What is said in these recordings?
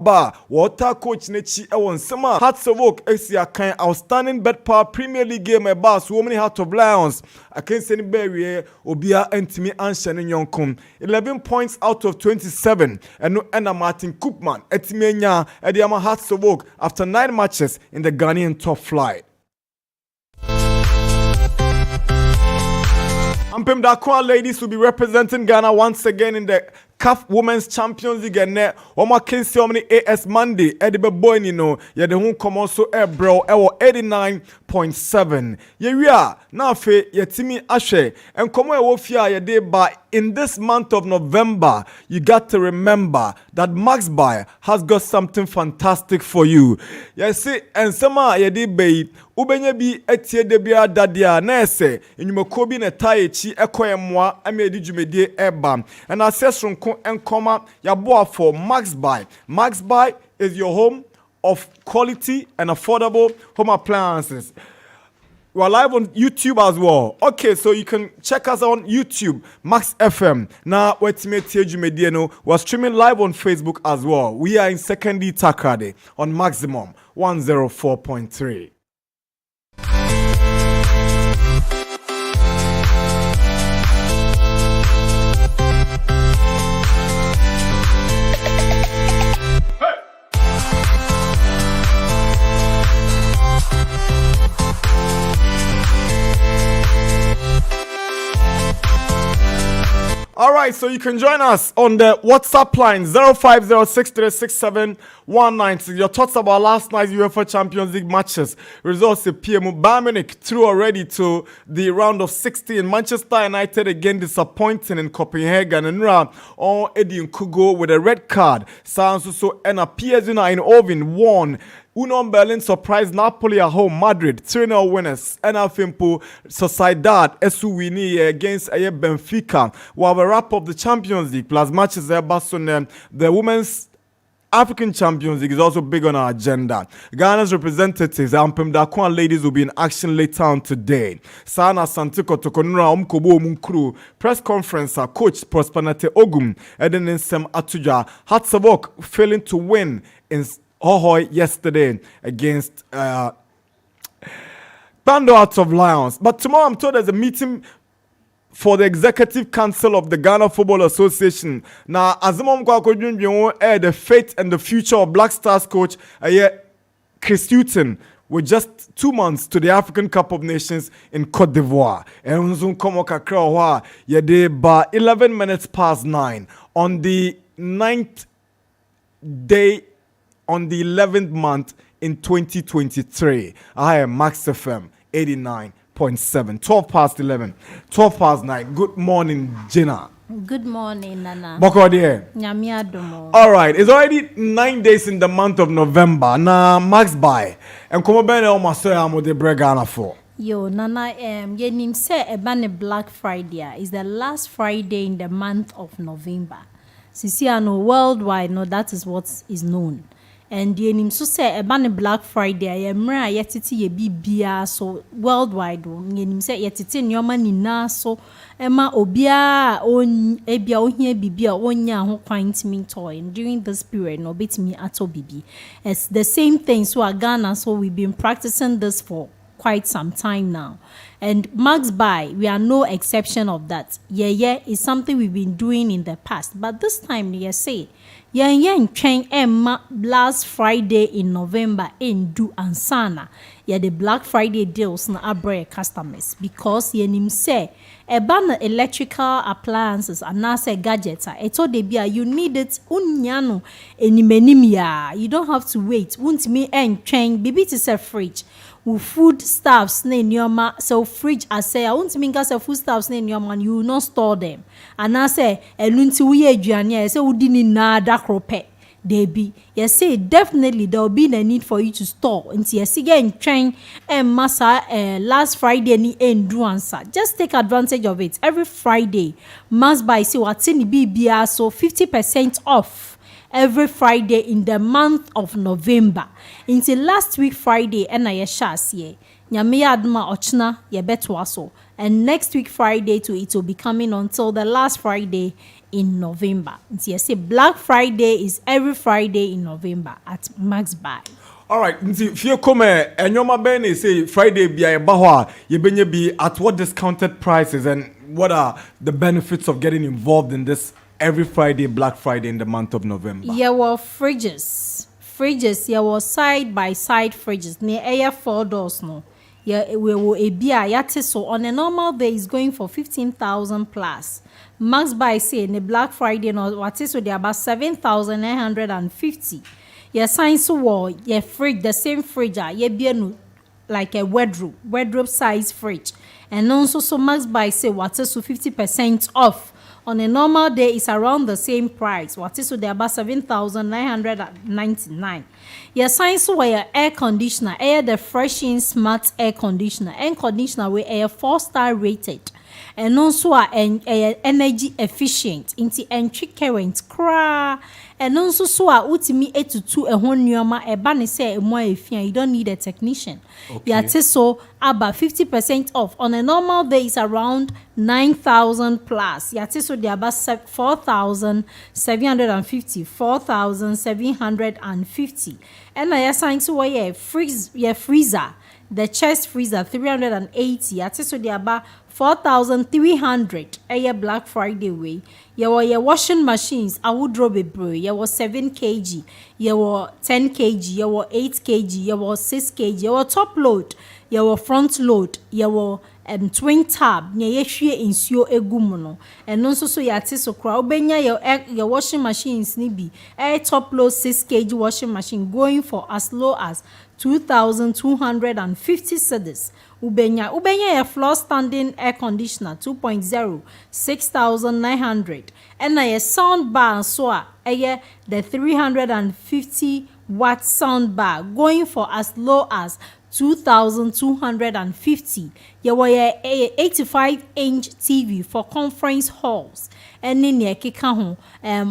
aba water coach nechi ewon sema Hearts of Oak esi kan outstanding bet power Premier League game eba so many Heart of Lions against any berry obia entimi anhye ne yonkom 11 points out of 27 and Martin Koopman etimi enya Ediama Hearts of Oak after 9 matches in the Ghanaian top flight. Ampem Dakwa ladies will be representing Ghana once again in the CAF Women's Champions League and Oma Kensi Omni AS Monday Edibe boy ni no ye de hun komo so bro ewo 89.7 ye wia na afe ye timi ahwe enkomo e wo fia ye de ba in this month of November. You got to remember that Max Buy has got something fantastic for you. You see ensema ye de be ubenya bi etie de bia dadia na ese enyumako bi na taechi ekoyemwa amedi dwumedie eba and access and comma yaboa for Max Buy. Max Buy is your home of quality and affordable home appliances. We are live on YouTube as well. Okay, so you can check us on YouTube, Max FM. Now, we're streaming live on Facebook as well. We are in Second D Takade on Maximum 104.3. All right, so you can join us on the WhatsApp line 0506367196. Your thoughts about last night's UEFA Champions League matches. Results of PM Bayern Munich through already to the round of 16. Manchester United again disappointing in Copenhagen and on Eddie Nkugo with a red card. Sounds so and a PSG in Oven won. Union Berlin surprised Napoli at home. Madrid 3-0 winners. NFMPO Sociedad Esuwini against Benfica. We'll have a wrap up the Champions League plus matches there. The Women's African Champions League is also big on our agenda. Ghana's representatives, Ampem Dakwa ladies, will be in action later on today. Sana Santiko Tokonura Umkobo Munkru press conference. Coach Prosperity Ogum Eden Sem Atuja Hearts of Oak failing to win in Hohoi yesterday against Bando Hearts of Lions. But tomorrow I'm told there's a meeting for the Executive Council of the Ghana Football Association. Now, Azimom Kwakojunjun, the fate and the future of Black Stars coach Chris Hughton with just 2 months to the African Cup of Nations in Cote d'Ivoire. And by 11 minutes past 9 on the 9th day on the 11th month in 2023. I am Max FM 89.7. 12 past 11. 12 past 9. Good morning, Jenna. Good morning, Nana. Boko dear. All right. It's already 9 days in the month of November. Na Max Buy. And come on, o masoya mo de bregana for. Yo, Nana, yenim say ebane Black Friday is the last Friday in the month of November. Sisi ano worldwide, no, that is what is known. And yenim so say ebane Black Friday yemra yetiti ye bibia so worldwide yenim say yetiti nyoma nina so ema obia on ebia ohia bibia onya ho kwan timi toy and during this period no betimi ato bibi. It's the same thing so Ghana, so we've been practicing this for quite some time now. And Max Buy, we are no exception of that. Yeah, is something we've been doing in the past. But this time, say, Emma last Friday in November in do ansana. The Black Friday deals na abre customers because yenim say ban electrical appliances and nasa gadgets. Eto de bia you need it unyano enimenimia. You don't have to wait. Won't me train bibi to say fridge. Food stuffs na nyoma so fridge say I want to mean say food stuffs na nyoma and you will not store them and I say elunti we aduane say wudi ni na da krope they be you say definitely there will be a need for you to store until you see get train and massa last Friday ni endu answer. Just take advantage of it. Every Friday Max Buy say what in bibia so 50% off every Friday in the month of November. Until last week Friday, and I shas ye. Nyame adma ochna ye betwaso. And next week Friday too, it will be coming until the last Friday in November. You say Black Friday is every Friday in November at Max Buy. All right, if you come and your man say Friday be a bahwa, you be at what discounted prices and what are the benefits of getting involved in this every Friday, Black Friday in the month of November? Yeah, well, fridges, yeah, well, side by side fridges near air 4 doors, no. Yeah, we will a beer yate so on a normal day is going for 15,000 plus. Max Buy say in the Black Friday no what is so they about 7,950. Yeah, science wall, yeah, fridge, the same fridge, yeah, be no like a wardrobe size fridge. And also so Max Buy say what is so 50% off. On a normal day, it's around the same price. What is so they about 7,999. Your science where air conditioner, air the Freshin Smart air conditioner where air 4-star rated. And also energy efficient into entry current cra. And also so utimi 8 to 2 a one nyoma e ba ne say more efficient. You don't need a technician. Okay. Yeah, so about 50% off. On a normal day is around 9,000 plus. Yeah, so they about 4,750, 4,750. And I assign to where freezer, the chest freezer 380. Yeah, so they about 4,300 a Black Friday way. Your washing machines, I would drop a bro. Your 7 kg, your 10 kg, your 8 kg, your 6 kg, your top load, your front load, your twin tab, your insure egumuno. And also so your so crowd your washing machines nibi a top load 6 kg washing machine going for as low as 2,250 cedis. Ubenya a floor standing air conditioner 2.0 6,900 and a sound bar so the 350 watt sound bar going for as low as 2,250. You were a 85-inch TV for conference halls. And in your kika home,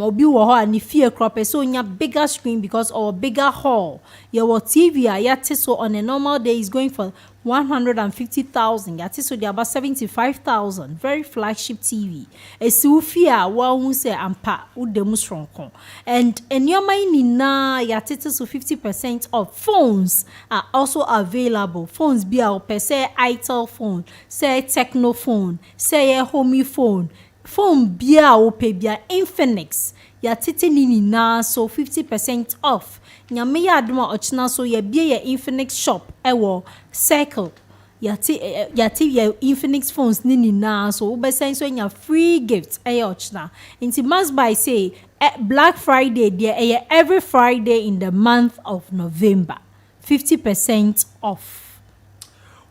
obi wo ho ani fear crop so nya bigger screen because our bigger hall. Your TV yate so on a normal day is going for 150,000. Yate so they about 75,000. Very flagship TV. A Sufia wa hu say ampa udemu stronko. And your money na yate so 50% off. Phones are also available. Phones be our per se Itel phone, say Techno phone, say a homey phone. Phone bia o pe bia Infinix ya tete nini na so 50% off. Nyame ya adoma ochina so ya bia ya Infinix shop ewo circle ya Infinix phones nini na so ubesen so nya free gift ochina. Inti Max Buy say Black Friday there every Friday in the month of November 50% off.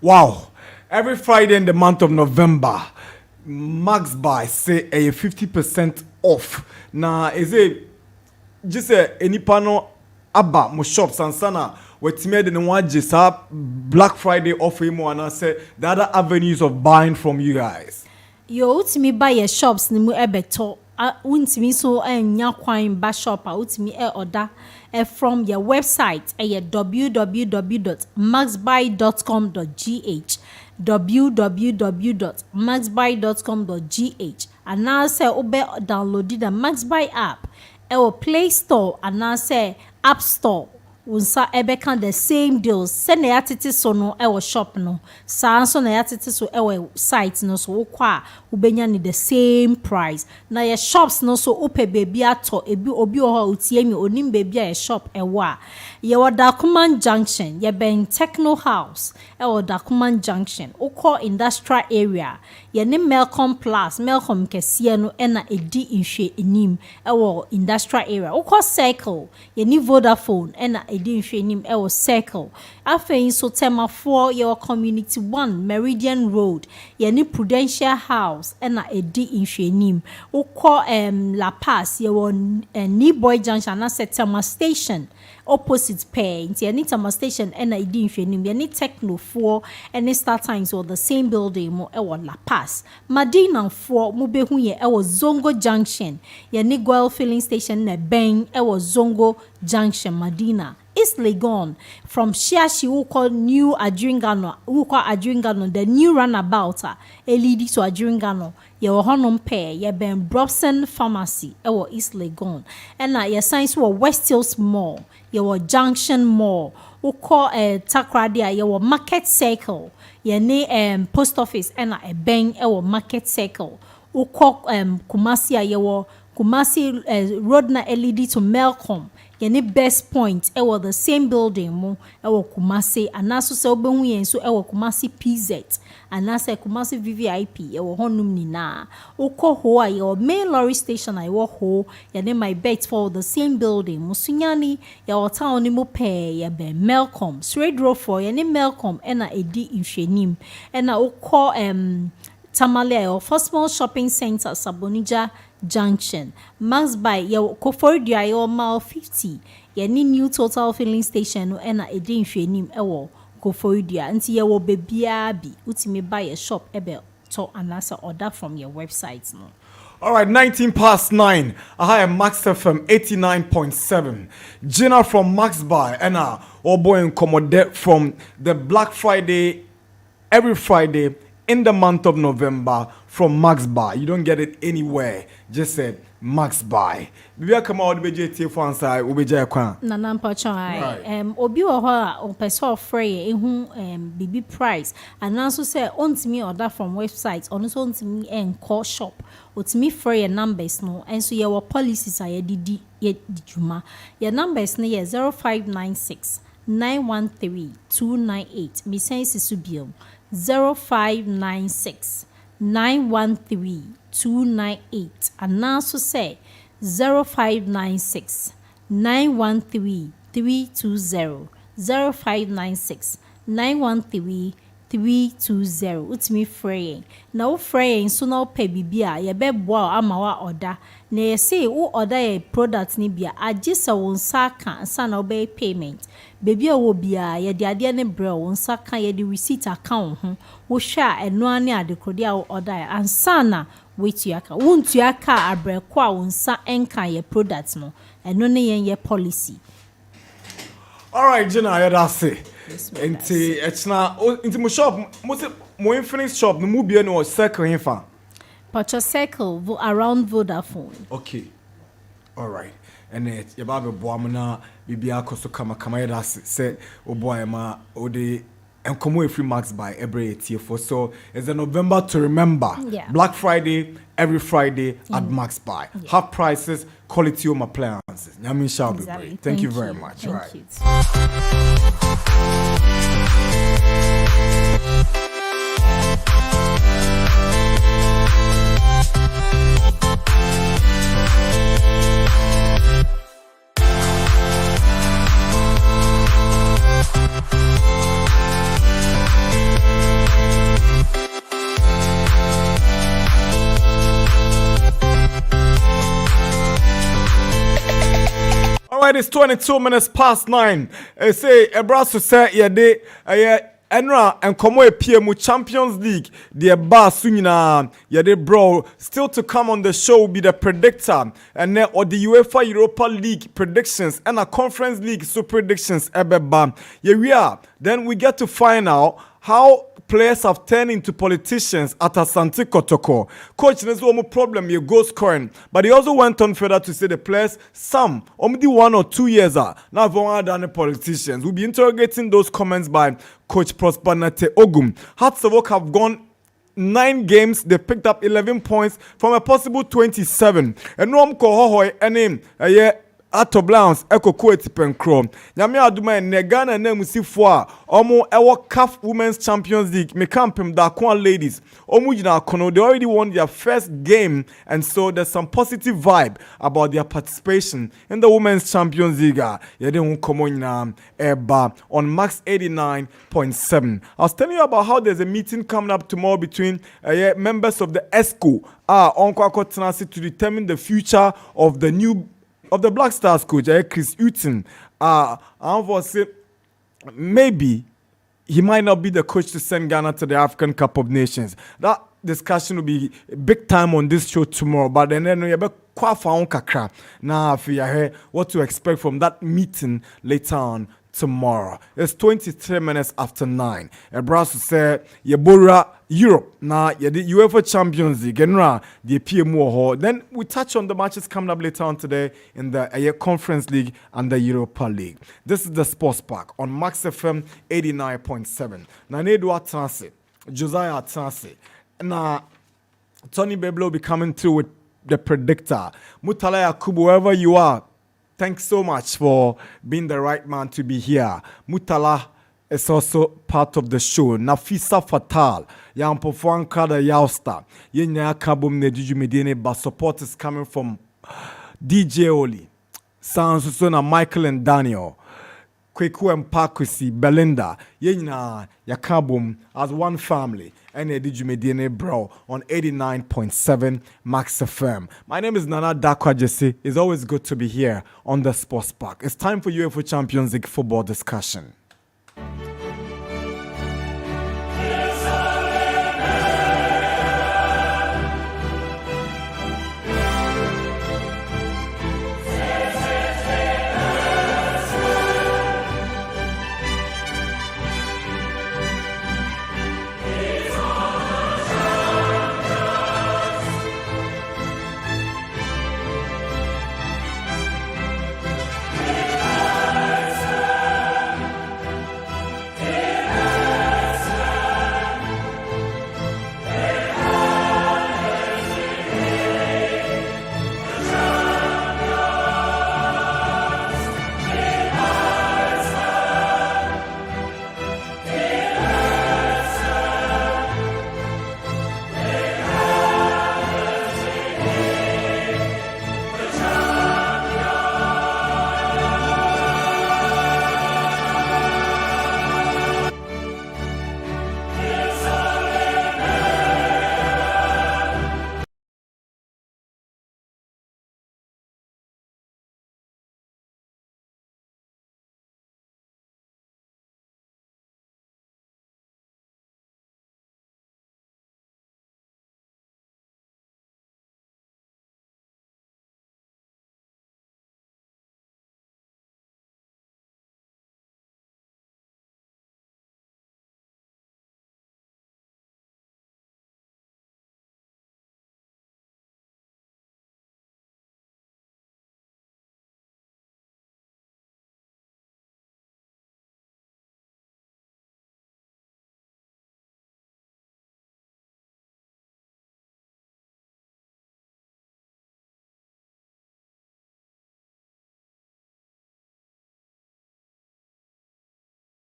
Wow, every Friday in the month of November Max Buy say a 50% off. Now is it just any panel abba mo shops and sana what made in one just Black Friday offer him and I say the other avenues of buying from you guys. You ultimately buy your shops ni mu ebeto untimi so enya kwan ba shop ultimately order from your website www.maxbuy.com.gh www.maxbuy.com.gh and now say obe download the Max Buy app Play Store and now say App Store unsa ebe kan the same deals se na yatete so no shop no sa so na yatete so site no so kwa ubenya ni the same price na your shops no so ope baby ato ebi obi ho utie mi onim baby a shop a ye Dakuman Junction ye ben Techno House Dakuman Junction ukọ industrial area ye ni Melcom kesiye no na edi nhwe enim industrial area ukọ Circle ye ni Vodafone na edi nhwe enim Circle afei so tema 4 your Community 1 Meridian Road ye ni Prudential House na edi nhwe enim ukọ La Paz ye New Boy Junction na Setema Station opposite pair nti any Tama Station na edi nhwe enim ye ni Techno 4 and start times or the same building mo La Paz Madina 4 mo behu ye Zongo Junction ye ni Goil filling station na ben Zongo Junction Madina East Legon from Shiashi who call New Adringano, the new runabout, a lead to Adringano. Your honum pair, your Ben Brobson Pharmacy, our East Legon, and your signs were West Hills Mall, your Junction Mall, who call a Takradia, your Market Circle, your name post office, and a bank, our Market Circle, who call Kumasi, your Kumasi road na LED to Melcom. Yene best point ewo the same building mo ewo Kumasi anaso se obehu yen so ewo Kumasi PZ anase Kumasi VVIP ewo honum nina ukọ ho a your main lorry station I wo ho yene my bet for the same building musunyani ya town ni mo pe ya be Melcom straight road for yene Melcom ena edi nhwenim ena ukọ Tamale or for small shopping center Sabonija Junction. Max by your Koforidua your mile 50. Your new total filling station no ena edin hwenim ewo Koforidua. Nti your baby abi utimi buy a shop ebe to anasa order from your website no. All right, 9:19. I am Max FM 89.7. Gina from Max Buy and boy in Commode from the Black Friday every Friday in the month of November from Max Buy. You don't get it anywhere. Just say Max Buy. Bibi come out be JT for answer obeja kwa. Na nampa obi wo ho a opese free ehu bibi price and also say ontimi order from website on so ontimi enko shop otimi free numbers no and so your policies are didi juma. Your numbers no 0596 913 298. Me say sisubium 0596 913 298 and now so say 0596 913 320 0596 913 320 utimi free na wo free so na pay bibia ye be boa ama wa order na ye say wo order a product ni bia agisa won saka ansa na obey payment baby a wo bia ye de ade ne bre won saka ye de receipt account ho wo hwa eno ane ade kodi a wo order ansa na wetuaka wontuaka abreko a won sa enka ye product no eno ne ye policy. All right, Gina, that's it. It's not into my shop. Mo infinite shop. No move no circle here. But your circle around Vodafone. Okay, all right. And it your baby boy na bibi akoso kama that's said oh boy ma ode and come away free Max by every year for so it's a November to remember. Yeah. Black Friday every Friday at Max Buy. Yeah. Half prices, quality home appliances. Yamin shall be great. Thank you very much. Thank right. you. Alright, it's 22 minutes past 9. I say, Ebraso say, yeah, they, Enra and Komo PMU Champions League, the bar Sunina, yeah, they bro. Still to come on the show will be the predictor and then or the UEFA Europa League predictions and a Conference League super predictions. Ebeba, yeah, we are. Then we get to find out how players have turned into politicians at Asante Kotoko. Coach, there's one more problem, your goal scoring. But he also went on further to say the players, some, only 1 or 2 years are now than the politicians. We'll be interrogating those comments by Coach Prosper Nate Ogum. Hearts of Oak have gone 9 games. They picked up 11 points from a possible 27. And Rom Kohohoi, and Ato Blowns, Eko Kweti Penkro. Nyame Aduma and Negana and Nemusifwa, Omo Ewa CAF Women's Champions League, Mekampim Dakwan ladies. Omujina Kono, they already won their first game, and so there's some positive vibe about their participation in the Women's Champions League. Yede Unkomoina Eba on Max 89.7. I was telling you about how there's a meeting coming up tomorrow between members of the ESCO, Onkwako Tenasi, to determine the future of the Black Stars coach, Chris Utin. Maybe he might not be the coach to send Ghana to the African Cup of Nations. That discussion will be big time on this show tomorrow. But then we have kwafa kakra na afi what to expect from that meeting later on tomorrow. It's 23 minutes after 9. Ebrasu say Yebora Europe na the UEFA Champions League genera the PMO. Then we touch on the matches coming up later on today in the Conference League and the Europa League. This is the Sports Park on Max FM 89.7. Na Nedu Atanse, Josiah Atanse, na Tony Beblo will be coming through with the predictor. Mutala Yakubu, wherever you are, thanks so much for being the right man to be here. Mutala is also part of the show. Nafisa Fatal, Yampofan Kada Yausta, Yenya Kabum Nediju Medine, but support is coming from DJ Oli, Sansuna, Michael and Daniel, Kweku and Pakwisi, Belinda, Yenya Yakabum as one family. And Ediju Medine Bro on 89.7 Max FM. My name is Nana Dakwa Jesse. It's always good to be here on the Sports Park. It's time for UEFA Champions League football discussion.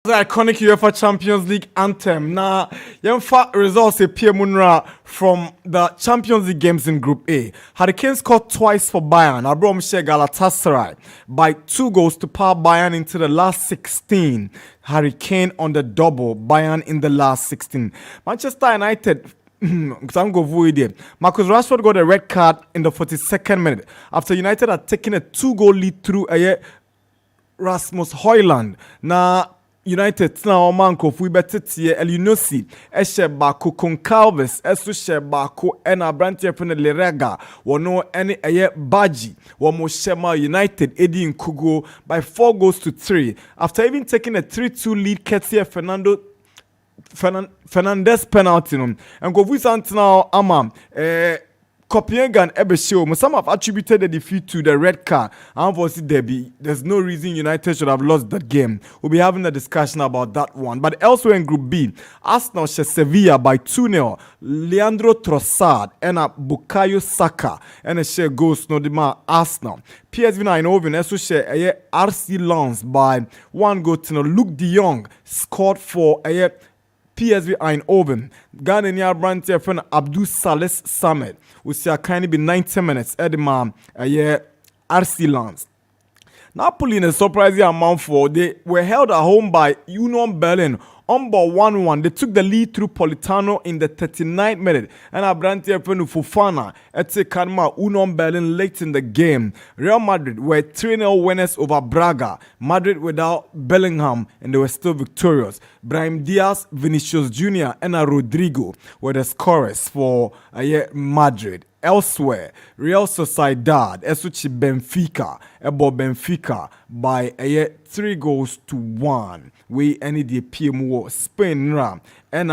The iconic UEFA Champions League anthem. Now, Yemfa results appear Munra from the Champions League games in Group A. Hurricanes scored twice for Bayern. Abrom She Galatasaray by 2 goals to power Bayern into the last 16. Hurricane on the double. Bayern in the last 16. Manchester United. Marcus Rashford got a red card in the 42nd minute after United had taken a 2-goal lead through Rasmus Højlund. Now. United now manko fu betetie Elinosi ehye bako Koncalves eso hye bako ena brantie fene Lerega wono ene Baji womo shema United edi nkugo by 4 goals to 3 after even taking a 3-2 lead Ketia Fernandez penalty no enkofu santina ama Copenhagen Ebeshow. Some have attributed the defeat to the red card. Unfortunately, Debbie, there's no reason United should have lost that game. We'll be having a discussion about that one. But elsewhere in Group B, Arsenal share Sevilla by 2-0. Leandro Trossard and Bukayo Saka and a share goals no demand Arsenal. PSV Eindhoven also share RC Lens by 1 goal to Luke De Jong scored for PSV Eindhoven. Ghanaian Brandt friend Abdul Salis Samed. We see a kind of be 90 minutes at the man RC Lens. Napoli in a surprising amount for they were held at home by Union Berlin. On ball 1-1, they took the lead through Politano in the 39th minute. And Abrantia Fofana at Kanma Union Berlin late in the game. Real Madrid were 3-0 winners over Braga. Madrid without Bellingham, and they were still victorious. Brahim Diaz, Vinicius Jr. and Rodrigo were the scorers for Madrid. elsewhere, Real Sociedad esuchi Benfica Benfica by 3-1. We any the PM Spain ra and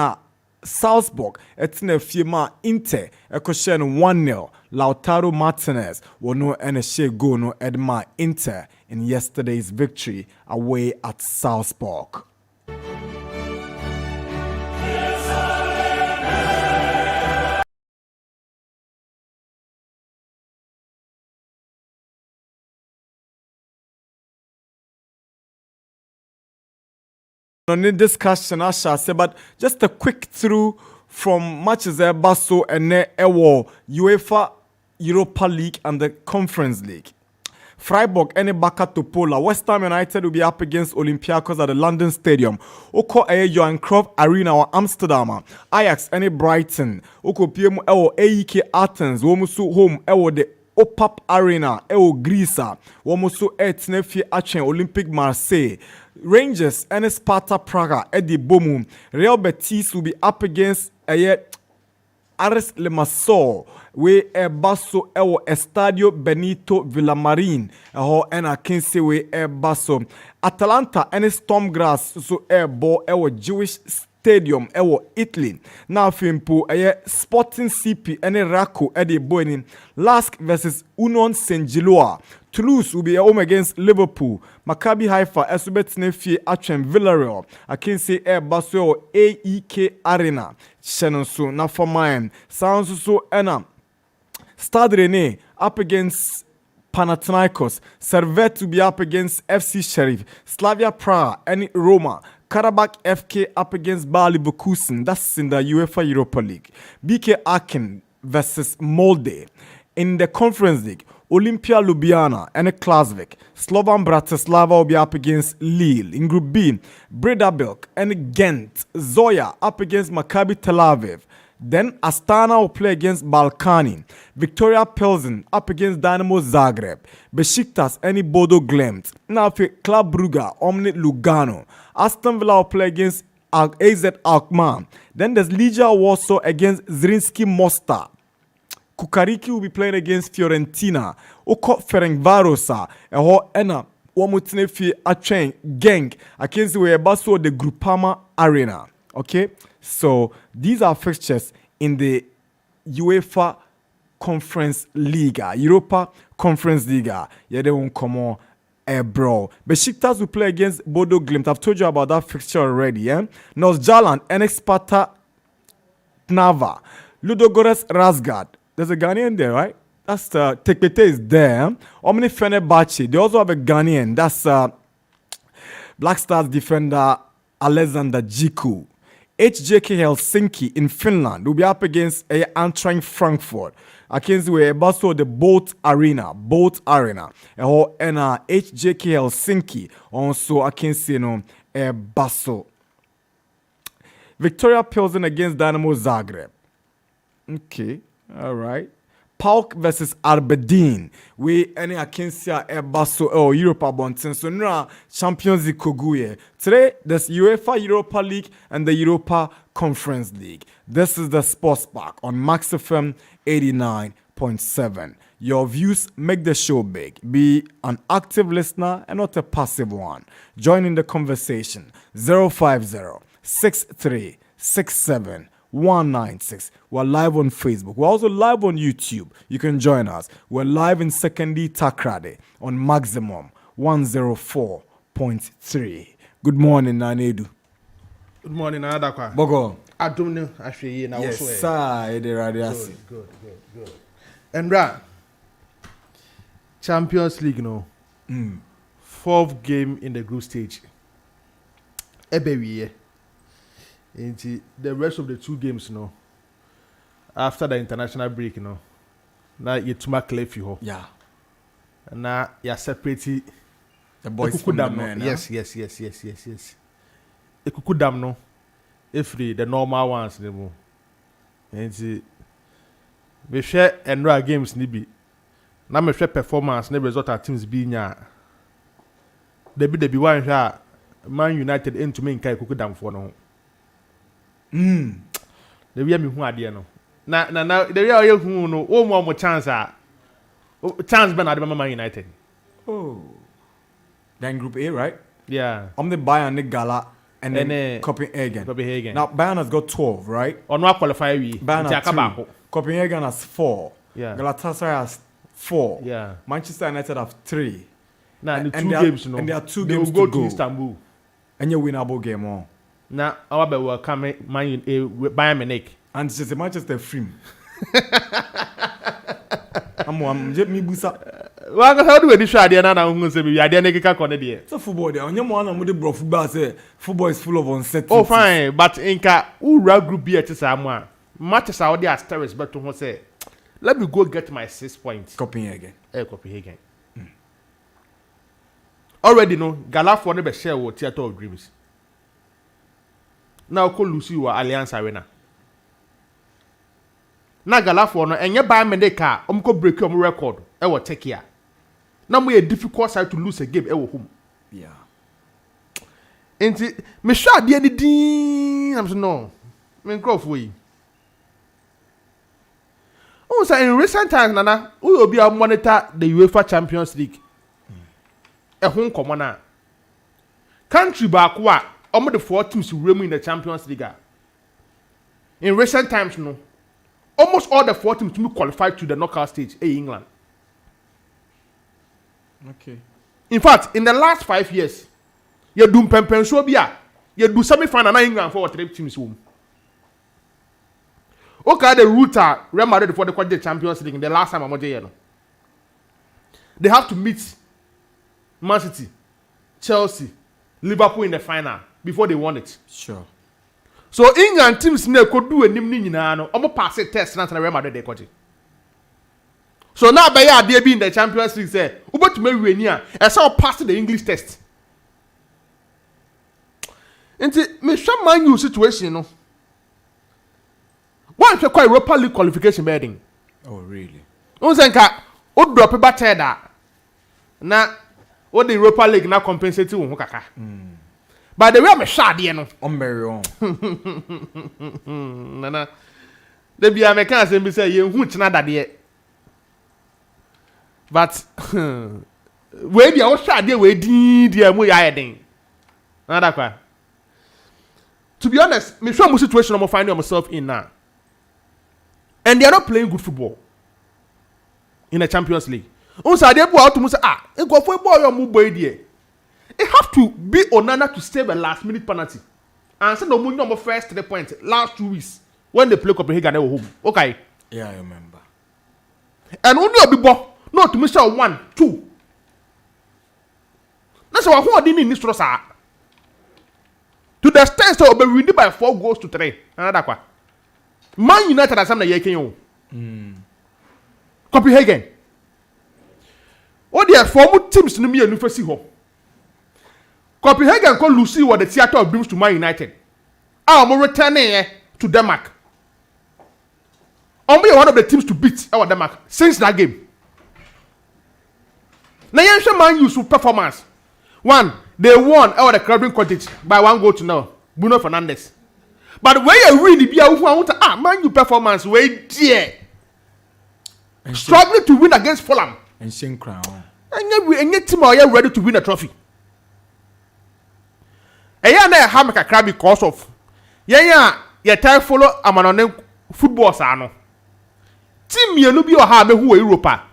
Salzburg etina fiema Inter ekoshe no 1-0. Lautaro Martinez wono ene she go no edma Inter in yesterday's victory away at Salzburg. On the discussion, I shall say, but just a quick through from matches Basso and Ewo UEFA Europa League and the Conference League. Freiburg any Baka Topola. West Ham United will be up against Olympiacos at the London Stadium. Oko Johan Cruyff Arena or Amsterdam. Ajax any Brighton. Oko PM Ewo AEK Athens. Womusu home Ewo the Opap Arena Ewo Greece. Womusu Etnefi Achen Olympic Marseille. Rangers and Sparta Praga Eddie Bomu. Real Betis will be up against Ares Limassol we basso ewo Estadio Benito Villamarin and I can say we basso Atalanta and Stormgrass so ball ewo Jewish Stadium ewo Italy now fimpo Sporting CP and Rako Eddie Boenin Lask versus Union Saint-Gilloise. Toulouse will be home against Liverpool. Maccabi Haifa Esubet Nefi Achem Villarreal. I can say Basso AEK Arena. Shannon so now for mine. Sounds so ena. Stade Rennais up against Panathinaikos. Servette to be up against FC Sheriff. Slavia Praha and Roma. Karabakh FK up against Bayer Leverkusen. That's in the UEFA Europa League. BK Aachen versus Molde. In the Conference League, Olympia Ljubljana and Klasvik. Slovan Bratislava will be up against Lille. In Group B, Breda Belk and Ghent. Zoya up against Maccabi Tel Aviv. Then Astana will play against Balkani. Victoria Pilsen up against Dynamo Zagreb. Besiktas and Bodo Glimt. Now for Club Brugge, Omni Lugano. Aston Villa will play against AZ Alkmaar. Then there's Legia Warsaw against Zrinski Mostar. Kukariki will be playing against Fiorentina. Oko Ferencvarosa. Ena Wamutine fi Atwen Genk. Against we basso the Groupama Arena. Okay? So these are fixtures in the UEFA Conference League. Europa Conference League. Yeah, they won't come on. Bro. Besiktas will play against Bodo Glimt. I've told you about that fixture already. Yeah? Nordsjælland, NX Sparta Knava. Ludogorets Razgrad. There's a Ghanaian there, right? That's Tekpete is there. Omni Fenerbahce. They also have a Ghanaian. That's Black Stars defender Alexander Jiku. 𝐒𝐏𝐻 Helsinki in Finland will be up against Eintracht Frankfurt. Against we basso the Bolt Arena. And 𝐒𝐏𝐻 Helsinki also against basso. Victoria Pilsen against Dynamo Zagreb. Okay. All right. PAOK versus Aberdeen. We any Akensia Basso or Europa Bonten. So now Champions League Koguye. Today there's UEFA Europa League and the Europa Conference League. This is the Sports Park on Max FM 89.7. Your views make the show big. Be an active listener and not a passive one. Join in the conversation. 050-6367 196. We're live on Facebook. We're also live on YouTube. You can join us. We're live in Secondary Takrade on Maximum 104.3. Good morning, Nanedu. Good morning, Adakwa. Bogo. Adumne Ashwe na yes, also. Sir, Good. And right. Champions League, no. Fourth game in the group stage. Ebewiye. Into the rest of the two games, after the international break, now you to make clear for yeah. And now you're separating the boys from the men. Yes. The kukudam no, if the normal ones, and we share and raw games nibi. Now me share performance, never result our teams being ya. There be one share Man United into me in kai kukudam for no. The way me who are there no. Na the real you who no more chance chance Ben Man United. Oh. Then Group A, right? Yeah. I'm the Bayern, the Gala, and then Copenhagen. Now Bayern has got 12, right? Or not qualify we. Bayern has 2. Copenhagen has 4. Yeah. Galatasaray has 4. Yeah. Manchester United have 3. Now the 2 and games, no. And there are 2 they games will to go to Istanbul. And you winnable game on. Now our be will come Bayern Munich. And it's just a Manchester film. I'm just me busa. Well, how do we show idea now? Who say we idea neka corner there? So football there. On your man, I'm the bro football say football is full of uncertainty. Oh fine, but inka ura group B at Samoa. Matches are there as terrorists, but to say, let me go get my 6 points. Copenhagen. Copenhagen. Already no Gala for never share what theater of dreams. Now call Lucy or Alliance Arena. Na Gala for no enye Bayern Munich ko break your record e wo take here. Na mo a difficult side to lose a game e wo home. Yeah. Enti me sure de ni din am so no. Me crop for yi. Oh say in recent times nana, we will be a monitor the UEFA Champions League. E ho nkomo na. Country back wa omo the 4 teams remu in the Champions League. In recent times no. Almost all the 4 teams to be qualified to the knockout stage in England. Okay. In fact, in the last 5 years, you do pempen so bia, you do semi-final in England for 3 teams home. Okay, the route Real Madrid for the Champions League in the last time I'm there. They have to meet Man City, Chelsea, Liverpool in the final before they won it. Sure. So England teams ne could do enim ni nyina no omo pass a test na Real Madrid dey kwaje. So now by ya dey be in the Champions League say ubetuma wieni a e say pass the English test. Enti me hwa Man U situation no. One hwe kwa Europa League qualification bedding. Oh really? Unzenka o drop ba da. Na o the Europa League na compensate wo ho kaka. By the way, I'm a shad, you know. I'm very wrong. Nana, they be Americans and be say you who's not that yet. But where be our shad, we did the way I did. Nada. To be honest, me sure my situation I'm finding myself in now. And they are not playing good football in the Champions League. Also, they go out to say, and go for a boy or move boy there. It have to be Onana to save a last minute penalty. And send the money number first 3 points last 2 weeks when they play Copenhagen they were home. Okay. Yeah, I remember. And only a ball, not to miss out 1, 2. That's why who didn't need to say. To the extent that will be winning by 4 goals to 3. Another one. Man United has something you Copenhagen. Oh, there are 4 teams in the middle of the Copenhagen called Lucy what the theater of dreams to Man United. I'm returning to Denmark. Only one of the teams to beat our Denmark since that game. Now, Man U's performance. 1, they won our the Craven Cottage by 1 goal to 0. Bruno Fernandes. But when you really be a Man U performance, way dear. Struggling to win against Fulham. And Shane Crown. And your team are ready to win a trophy. Eya na ha me kakra because of yenya ye tie follow amanone football sa no team mienu bi o ha me hu Europa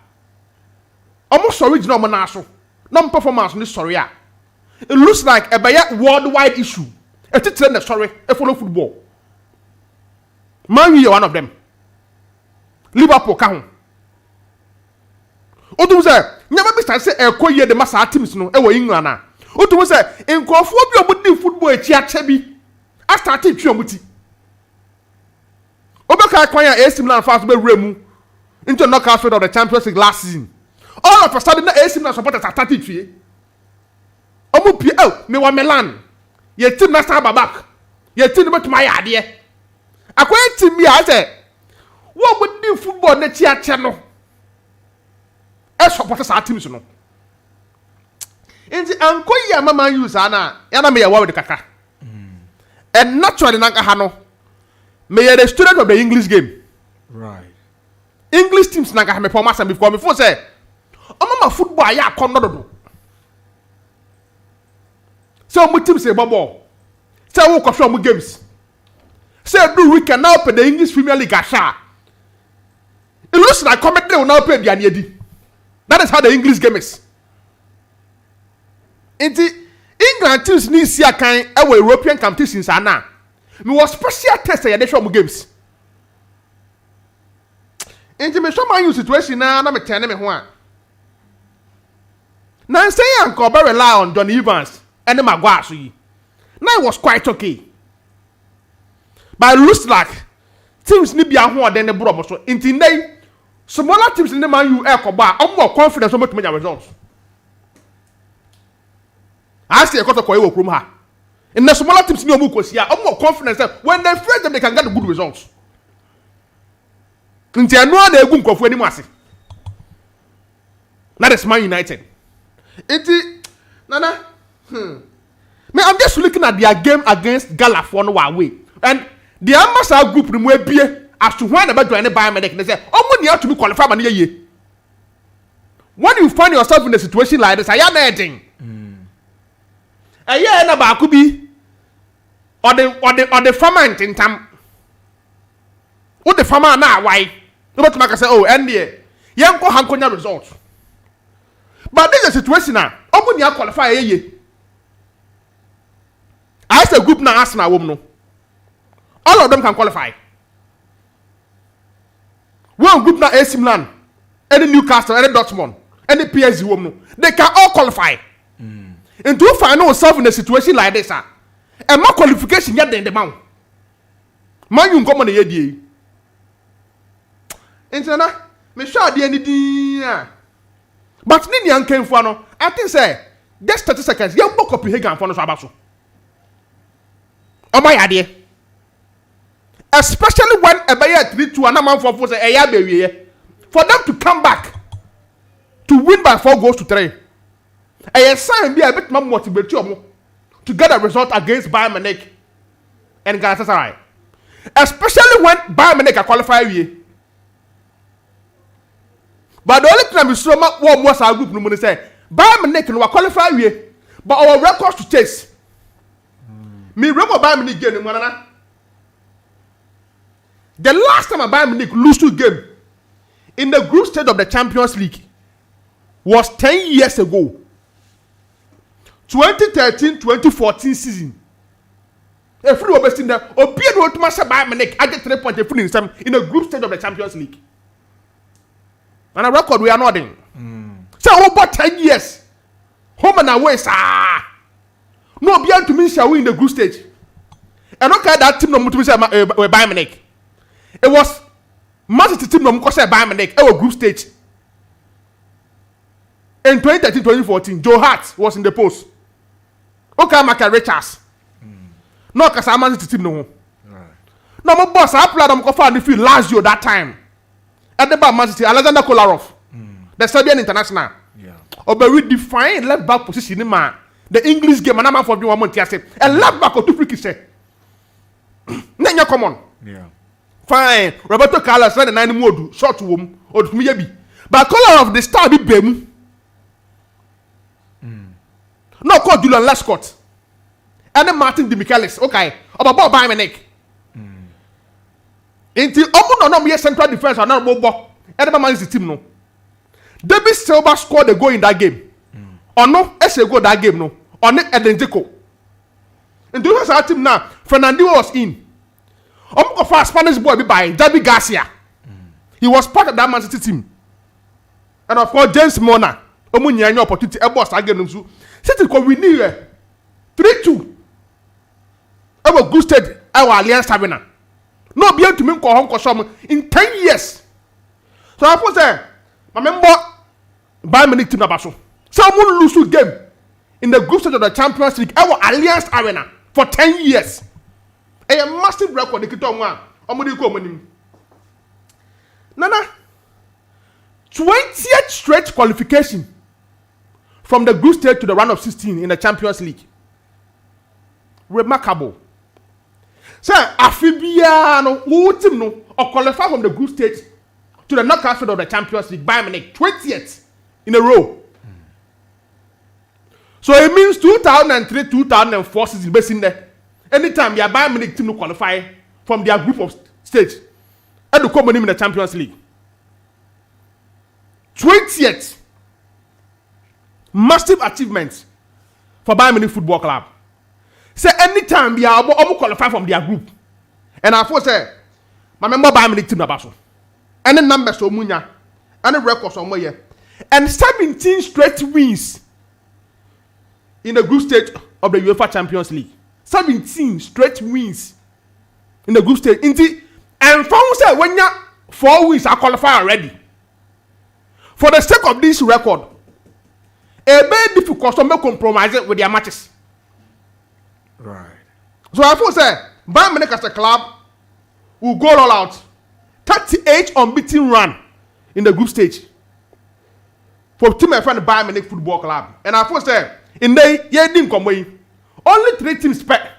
omo sorry gina omo na so na performance ni sorry a it looks like a worldwide issue etitre na sorry e follow football Man U one of them Liverpool ka ho odum say nyama bi start say e koye de masa teams no e wo England na otu say nkofo bi obudi football echi ache bi a start twi omuti obeka kwan ya AC Milan fast be remu into knockout phase of the Champions League last season all of a sudden na AC Milan supporters start twi omu pie me wa Milan ye team na start back ye team no betuma ya ade akwan team bi a say wo obudi football na chi ache no e supporters our teams no Inti anko ya mama use ana ya na me ya wa with kaka. And naturally na ka ha no. Me ya the student of the English game. Right. English teams na me performance before me for say my football ya come no. So my team say ball. Say we go show games. Say do we can now pay the English Premier League asha. It looks like comedy will now pay the aniedi. That is how the English game is. England teams need see a kind of European competitions are now. Me was special test ya dey show games. Me show my situation na me tell me ho a. Now say Uncle rely on John Evans and the Maguire so yi. Now it was quite okay. But it looks like teams ni bia ho den the bro so. Inti nay smaller teams in the Man U ekoba more confidence about to results. I say because of Koyewo Krum ha. In the smaller teams ni omu kosia more confidence that when they face them they can get the good results. Nti anu na egu nkofo ani ase. That is Man United. Nana. Me, I'm just looking at their game against Gala for no way. And the Amasa group ni ebie as to when about join Bayern Munich. They say, "Oh, money to be qualified man ye." When you find yourself in a situation like this, I am anything. A year na ba could be or the farmer in time. What the farmer now why? Nobody make say, "Oh, and there, young go hankonya results." But this is a situation now. Open your qualify ye. I say group now Arsenal woman. All of them can qualify. One group now AC Milan, any Newcastle, any Dortmund, any PSG woman. They can all qualify. And to find yourself in a situation like this, and my qualification yet in the mount. Man, you come on the idea. And so now, me sure the anything. But Ninian came for no. I think say just 30 seconds. You book up Copenhagen for no sabaso. Oh my idea. Especially when a buyer 3-2 and a man for say a year for them to come back to win by 4 goals to 3. A sign be a bit more motivated to get a result against Bayern Munich and Galatasaray. Especially when Bayern Munich are qualified year. But the only time we saw what was our group no say Bayern Munich no qualify we but our records to chase. Me remember Bayern Munich game no na. The last time Bayern Munich lose to game in the group stage of the Champions League was 10 years ago. 2013-2014 season. If we were best in there, Obian wrote to Bayern Munich at the 3 point in the group stage of the Champions League. And a record we are nodding. So about 10 years. Home and away, sir. No beyond to me shall win the group stage. And okay, that team no mutu say Bayern Munich. It was Man City team no mutu say Bayern Munich. It was group stage. In 2013-2014, Joe Hart was in the post. Okay, Michael Richards. No, because I'm Man City team no. No, my boss, I played them in the field last year that time. At the back, Man City, Alexander Kolarov, the Serbian international. Yeah. Obery define left back position in man. The English game, and I'm for you 1 month. I say, a left back or 2 free kicks. Then you come on. Yeah. Fine. Roberto Carlos said the 9 mode short to him or to me. But Kolarov the star be bem. No, called Julian Lescott. And then Martin de Michaelis. Okay. About Bayern Munich. Until open on central defense or not bobo. Every man is the team no. David Silva scored a goal in that game. Or no, a goal that game no. Or no, Eden Dzeko. And do our team now. Fernandinho was in. Of our Spanish boy by Javi Garcia. He was part of that Man City team. And of course James Mona. Omunya any opportunity. A boss again so. City could win here 3-2. Our good state. Our Alliance Arena. No be able to make home in 10 years. So I put there, my member Bayern Munich team nabaso. Someone lose to game in the group stage of the Champions League. Our Alliance Arena for 10 years. A massive record. They keep on one. Nana, 20th straight qualification from the group stage to the round of 16 in the Champions League. Remarkable. Say afibia no wo team no or qualify from the group stage to the knockout phase of the Champions League. Bayern Munich 20th in a row. So it means 2003-2004 season based in there. Anytime your Bayern Munich team to qualify from their group of stage, and to come in the Champions League. 20th massive achievement for Bayern Munich Football Club. Say anytime they are able qualify from their group, and I first say, my member Bayern Munich team nabaso, any numbers so munya, any records on my and 17 straight wins in the group stage of the UEFA Champions League. 17 straight wins in the group stage. And found say when you 4 wins are qualified already. For the sake of this record, a very difficult to make compromise with their matches. Right. So I thought say Bayern Munich as a club will go all out. 38 unbeaten run in the group stage for team and Bayern Munich Football Club. And I thought say in the year didn't come away. Only 3 teams spec.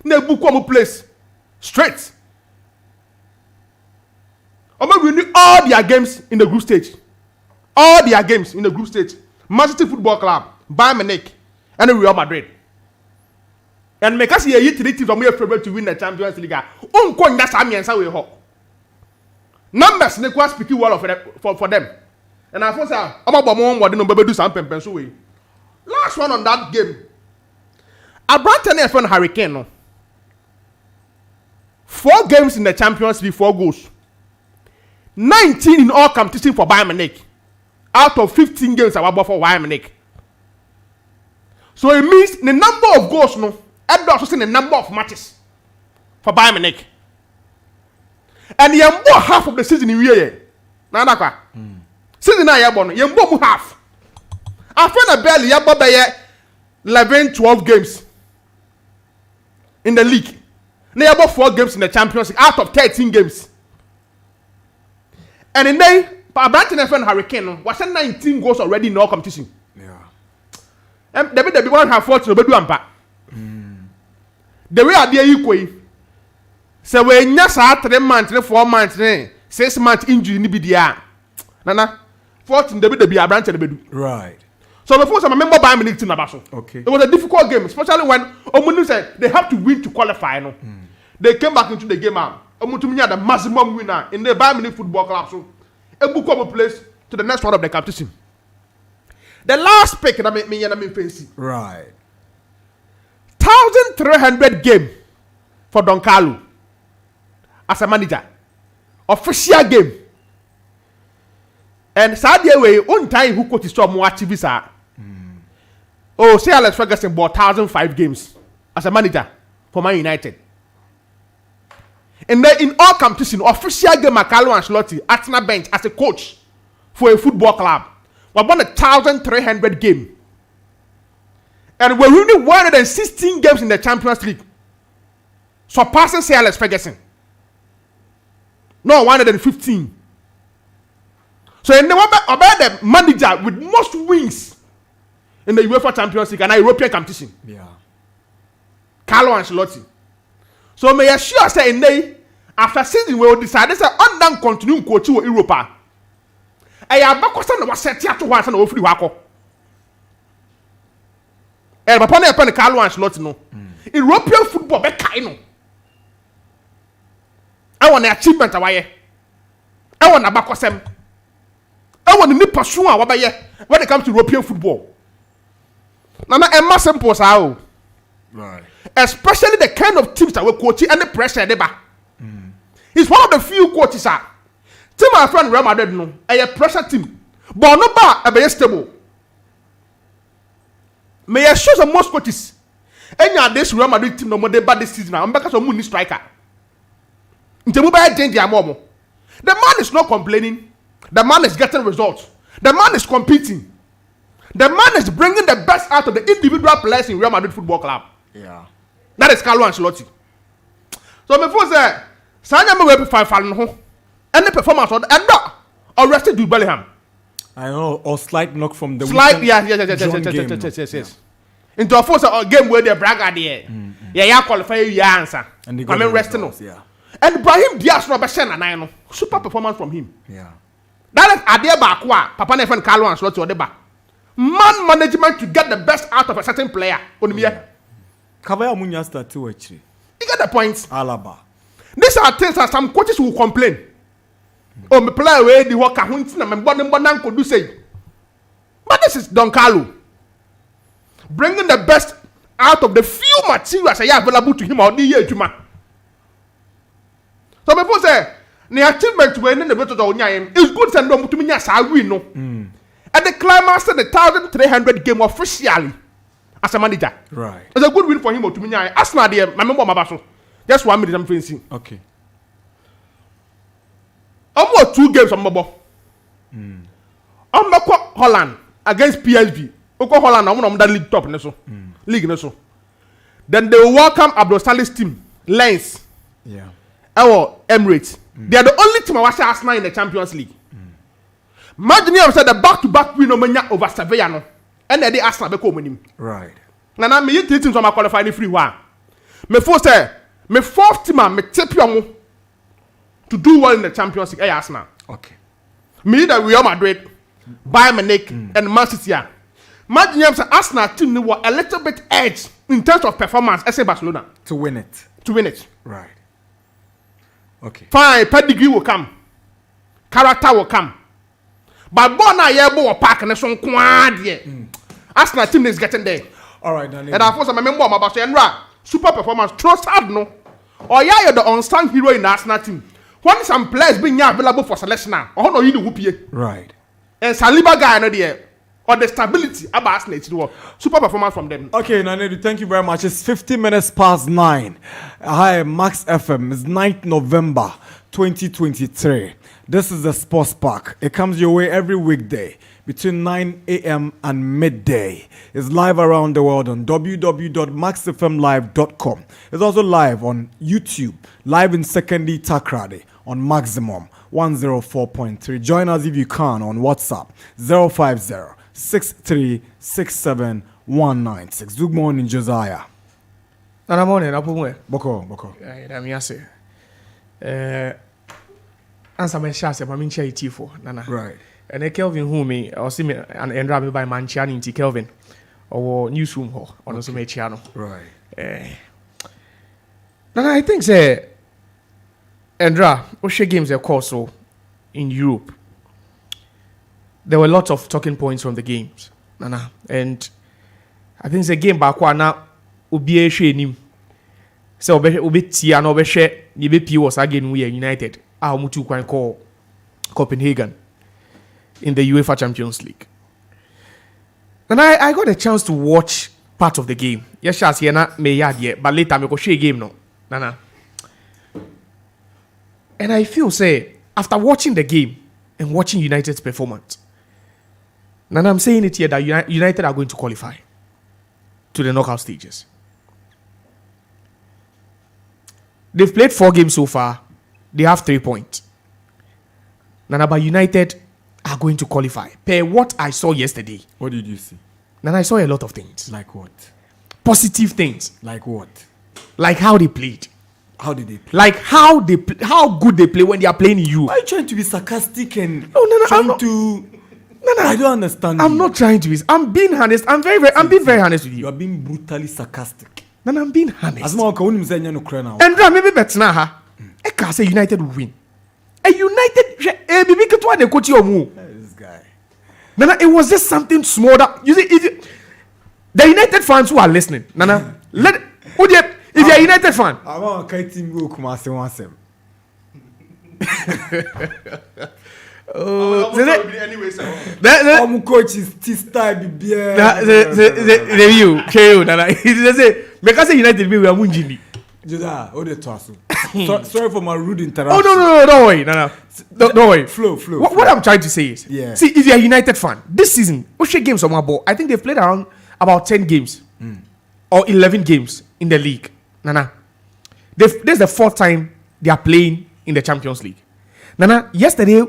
Ne book one place straight. We win all their games in the group stage. All their games in the group stage. Man City Football Club, Bayern Munich, and Real Madrid. And make us here 3 teams from your favorite to win the Champions League. Unko that's how me answer we hope. Numbers ne kwa speaking well for them. And I thought say I'm about more what no do something pencil way. Last one on that game. Abraham and friend Hurricane no. 4 games in the Champions League, 4 goals. 19 in all competition for Bayern Munich. Out of 15 games I bought for Bayern Munich. So it means the number of goals no, and also the number of matches for Bayern Munich. And you more half of the season in year. Now that season I have you more half. I find a barely you 11-12 games in the league. They have 4 games in the Champions League out of 13 games. And in there, Abraham and friend Hurricane was 19 goals already in all competition. Yeah. And the one have fought no bedu ampa. The way are there equal. So when you say 3 months, 4 months, 6 months injury ni be there. Nana, 14 the be Abraham and bedu. Right. So before some member Bayern Munich team nabaso. Okay. It was a difficult game, especially when Omunu said they have to win to qualify. No, they came back into the game. Omutumini had the maximum winner in the Bayern Munich Football Club. So, a book of a place to the next round of the competition. The last pick that made me fancy. Right. 1,300 game for Don Carlo as a manager. Official game. And Sadia way on time who could stop more activities are. Oh, say Alex Ferguson bought 1,005 games as a manager for Man United. And then in all competition, official game Carlo Ancelotti at the bench as a coach for a football club. We won 1,300 game. And we're winning 116 games in the Champions League. Surpassing Sir Alex Ferguson. No, 115. So in the about the manager with most wins in the UEFA Champions League and European competition. Yeah. Carlo Ancelotti. So may I sure say in day after season we will decide this on continue coach in Europa. I have back question was set here to once and over wako. And upon the Carlo Ancelotti no. European football be kind. I want the achievement away. I want back question. I want to pursue when it comes to European football. Nana Emma simple sao. Right. Especially the kind of teams that we coach and the pressure they back. He's one of the few coaches are. Team my friend Real Madrid no, a pressure team. But no bar a very stable. May I show some most coaches. Any this Real Madrid team no more they bad this season. I'm back as a moon striker. The man is not complaining. The man is getting results. The man is competing. The man is bringing the best out of the individual players in Real Madrid Football Club. Yeah. That is Carlo Ancelotti. So before say, Sanya me we five no. Any performance or arrested Jude Bellingham. I know, or slight knock from the slight, yes. Into a force game where they brag at the yeah, qualify your answer. And they I mean, resting. Yeah. And Brahim Diaz no be na nine. Super performance from him. Yeah. That is Ade Bakwa, Papa ne friend Carlo Ancelotti Odeba. Man management to get the best out of a certain player. Kavaya Munya start too actually. You get the point. Alaba. These are things that some coaches will complain. Oh, me play away the work na me bonan could do say. But this is Don Carlo. Bringing the best out of the few materials that are available to him or the year. So before say, the achievement when in the better is good to send them to me as I win no. At the climax of the 1,300 game officially as a manager. Right. It's a good win for him to me. As my dear, my member my just 1 minute I'm finishing. Okay. Almost 2 games on Mobo. Holland against PSV. Oko Holland, I'm on that league top. League. Then they will welcome Abdul Salih's team, Lens. Yeah. Our Emirates. They are the only team I watch Arsenal in the Champions League. Imagine you said the back-to-back win over Sevilla. No? And then the Arsenal be coming. Right. Now, me 3 teams on my qualifying free one. Me first say, me 4th team, me tip you to do well in the Champions League. Arsenal. Okay. Me that Real Madrid, Bayern Munich, and Man City. Imagine you say Arsenal team were a little bit edge in terms of performance as Barcelona. To win it. Right. Okay. Fine, pedigree will come. Character will come. But Bona Yebo Park and so quad. Arsenal team is getting there. All right, Danny. And I force a member of my super performance. Trust hard no. Or yeah, you're the unsung hero in the Arsenal team. When some players being available for selection now, or no, you whoopie. Right. And Saliba guy no there. Or the stability about Arsenal. Super performance from them. Okay, Nanedu, thank you very much. It's 50 minutes past 9. Hi, Max FM. It's 9th November 2023. This is the Sports Park. It comes your way every weekday between 9 a.m. and midday. It's live around the world on www.maxfmlive.com. It's also live on YouTube, live in Secondary Takrade on Maximum 104.3. Join us if you can on WhatsApp 050-6367-196. Good morning, Josiah. Good morning, Apu. Boko. I'm Yase. Answer my shots, I'm in charity for Nana. Right. And Kelvin who me, or see me and Rabbi by Manchan into Kelvin or newsroom ho on also my channel. Right. Nana, I think say Andra, Oshe games of course so in Europe. There were lots of talking points from the games. Nana. And I think the game back one now Ubi Shenim. So Ubi Tia no be share P was again we are United. Our mutu can call Copenhagen in the UEFA Champions League. And I got a chance to watch part of the game. Yes, Shasiana may yard yet, but later I go share game no. Nana. And I feel say after watching the game and watching United's performance, Nana, I'm saying it here that United are going to qualify to the knockout stages. They've played 4 games so far. They have 3 points. Nana, but United are going to qualify. Per what I saw yesterday. What did you see? Nana, I saw a lot of things. Like what? Positive things. Like what? Like how they played. How did they play? Like how good they play when they are playing in you. Why are you trying to be sarcastic and I don't understand. I'm not trying to be. I'm being honest. I'm being very honest with you. You are being brutally sarcastic. Nana, I'm being honest. As much as you know, and maybe better now. I can't say United will win. A United, this guy. Nana, it was just something small that you see. The United fans who are listening, Nana, if you're a United fan, I want to team go come and say Oh, coach is style be the view, Nana. They say because United we are munjini. Sorry for my rude interruption. Oh no, don't worry, don't worry. Flow. What I'm trying to say is, see, if you're a United fan, this season, Oshe games on my ball, I think they've played around about 10 games or 11 games in the league. Nana, this is the 4th time they are playing in the Champions League. Nana, yesterday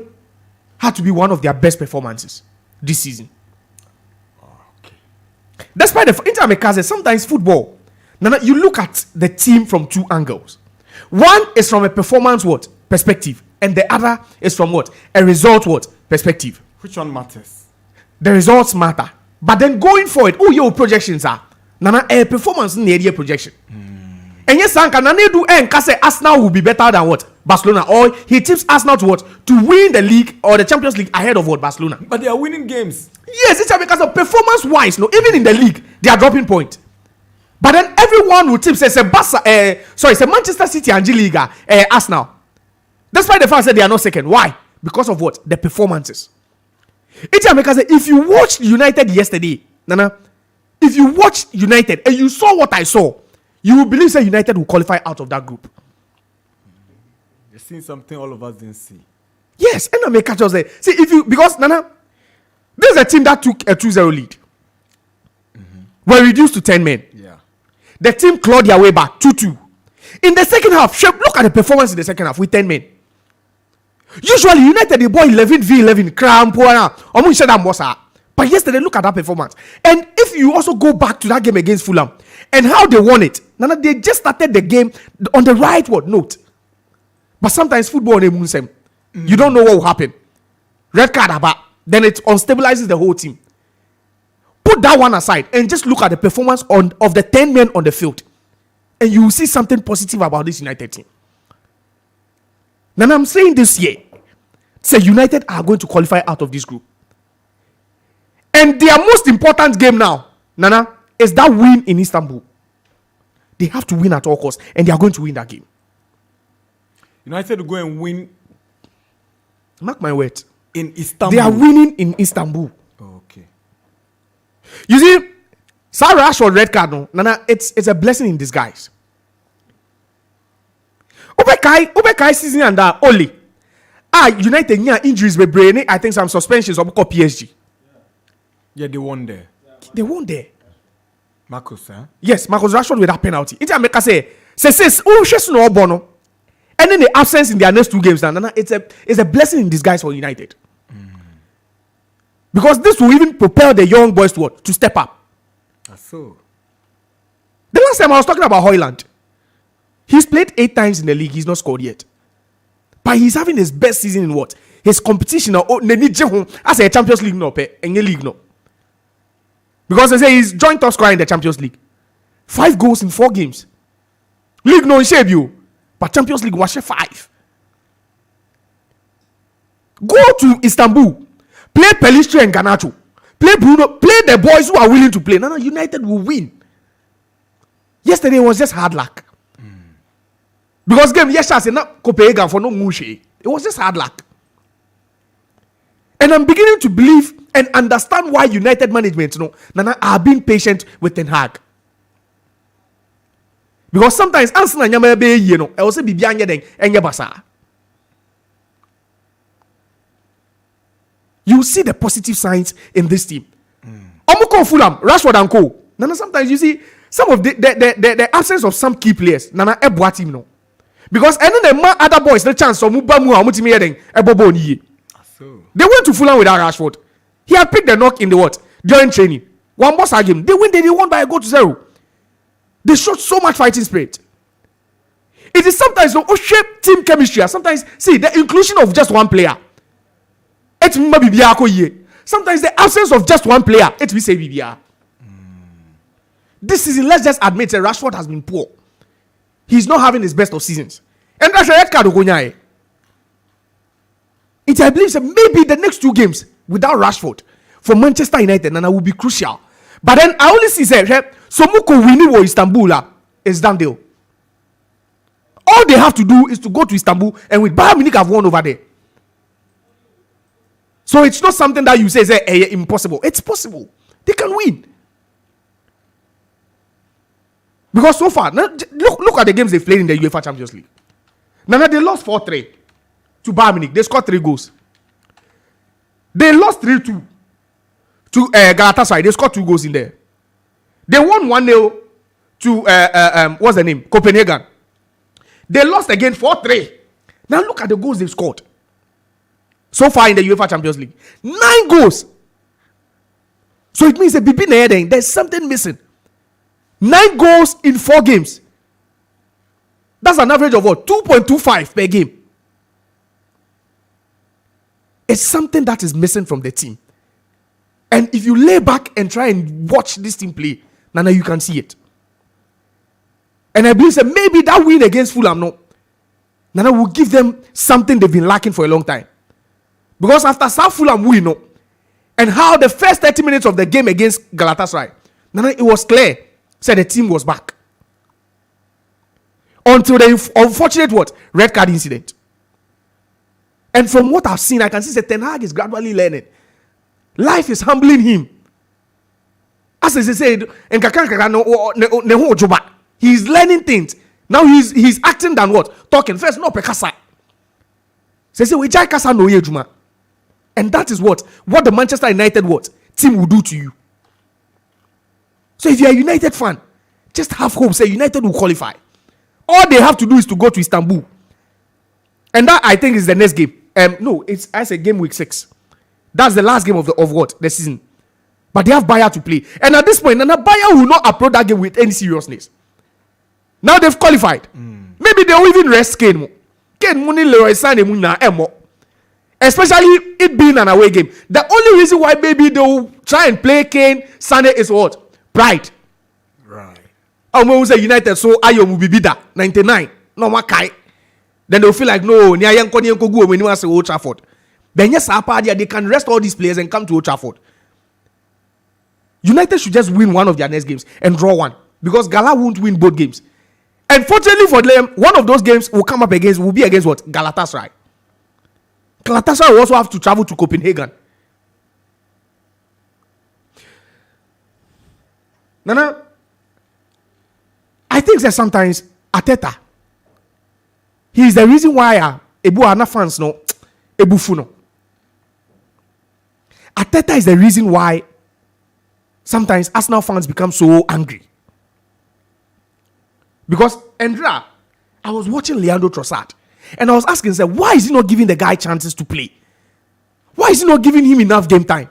had to be one of their best performances this season. Okay. Despite the Inter Mekaze, sometimes football, Nana, you look at the team from 2 angles. One is from a performance what perspective, and the other is from what a result what perspective. Which one matters? The results matter, but then going forward, your projections are nana a performance in the area projection. And yes, Sanka Nane do and say Arsenal will be better than what Barcelona, or he tips Arsenal to what to win the league or the Champions League ahead of what Barcelona. But they are winning games. Yes, it's because of performance wise. No, even in the league they are dropping point. But then everyone will tip says it's a Manchester City and G Liga Arsenal. That's why the fans said they are not second. Why? Because of what the performances. It's because if you watched United yesterday, Nana, if you watched United and you saw what I saw, you will believe that United will qualify out of that group. You've seen something all of us didn't see. Yes, and I may catch us there. See, if you because Nana, there's a team that took a 2-0 lead. Were reduced to 10 men. Yeah. The team clawed their way back 2-2. In the second half, look at the performance in the second half with 10 men. Usually, United they bought 11v11 cramp. But yesterday, look at that performance. And if you also go back to that game against Fulham and how they won it, Nana, they just started the game on the right note. But sometimes football you don't know what will happen. Red card about, then it unstabilizes the whole team. Put that one aside and just look at the performance of the 10 men on the field, and you will see something positive about this United team. Now I'm saying this year, say United are going to qualify out of this group. And their most important game now, Nana, is that win in Istanbul. They have to win at all costs, and they are going to win that game. United will go and win. Mark my words. In Istanbul. They are winning in Istanbul. Okay. You see, Sarah Rashford red card, no, Nana, it's a blessing in disguise. Obekai season and only. United injuries were brainy. I think some suspensions of PSG. Yeah, they won there. They won there. Marcus, huh? Yes, Marcus Rashford with that penalty. It's America say no bono. And then the absence in their next two games, Nana, it's a blessing in disguise for United. Because this will even propel the young boys to step up. So. The last time I was talking about Højlund, he's played 8 times in the league. He's not scored yet. But he's having his best season in what? His competition as a Champions League no any league no. Because they say he's joint top scorer in the Champions League. 5 goals in 4 games. League no shape you. But Champions League was 5. Go to Istanbul. Play Pelistri and Garnacho. Play Bruno. Play the boys who are willing to play. Nana, United will win. Yesterday was just hard luck. Because game yesterday not Copenhagen for no Mushe. It was just hard luck. And I'm beginning to believe and understand why United management Nana are being patient with Ten Hag. Because sometimes Arsenal nyama be I also be anya den enye basa. You see the positive signs in this team. Omuko Fulham, Rashford and Co. Nana, sometimes you see some of the absence of some key players. Nana ebwa team no. Because any the other boys the chance of mubamu amutimi eden ebobo niye. They went to Fulham without Rashford. He had picked the knock in the what? During training. One boss game. They won by a goal to 0. They showed so much fighting spirit. It is sometimes shape team chemistry. Sometimes see the inclusion of just one player. Sometimes the absence of just one player. It will say BBR. This season, let's just admit that Rashford has been poor. He's not having his best of seasons. And that's a red card. I believe that maybe the next 2 games without Rashford for Manchester United and will be crucial. But then I only see Somuko winning Istanbul is done deal. All they have to do is to go to Istanbul and with Bayern Munich have won over there. So it's not something that you say impossible. It's possible. They can win. Because so far, look at the games they've played in the UEFA Champions League. Now they lost 4-3 to Bayern Munich. They scored 3 goals. They lost 3-2 to Galatasaray. They scored 2 goals in there. They won 1-0 to what's the name? Copenhagen. They lost again 4-3. Now look at the goals they've scored so far in the UEFA Champions League. 9 goals. So it means that there's something missing. 9 goals in 4 games. That's an average of what? 2.25 per game. It's something that is missing from the team. And if you lay back and try and watch this team play, Nana, you can see it. And I believe that maybe that win against Fulham, no, Nana will give them something they've been lacking for a long time. Because after South Fulham win, no, and how the first 30 minutes of the game against Galatasaray, Nana, it was clear, said the team was back. Until the unfortunate what? Red card incident. And from what I've seen, I can see that Ten Hag is gradually learning. Life is humbling him. As I said, he's learning things. Now he's acting than what? Talking. First, no pekasa. Say we jai kasa no yejuma. And that is what the Manchester United team will do to you. So if you're a United fan, just have hope. Say United will qualify. All they have to do is to go to Istanbul. And that, I think, is the next game. No, I say game week 6. That's the last game of the season. But they have Bayer to play. And at this point, Bayer will not approach that game with any seriousness. Now they've qualified. Maybe they'll even rest Kane. Kane Muni Leroy Sané Muna Emo. Especially it being an away game. The only reason why maybe they'll try and play Kane Sané is what? Pride. Right. When say United, so Ayo will be bidder 99. No makai. Then they'll feel like no, when you say Old Trafford. Then yes, they can rest all these players and come to Old Trafford. United should just win one of their next games and draw one. Because Gala won't win both games. And fortunately for them, one of those games will be against what? Galatasaray. Galatasaray will also have to travel to Copenhagen. Nana, I think that sometimes Arteta, he is the reason why Ebu Ana fans no Ebu Funo. Arteta is the reason why sometimes Arsenal fans become so angry. Because Andrea, I was watching Leandro Trossard and I was asking myself, why is he not giving the guy chances to play? Why is he not giving him enough game time?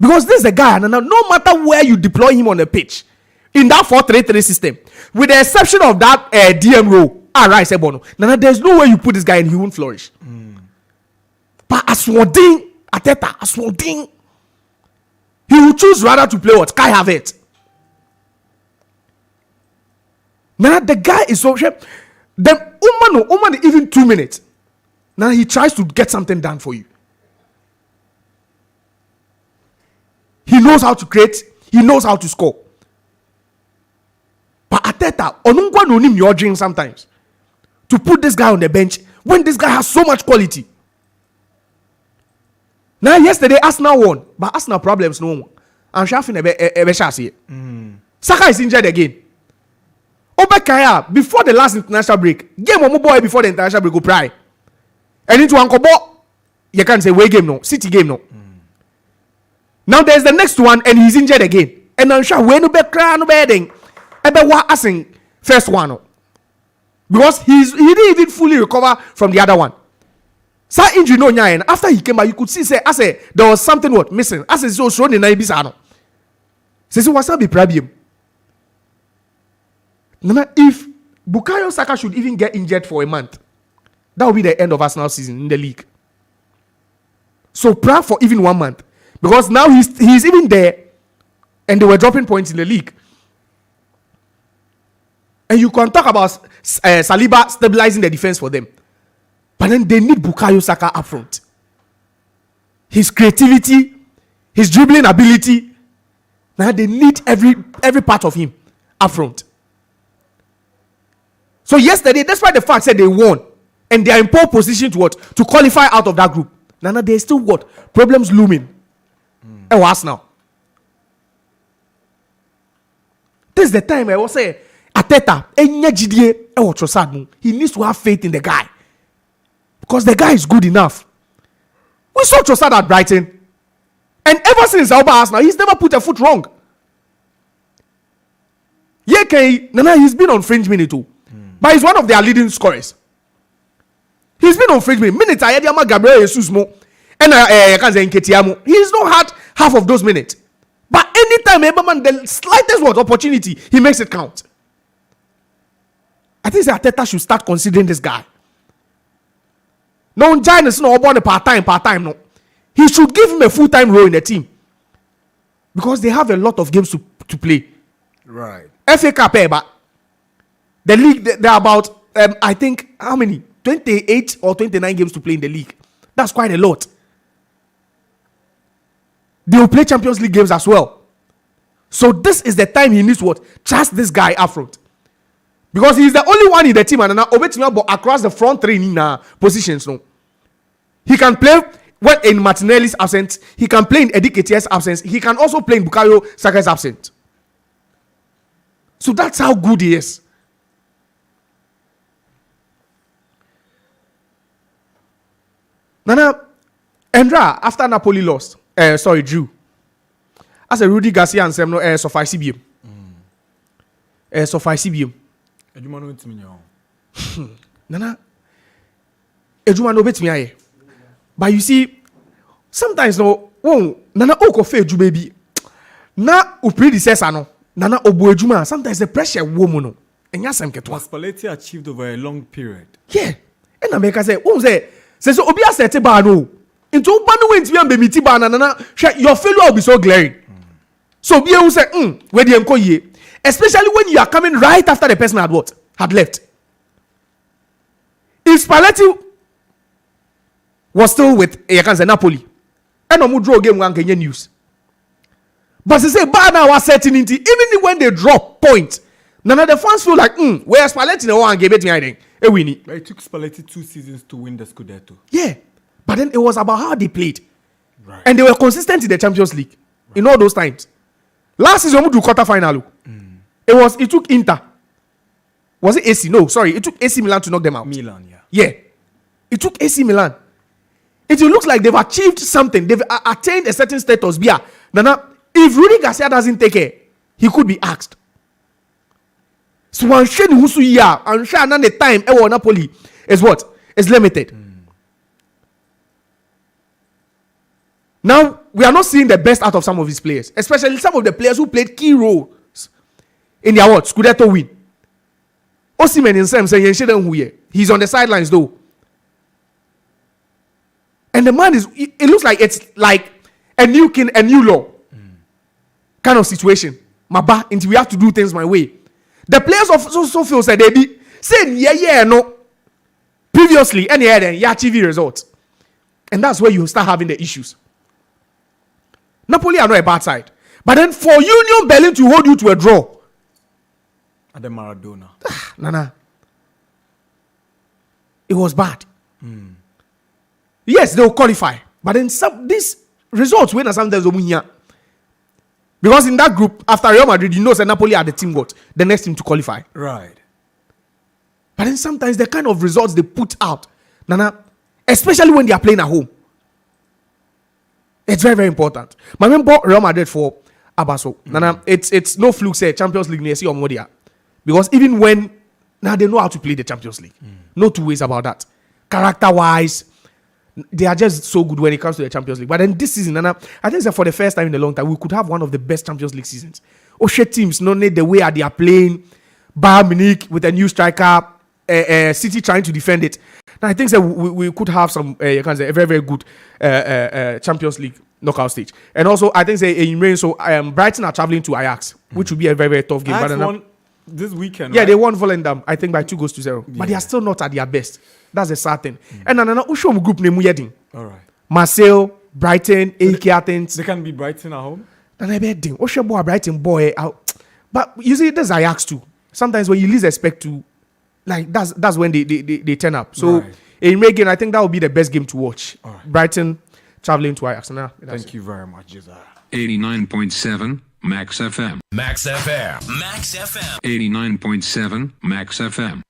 Because this is a guy, and no matter where you deploy him on the pitch, in that 4-3-3 system, with the exception of that DM role, there's no way you put this guy and he won't flourish. But Aswodin, Arteta, Aswodin, he will choose rather to play what? Kai Havertz. Now the guy is so sharp. The Oman even 2 minutes. Now he tries to get something done for you. He knows how to create. He knows how to score. But Arteta, onungwa no nim your dream sometimes. To put this guy on the bench when this guy has so much quality. Now yesterday Arsenal won, but Arsenal problems no one. I'm sure Saka is injured again. Obekaya before the last international break, game of boy before the international break go pry. And into Ankobo, you can't say away game no, City game no. Now there's the next one and he's injured again. And I'm sure when no bedding, asking first one no. Because he didn't even fully recover from the other one. So injury no nya and after he came back, you could see say there was something what missing. So shown in Ibisano. Say what's up be problem. If Bukayo Saka should even get injured for a month, that will be the end of Arsenal season in the league. So pray for even 1 month. Because now he's even there and they were dropping points in the league. And you can talk about Saliba stabilizing the defense for them. But then they need Bukayo Saka up front. His creativity, his dribbling ability. Now they need every part of him up front. So yesterday, despite the fact that they won and they are in pole position to what? To qualify out of that group. Now there's still what? Problems looming. And what's now? This is the time I will say, Arteta, he needs to have faith in the guy. Because the guy is good enough. We saw Trossard at Brighton. And ever since Alba Arsenal, he's never put a foot wrong. He's been on fringe minute too. But he's one of their leading scorers. He's been on fringe minutes. Gabriel Jesus mo. And 𝐒𝐏𝐻𝐒 he's not had half of those minutes. But anytime the slightest opportunity, he makes it count. I think Arteta should start considering this guy. No, Giants no about part time. No, he should give him a full-time role in the team because they have a lot of games to play. Right. FA Cup, but the league there are about I think how many 28 or 29 games to play in the league. That's quite a lot. They will play Champions League games as well. So this is the time he needs what? Trust this guy up front. Because he's the only one in the team and now across the front three in positions. No, he can play when in Martinelli's absence. He can play in Eddie Nketiah's absence. He can also play in Bukayo Saka's absence. So that's how good he is. Nana, Endra after Napoli lost, drew. As a Rudy Garcia and Sem no suffice CBM. Suffice CBM. Ejuma no betimi nyawo. Nana, Ejuma no betimi aye. But you see, sometimes no, Nana oko fe Ejuma bi. Na u predecessor no, Nana obo Ejuma. Sometimes the pressure woman no. Enya sem ketwa. Spalletti achieved over a long period. Yeah. And I make say, say so obi asete ba no. Into one went to be miti ba na Nana. Your failure will be so glaring. So be able to say, where the enko ye. Especially when you are coming right after the person had left. If Spalletti was still with Napoli, and no draw game one Kenyan news. But they say bad now was certainty, even when they drop point. None of the fans feel like, where Spalletti no one gave it me a winnie. It took Spalletti 2 seasons to win the Scudetto. Yeah. But then it was about how they played. Right. And they were consistent in the Champions League in all those times. Last season, we do quarter final. It took Inter. Was it AC? No, sorry. It took AC Milan to knock them out. Milan, yeah. Yeah. It took AC Milan. It looks like they've achieved something. They've attained a certain status. Yeah. Nana, if Rudy Garcia doesn't take it, he could be asked. So one shade who's yeah, and the time Napoli is what? Is limited. Now, we are not seeing the best out of some of his players, especially some of the players who played key roles in their what? Scudetto win. Osimhen in Sam saying he's on the sidelines though. And the man it looks like it's like a new king, a new law kind of situation. Maba, until we have to do things my way. The players of so feel said they be saying no. Previously, any other TV results. And that's where you start having the issues. Napoli are not a bad side. But then for Union Berlin to hold you to a draw. At the Maradona. Nana. It was bad. Yes, they will qualify. But then these results when sometimes here. Because in that group, after Real Madrid, you know that Napoli are the team the next team to qualify. Right. But then sometimes the kind of results they put out, Nana, especially when they are playing at home. It's very, very important. My man bought Real Madrid for Abaso. Nana, it's no fluke say Champions League near see Modia. Because even when now they know how to play the Champions League. No two ways about that. Character-wise, they are just so good when it comes to the Champions League. But then this season, Nana, I think that for the first time in a long time, we could have one of the best Champions League seasons. Oshe teams, no need the way they are playing. Bayern Munich with a new striker, City trying to defend it. Now, I think that we could have some a very, very good Champions League knockout stage. And also, I think that Brighton are traveling to Ajax, which will be a very, very tough game. Ajax but won this weekend, yeah, right? they won Volendam, I think by 2-0. Yeah. But they are still not at their best. That's the sad thing. And then Ushom group name Yedin. All right. Marseille, Brighton, 𝐒𝐏𝐻𝐒 Athens. They can be Brighton at home. Then I bet boy Brighton boy out. But you see, there's Ajax too. Sometimes when you least expect to, like that's when they turn up. So Right. in Megan, I think that would be the best game to watch. All right. Brighton traveling to Ajax. Thank you very much, Josiah. 89.7 Max FM. Max FM. Max FM. 89.7 Max FM.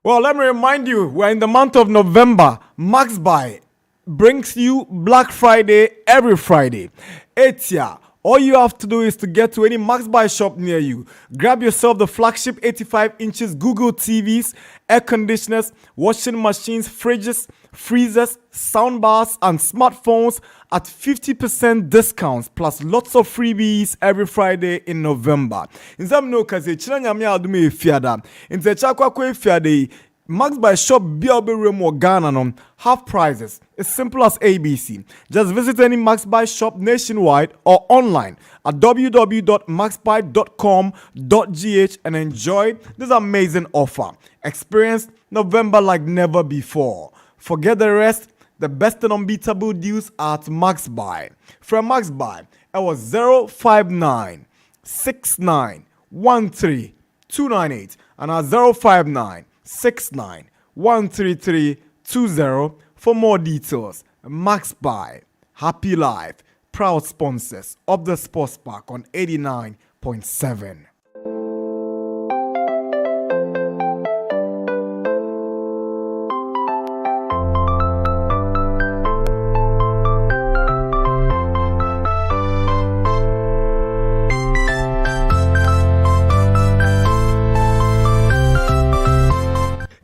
Well, let me remind you, we're in the month of November. Max Buy brings you Black Friday every Friday. Etia. All you have to do is to get to any Max Buy shop near you. Grab yourself the flagship 85 inches Google TVs, air conditioners, washing machines, fridges, freezers, soundbars, and smartphones at 50% discounts plus lots of freebies every Friday in November. In some no kaze chira nyame adume efiada. In the chakwa efiade Max by Shop Biabe Remo Ghana no half prices. It's simple as ABC. Just visit any Max by Shop nationwide or online at www.maxbuy.com.gh and enjoy this amazing offer. Experience November like never before. Forget the rest. The best and unbeatable deals are at Max Buy. From Max Buy, it was 059 69 13 298 and at 059 69 133 20 for more details. Max Buy, Happy Life, proud sponsors of the Sports Park on 89.7.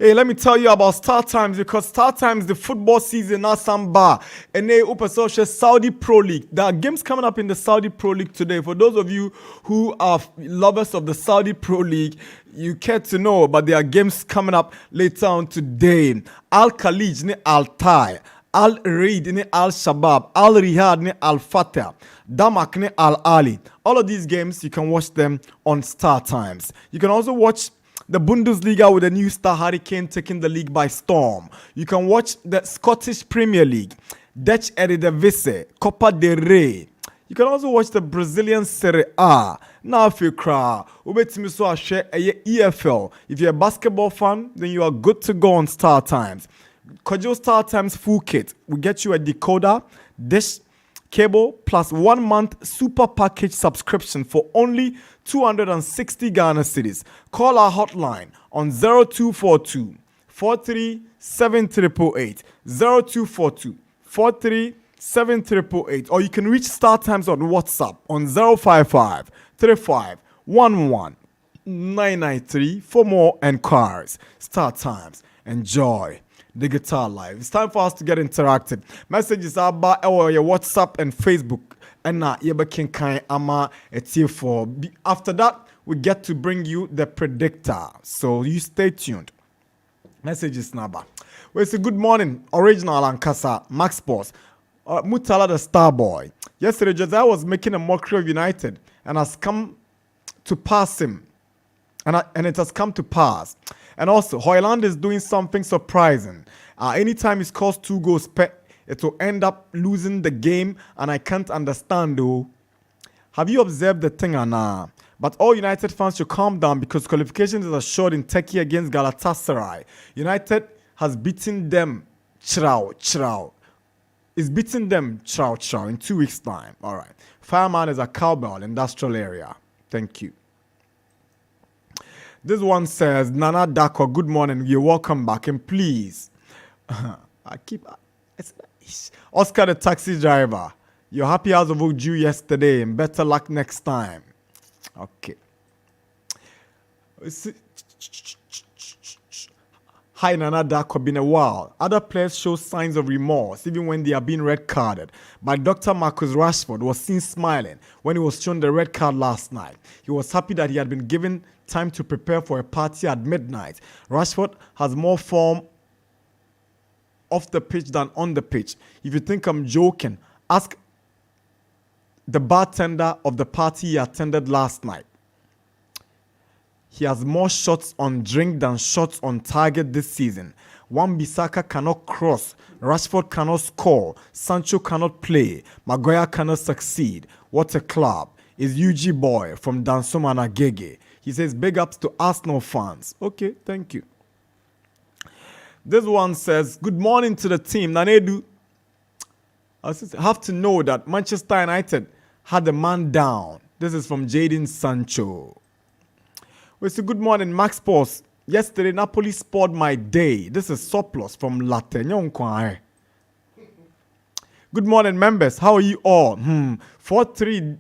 Hey, let me tell you about Star Times because Star Times, the football season, now samba. And they open social Saudi Pro League. There are games coming up in the Saudi Pro League today. For those of you who are lovers of the Saudi Pro League, you care to know, but there are games coming up later on today. Al Khalij ni Al Tai, Al Raid ni Al Shabab, Al Riyadh ni Al Fatah, Damak ni Al Ali. All of these games, you can watch them on Star Times. You can also watch the Bundesliga with a new star Hurricane taking the league by storm. You can watch the Scottish Premier League, Dutch Eredivisie, Copa del Rey. You can also watch the Brazilian Serie A. Now if you cry, EFL. If you're a basketball fan, then you are good to go on Star Times. Kojo Star Times full kit will get you a decoder, dish, cable plus 1 month super package subscription for only 260 Ghana cedis. Call our hotline on 0242 437 0242 437 or you can reach Star Times on WhatsApp on 055 35 11 993 for more enquiries. Star Times. Enjoy the guitar live. It's time for us to get interactive. Messages are about your WhatsApp and Facebook. And now ama for. After that, we get to bring you the predictor. So you stay tuned. Messages naba. Well, it's a good morning. Original Ankasa, Max Sports. Mutala the star boy. Yesterday, Josiah was making a mockery of United and has come to pass him. And it has come to pass. And also, Hoyland is doing something surprising. Anytime he scores 2 goals, it will end up losing the game, and I can't understand though. Have you observed the thing, Anna? But all United fans should calm down because qualifications is assured in Turkey against Galatasaray. United has beaten them Chirao. Is beating them Chirao in 2 weeks' time. All right. Fireman is a cowbell industrial area. Thank you. This one says, Nana Dako, good morning. You're welcome back. And please, Oscar the taxi driver, you're happy as of due yesterday and better luck next time. Okay. Hi, Nana Dako, been a while. Other players show signs of remorse even when they are being red carded. But Dr. Marcus Rashford was seen smiling when he was shown the red card last night. He was happy that he had been given time to prepare for a party at midnight. Rashford has more form off the pitch than on the pitch. If you think I'm joking, ask the bartender of the party he attended last night. He has more shots on drink than shots on target this season. Wan-Bissaka cannot cross. Rashford cannot score. Sancho cannot play. Maguire cannot succeed. What a club. Is UG Boy from Dansomana Gege. He says big ups to Arsenal fans. Okay, thank you. This one says, good morning to the team. Nanedu, I have to know that Manchester United had a man down. This is from Jadon Sancho. We say good morning, Max Sports. Yesterday, Napoli spoiled my day. This is surplus from Latte. Good morning, members. How are you all? 4-3.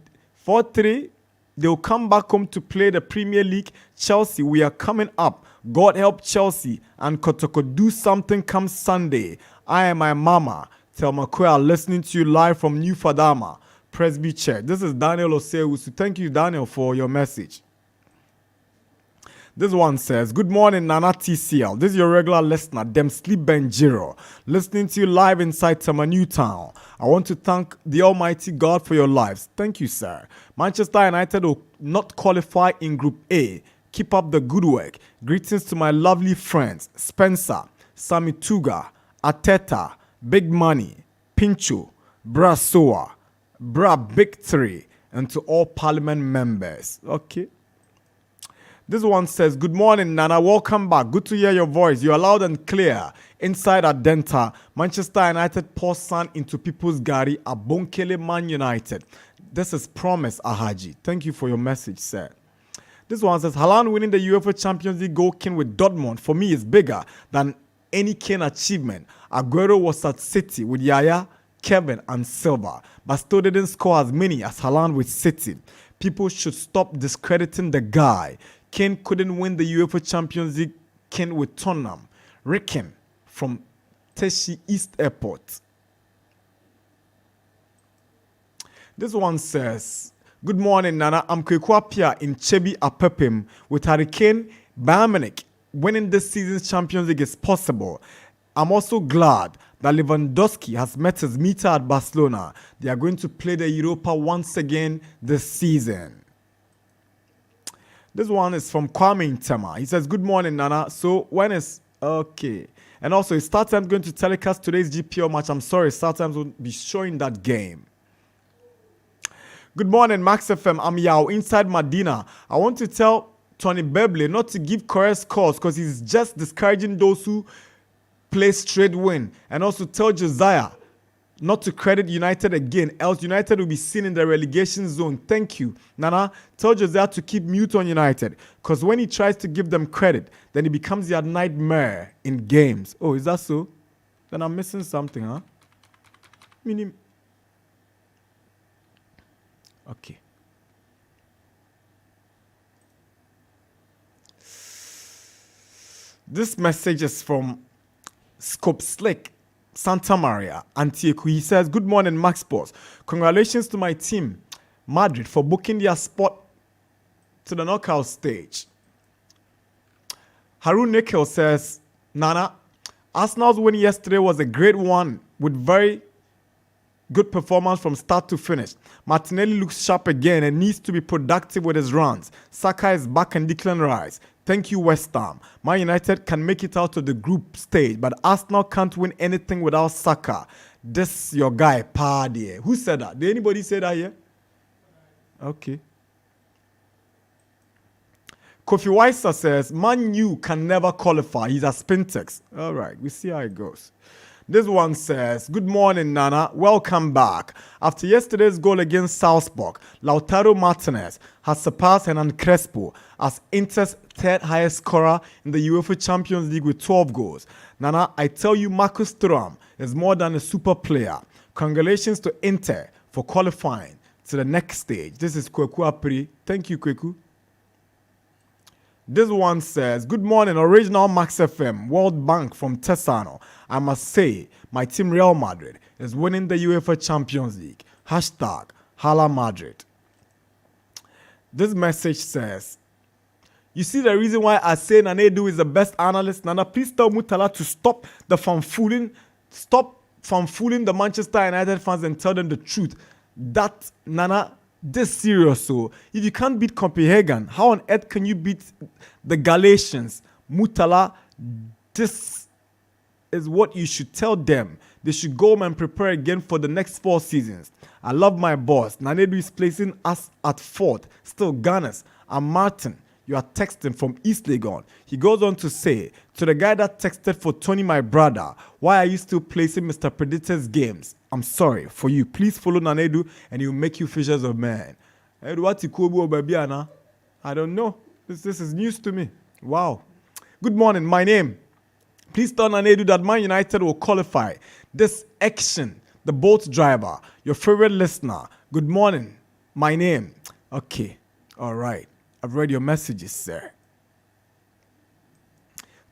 They'll come back home to play the Premier League. Chelsea, we are coming up. God help Chelsea and Kotoko do something come Sunday. I am my mama. Thelma Quayle, listening to you live from New Fadama, Presby Church. This is Daniel Osewusu. Thank you, Daniel, for your message. This one says, good morning, Nana TCL. This is your regular listener, Dem Sleep Benjiro, listening to you live inside Tama Newtown. I want to thank the Almighty God for your lives. Thank you, sir. Manchester United will not qualify in Group A. Keep up the good work. Greetings to my lovely friends, Spencer, Sami Tuga, Ateta, Big Money, Pincho, Bra Soa, Bra Big Three, and to all Parliament members. Okay. This one says, good morning, Nana. Welcome back. Good to hear your voice. You are loud and clear. Inside Adenta, Manchester United pour sand into people's gari at Bonkele Man United. This is Promise Ahaji. Thank you for your message, sir. This one says, Haaland winning the UEFA Champions League goal king with Dortmund for me is bigger than any Kane achievement. Aguero was at City with Yaya, Kevin, and Silva, but still didn't score as many as Haaland with City. People should stop discrediting the guy. Kane couldn't win the UEFA Champions League king with Tottenham. Ricken from Teshi East Airport. This one says, good morning, Nana. I'm 𝐒𝐏𝐎𝐒 in Chebi Apepim with Hurricane Bayern Munich winning this season's Champions League is possible. I'm also glad that Lewandowski has met his meter at Barcelona. They are going to play the Europa once again this season. This one is from Kwame Ntema. He says, good morning, Nana. So when is... Okay. And also, is StarTimes going to telecast today's GPL match? I'm sorry, StarTimes won't be showing that game. Good morning, Max FM. I'm Yao inside Medina. I want to tell Tony Bebley not to give correct scores because he's just discouraging those who play straight win. And also tell Josiah not to credit United again, else United will be seen in the relegation zone. Thank you. Nana, tell Josiah to keep mute on United, because when he tries to give them credit, then he becomes their nightmare in games. Oh, is that so? Then I'm missing something, huh? Meaning... Okay. This message is from Scope Slick, Santa Maria, Antioquia. He says, good morning, Max Sports. Congratulations to my team, Madrid, for booking their spot to the knockout stage. Harun Nikhil says, Nana, Arsenal's win yesterday was a great one with very good performance from start to finish. Martinelli looks sharp again and needs to be productive with his runs. Saka is back and Declan Rice. Thank you, West Ham. Man United can make it out to the group stage, but Arsenal can't win anything without Saka. This your guy, Paddy. Who said that? Did anybody say that here? Okay. Kofi Weiser says, Man U can never qualify. He's a Spintex. All right, we see how it goes. This one says, good morning, Nana. Welcome back. After yesterday's goal against Salzburg, Lautaro Martinez has surpassed Hernan Crespo as Inter's third highest scorer in the UEFA Champions League with 12 goals. Nana, I tell you, Marcus Thuram is more than a super player. Congratulations to Inter for qualifying to the next stage. This is 𝐒𝐏𝐻𝐒. Thank you, 𝐒𝐏𝐻𝐒. This one says, good morning, original Max FM, World Bank from Tesano. I must say, my team Real Madrid is winning the UEFA Champions League. Hashtag Hala Madrid. This message says, you see the reason why I say Nanedu is the best analyst? Nana, please tell Mutala to stop from fooling the Manchester United fans and tell them the truth. That, Nana, this serious. So if you can't beat Copenhagen, how on earth can you beat the Galatians? Mutala, this is what you should tell them. They should go home and prepare again for the next 4 seasons. I love my boss. Nanedu is placing us at 4th. Still Gunners. And Martin, you are texting from East Legon. He goes on to say, to the guy that texted for Tony, my brother, why are you still placing Mr. Predator's games? I'm sorry for you. Please follow Nanedu and he'll make you fishers of men. I don't know. This is news to me. Wow. Good morning. My name. Please tell Nanedu that Man United will qualify. This action, the boat driver, your favorite listener. Good morning. My name. Okay. All right. I've read your messages, sir.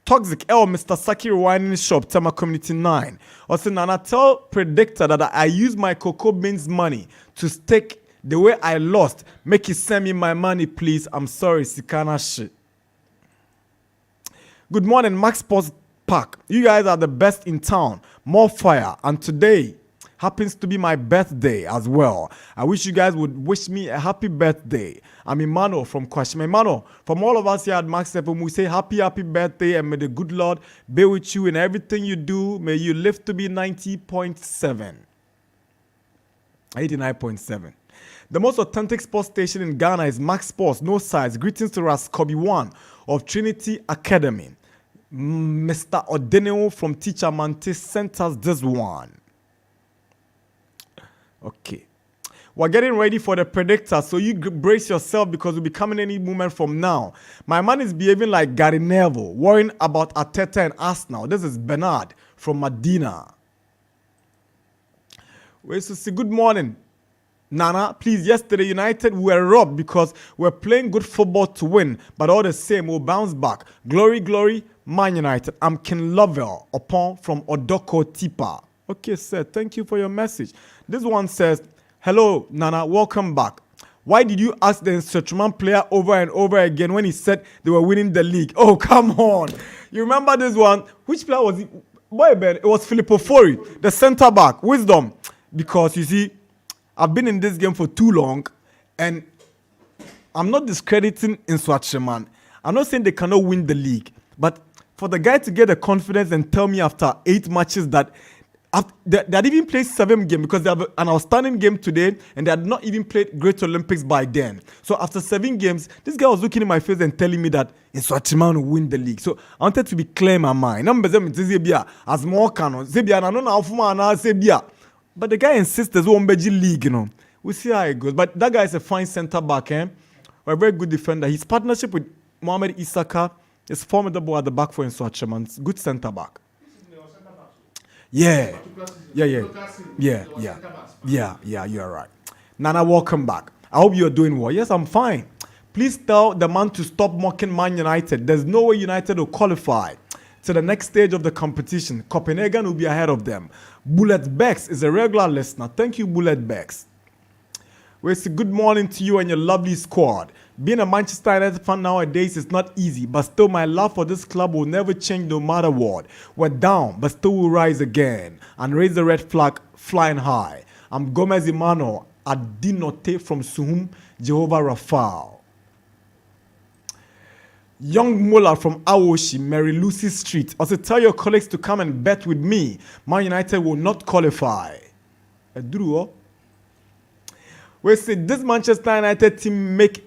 Toxic Mr. Saki Wine Shop, Tema Community 9. Also, Nana, tell Predictor that I use my cocoa beans money to stake the way I lost. Make it send me my money, please. I'm sorry, Sikana shit. Good morning, Max Sports Park. You guys are the best in town. More fire. And today happens to be my birthday as well. I wish you guys would wish me a happy birthday. I'm Emmanuel from Kwashima. Emmanuel, from all of us here at Max FM, we say happy birthday, and may the good Lord be with you in everything you do. May you live to be 90.7. 89.7. The most authentic sports station in Ghana is Max Sports, no size. Greetings to Raskobi 1 of Trinity Academy. Mr. Odeneo from Teacher Mante sent us this one. Okay. We're getting ready for the predictor, so you brace yourself because we'll be coming any moment from now. My man is behaving like Gary Neville, worrying about Arteta and Arsenal. This is Bernard from Medina. Wait, so say good morning. Nana, please, yesterday United were robbed because we're playing good football to win, but all the same, we'll bounce back. Glory, glory, Man United. I'm Ken Lovell, upon from Odoko Tipa. Okay, sir, thank you for your message. This one says, hello, Nana, welcome back. Why did you ask the instrument player over and over again when he said they were winning the league? Oh, come on. You remember this one? Which player was it? Boy, Ben, it was Filippo Fori, the center back. Wisdom. Because, you see, I've been in this game for too long, and I'm not discrediting Inswatcheman. I'm not saying they cannot win the league, but for the guy to get the confidence and tell me after 8 matches that they had even played 7 games, because they have an outstanding game today, and they had not even played Great Olympics by then. So after 7 games, this guy was looking in my face and telling me that Inswatcheman will win the league. So I wanted to be clear in my mind. As more canon, but the guy insists there's one league, you know. We see how it goes. But that guy is a fine center back, eh? Or a very good defender. His partnership with Mohamed Isaka is formidable at the back for Inswatcheman. Good center back. Yeah, you're right. Nana, welcome back. I hope you're doing well. Yes, I'm fine. Please tell the man to stop mocking Man United. There's no way United will qualify to the next stage of the competition. Copenhagen will be ahead of them. Bullet Bex is a regular listener. Thank you, Bullet Bex. We say good morning to you and your lovely squad. Being a Manchester United fan nowadays is not easy, but still my love for this club will never change no matter what. We're down, but still will rise again and raise the red flag flying high. I'm Gomez Emmanuel Adinote from Suhum, Jehovah Raphael. Young Muller from Awoshi, Mary Lucy Street. Also tell your colleagues to come and bet with me. Man United will not qualify. We say this Manchester United team make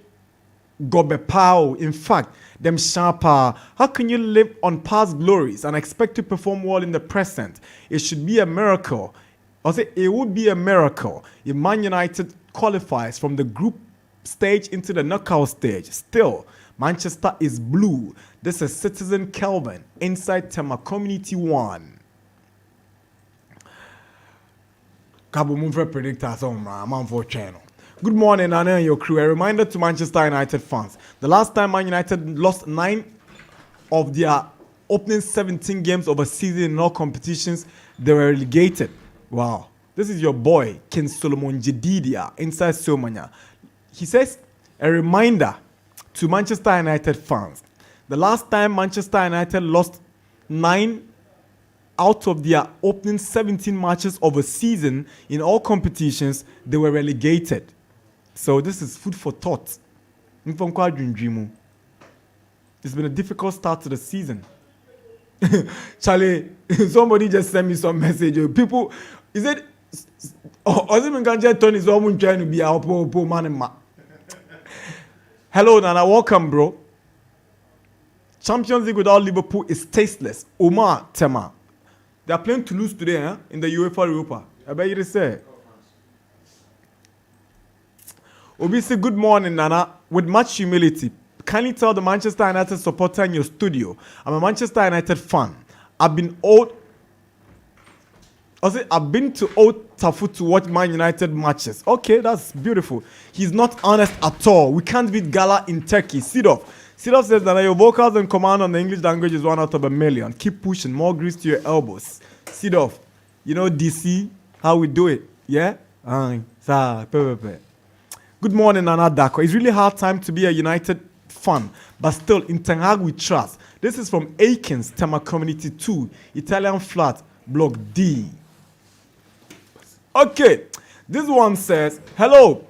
Gobe Pau. In fact, them sharper. How can you live on past glories and expect to perform well in the present? It should be a miracle. I say it would be a miracle if Man United qualifies from the group stage into the knockout stage. Still, Manchester is blue. This is Citizen Kelvin inside Tema Community 1. Cabo Mumfre Predictors on man for channel. Good morning, Anna and your crew. A reminder to Manchester United fans. The last time Man United lost 9 of their opening 17 games of a season in all competitions, they were relegated. Wow. This is your boy, King Solomon Jedidia, inside Somanya. He says, a reminder to Manchester United fans. The last time Manchester United lost 9 out of their opening 17 matches of a season in all competitions, they were relegated. So this is food for thought. It's been a difficult start to the season. Charlie, somebody just sent me some message. People, is it? Osimhen Ganja Tony is almost trying to be our poor man. Hello, Nana. Welcome, bro. Champions League without Liverpool is tasteless. Omar Tema. They are playing to lose today in the UEFA Europa. I bet you to say. Obi say, good morning, Nana. With much humility, kindly tell the Manchester United supporter in your studio, I'm a Manchester United fan. I've been Also, I've been to Old Trafford to watch Man United matches. Okay, that's beautiful. He's not honest at all. We can't beat Gala in Turkey. Sidov says that your vocals and command on the English language is 1 out of a million. Keep pushing. More grease to your elbows. Sidov, you know DC, how we do it. Yeah? Good morning, Nana Dako. It's really hard time to be a United fan, but still, in Ten Hag we trust. This is from Aikens, Tema Community 2, Italian Flat, Block D. Okay, this one says, hello,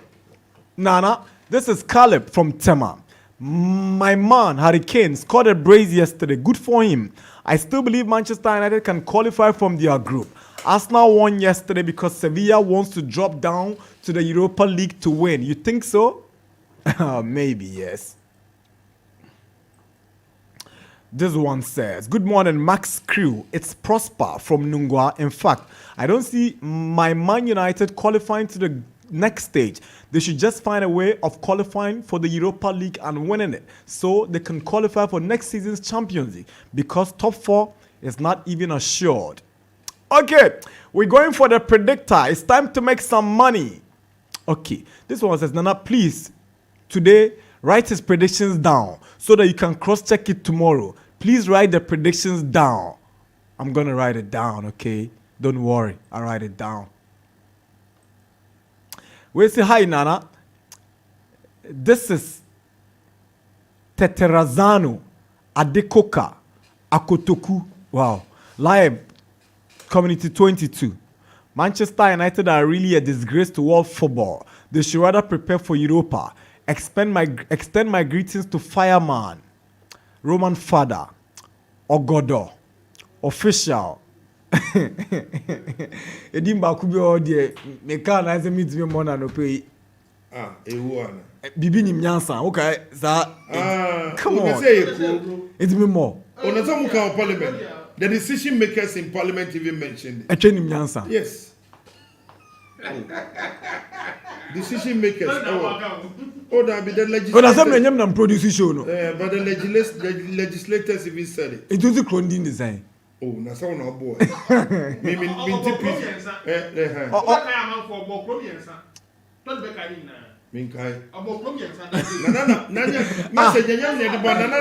Nana. This is Caleb from Tema. My man, Hurricane, scored a brace yesterday. Good for him. I still believe Manchester United can qualify from their group. Arsenal won yesterday because Sevilla wants to drop down to the Europa League to win. You think so? Maybe, yes. This one says, good morning, Max Crew. It's Prosper from Nungwa. In fact, I don't see my Man United qualifying to the next stage. They should just find a way of qualifying for the Europa League and winning it so they can qualify for next season's Champions League because top 4 is not even assured. Okay, we're going for the predictor. It's time to make some money. Okay, this one says, Nana, please, today, write his predictions down so that you can cross-check it tomorrow. Please write the predictions down. I'm going to write it down, okay? Don't worry. I'll write it down. We say, hi, Nana. This is Teterazano Adekoka Akotoku. Wow. Live, Community 22. Manchester United are really a disgrace to world football. They should rather prepare for Europa. Extend my greetings to Fireman, Roman Father, Ogodo, Official. Edimba kubi odie me ka na se meet me more na no pay. Ewu ana. Bibi ni myansa. Okay, come on. It's me more. On a some parliament. The decision makers in parliament even mentioned it. Eche ni myansa. Yes. Decision makers. That be the legislators. Oh, that's what me nyam produce show no. But the legislators even said it. It was a cloning design. Oh, na so na boy. Me tipi.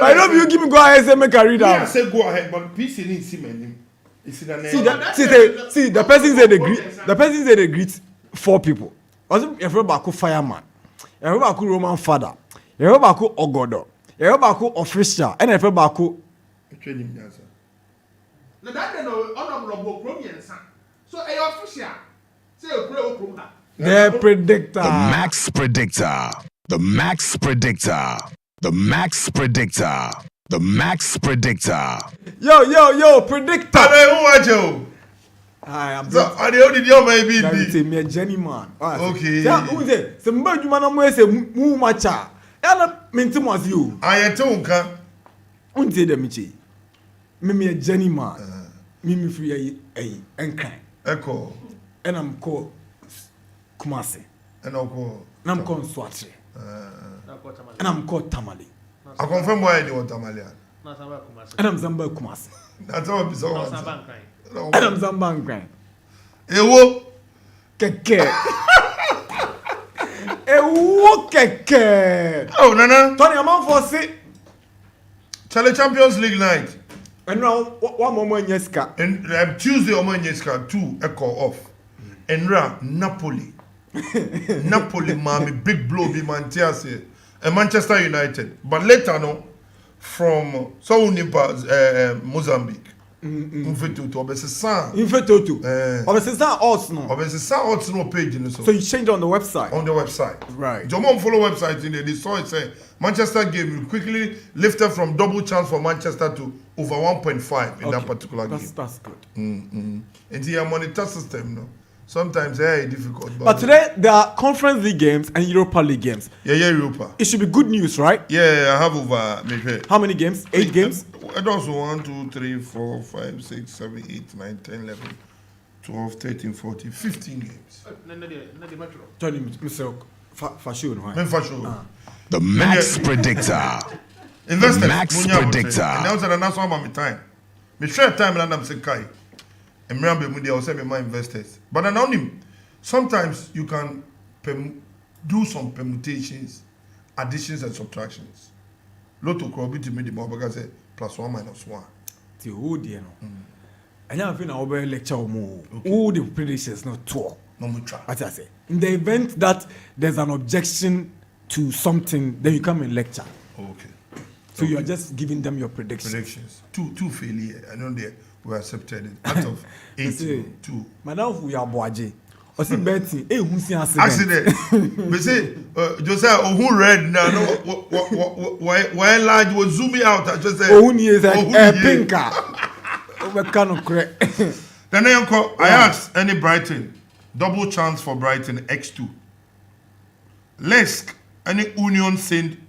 I love you give me go ahead and make a read out. I say go ahead, but peace in see me. See the person said they greet. The person said they greet 4 people. Also, everybody fireman, everybody Roman Father, everybody Ogodo, everybody official, and everybody training dancer. Now that no honorable Promian son. So a official say a pro. The predictor. The Max Predictor. The Max Predictor. The Max Predictor. The Max Predictor. Yo, predictor. Who are you? Hi, I'm so, are the only deal maybe? Me a Jenny man. Okay. Who say? Some bad you man say mu macha. Ela minti was you. I tonka. Unti de michi. Me a Jenny man. Me free enkan. Echo. And I'm called Kumasi. And I'm called. And I'm called Swatri. And I'm called Tamale. I confirm why you want Tamale. And I'm Zamba Kumasi. That's all I'm so. And I'm Zamba Grind. Ewo. Keke. Ewo keke. Oh, Nana. Tony, I'm on for sit. Charlie Champions League night. And now, one moment, Yeska. And Tuesday, Yeska, 2 echo off. And Napoli. Napoli, mommy, big blow, be Mantiase. And Manchester United. But later, no, from Mozambique. Infetutu, Obesisan. Obesisan odds no page. So you changed on the website? On the website. Right. Jomon follow website in there. They saw it say Manchester game quickly lifted from double chance for Manchester to over 1.5 in that particular game. That's good. And the monitor system, no. Sometimes difficult. But today there are Conference League games and Europa League games. Yeah, Europa. It should be good news, right? Yeah, I have over. How many games? 8 games? I also 1, 2, 3, 4, 5, 6, 7, 8, 9, 10, 11, 12, 13, 14, 15 games. Johnny, Mr. Fashion, right? Fashion. The Max Predictor. Investors. The Max Predictor. And that's one of my time. Me share time and I'm saying, Kai. Remember, they also be my investors. But anonymous, sometimes you can do some permutations, additions and subtractions. Lotto crowd to me the more because say +1 -1. The whole dear no. And I think our lecture more. All the predictions not talk. No more try. What I say. In the event that there's an objection to something, then you come and lecture. Okay. So you are just giving them your predictions. Two failure. I know they were accepted it. Out of 8, 2. Madam, we are boaje. I see Betty. Hey, who's the Accident. We say, Joseph, who read now? No, why large was zooming out? I just said, oh, yes, pinker. We cannot correct. Then I asked any Brighton, double chance for Brighton X2. Lesk, any Union St.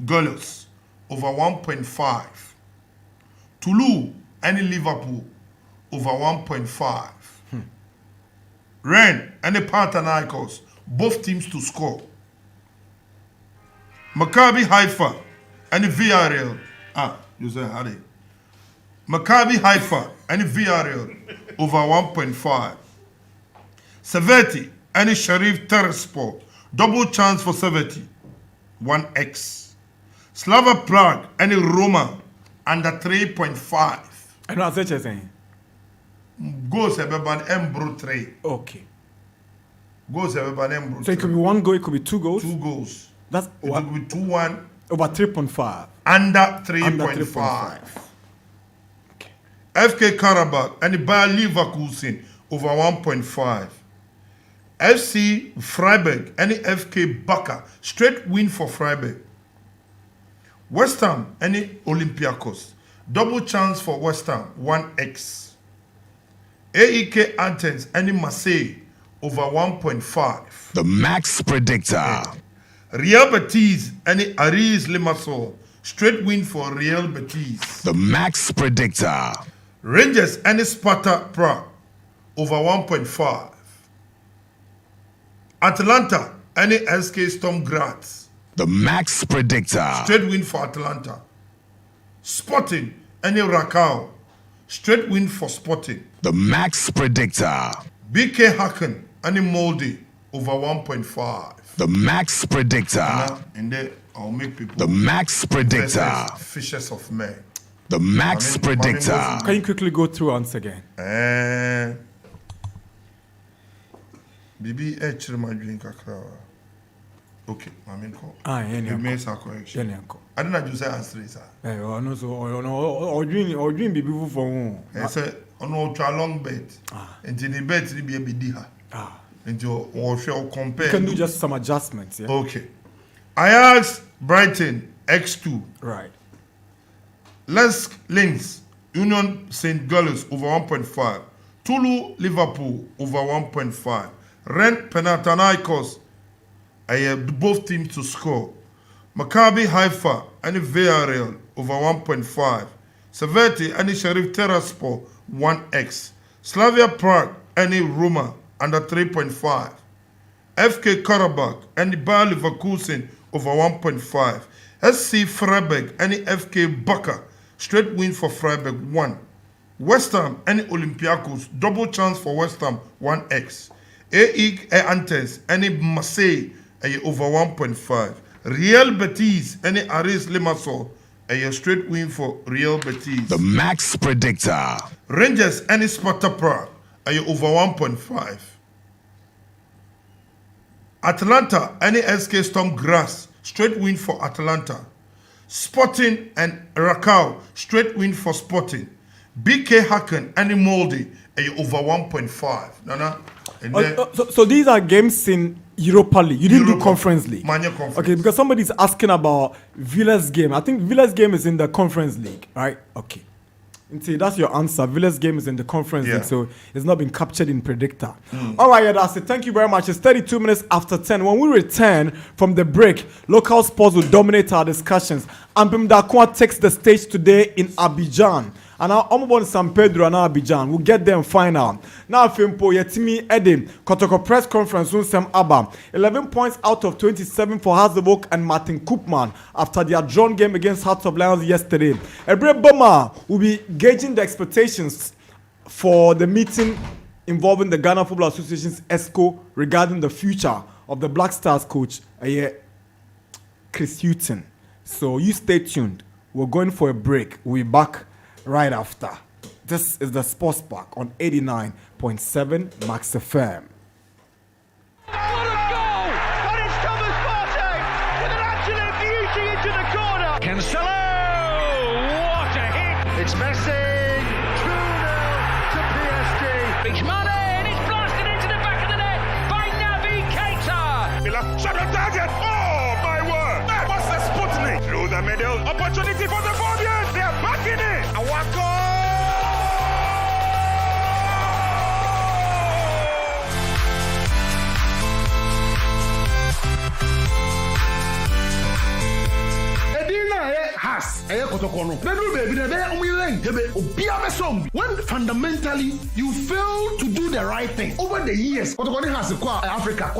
over 1.5. Toulouse, any Liverpool over 1.5. Rennes, any Panathinaikos, both teams to score. Maccabi Haifa, any Villarreal. You say Harry. Maccabi Haifa, any Villarreal over 1.5. Servette, any Sheriff Tiraspol, double chance for Servette, 1x. Slava Prague, any Roma, under 3.5. I know what you're saying. Goals have been Embro 3. Okay. Goals have been Embro 3. So it could be 1 goal, it could be 2 goals. 2 goals. That's it could be 2-1. Over 3.5. Under 3.5. Okay. FK Karabakh and the Bayer Leverkusen over 1.5. FC Freiburg and the FK Baka straight win for Freiburg. West Ham and the Olympiacos double chance for West Ham 1x. 𝐒𝐏𝐻𝐒 Athens and the Marseille over 1.5. The Max Predictor. Real Betis and the Aris Limassol straight win for Real Betis. The Max Predictor. Rangers and the Sparta Prague over 1.5. Atlanta and the SK Sturm Graz. The Max Predictor. Straight win for Atlanta. Sporting and the Rakau. Straight win for Sporting. The Max Predictor. BK Hacken and the Molde over 1.5. The Max Predictor. And then I'll make people. The Max Predictor. Fishes of men. The Max Predictor. Can you quickly go through once again? Bibi actually my drink kakra. Okay, I mean call. You made a correction. Yeah, I don't know you say answer sir. No, so or dream be people for who? I said on ultra long bet. And the bet will be a bit diha. And you shall compare. You can do just some adjustments, yeah. Okay. I asked Brighton X2. Right. Lesk Links Union St. Galles over 1.5. Toulouse Liverpool over 1.5. Rennes Panathinaikos. I have both teams to score. Maccabi Haifa and Villarreal over 1.5. Servette and Sheriff Tiraspol 1x. Slavia Prague and Roma under 3.5. FK Karabakh and Bayer Leverkusen over 1.5. SC Freiburg and FK Baka straight win for Freiburg 1. West Ham and Olympiacos double chance for West Ham 1x. 𝐒𝐏𝐻𝐒 Athens and Marseille over 1.5. Real Betis and Aris Limassol a straight win for Real Betis. The Max Predictor. Rangers and Sparta Prague over 1.5. Atlanta and SK Sturm Graz straight win for Atlanta. Sporting and Rakau straight win for Sporting. BK Hacken and Molde over 1.5. Nana. And so these are games in Europa League. You didn't do Conference League. Conference. Okay, because somebody's asking about Villa's game. I think Villa's game is in the Conference League, right? Okay. And see, that's your answer. Villa's game is in the Conference League, so it's not been captured in Predictor. All right, yeah, that's it. Thank you very much. It's 32 minutes after 10. When we return from the break, local sports will dominate our discussions. Ampim Dakwa takes the stage today in Abidjan. And now I'm on San Pedro and Abidjan. We'll get them final. Now, Fimpo, Yetimi Edim, Kotoko press conference, Unsem Abba. 11 points out of 27 for Hazelwook and Martin Koopman after their drawn game against Hearts of Lions yesterday. Ebre Boma will be gauging the expectations for the meeting involving the Ghana Football Association's ESCO regarding the future of the Black Stars coach, Chris Hughton. So you stay tuned. We're going for a break. We'll be back right after. This is the Sports Park on 89.7 Max FM. What a goal! That is Thomas Partey with an absolute beauty into the corner. Cancelo! What a hit! It's Messi! 2-0 to PSG. Reach Mane and it's blasted into the back of the net by Naby Keita. Miller shot on target. Oh my word! What's the Sputnik? Through the middle. Opportunity for the Fabians. They're back in it. Awako! When fundamentally you fail to do the right thing over the years, Africa,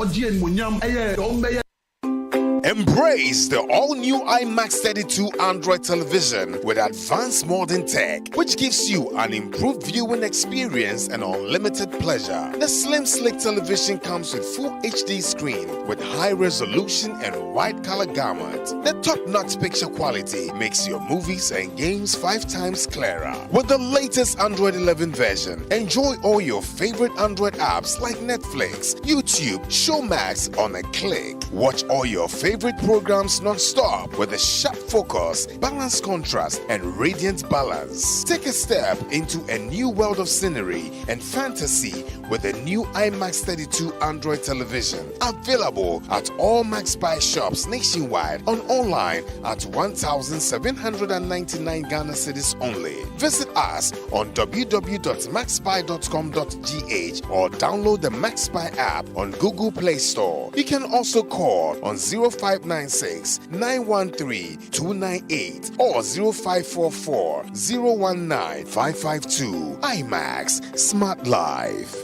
Embrace the all-new IMAX 32 Android television with advanced modern tech, which gives you an improved viewing experience and unlimited pleasure. The slim, slick television comes with full HD screen with high resolution and wide color gamut. The top-notch picture quality makes your movies and games 5 times clearer. With the latest Android 11 version, enjoy all your favorite Android apps like Netflix, YouTube, Showmax on a click. Watch all your favorite programs non-stop with a sharp focus, balanced contrast, and radiant balance. Take a step into a new world of scenery and fantasy with the new IMAX 32 Android television. Available at all Max Buy shops nationwide and online at 1,799 Ghana cedis only. Visit us on www.maxbuy.com.gh or download the Max Buy app on Google Play Store. You can also call on 0596 913 298 or 0544 019 552. IMAX Smart Life.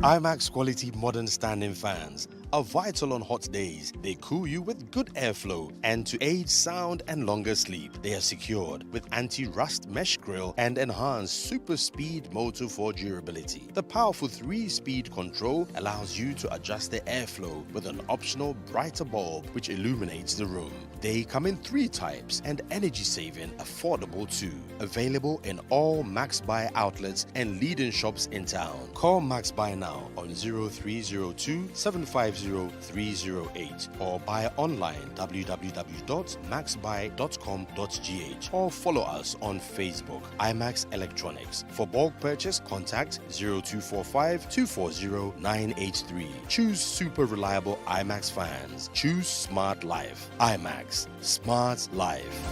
IMAX quality modern standing fans are vital on hot days. They cool you with good airflow, and to aid sound and longer sleep, they are secured with anti-rust mesh grille and enhanced super speed motor for durability. The powerful 3-speed control allows you to adjust the airflow with an optional brighter bulb which illuminates the room. They come in 3 types and energy-saving, affordable too. Available in all Max Buy outlets and leading shops in town. Call Max Buy now on 0302 750 308 or buy online www.maxbuy.com.gh or follow us on Facebook IMAX Electronics. For bulk purchase, contact 0245 240 983. Choose super reliable IMAX fans. Choose smart life. IMAX Smart Life.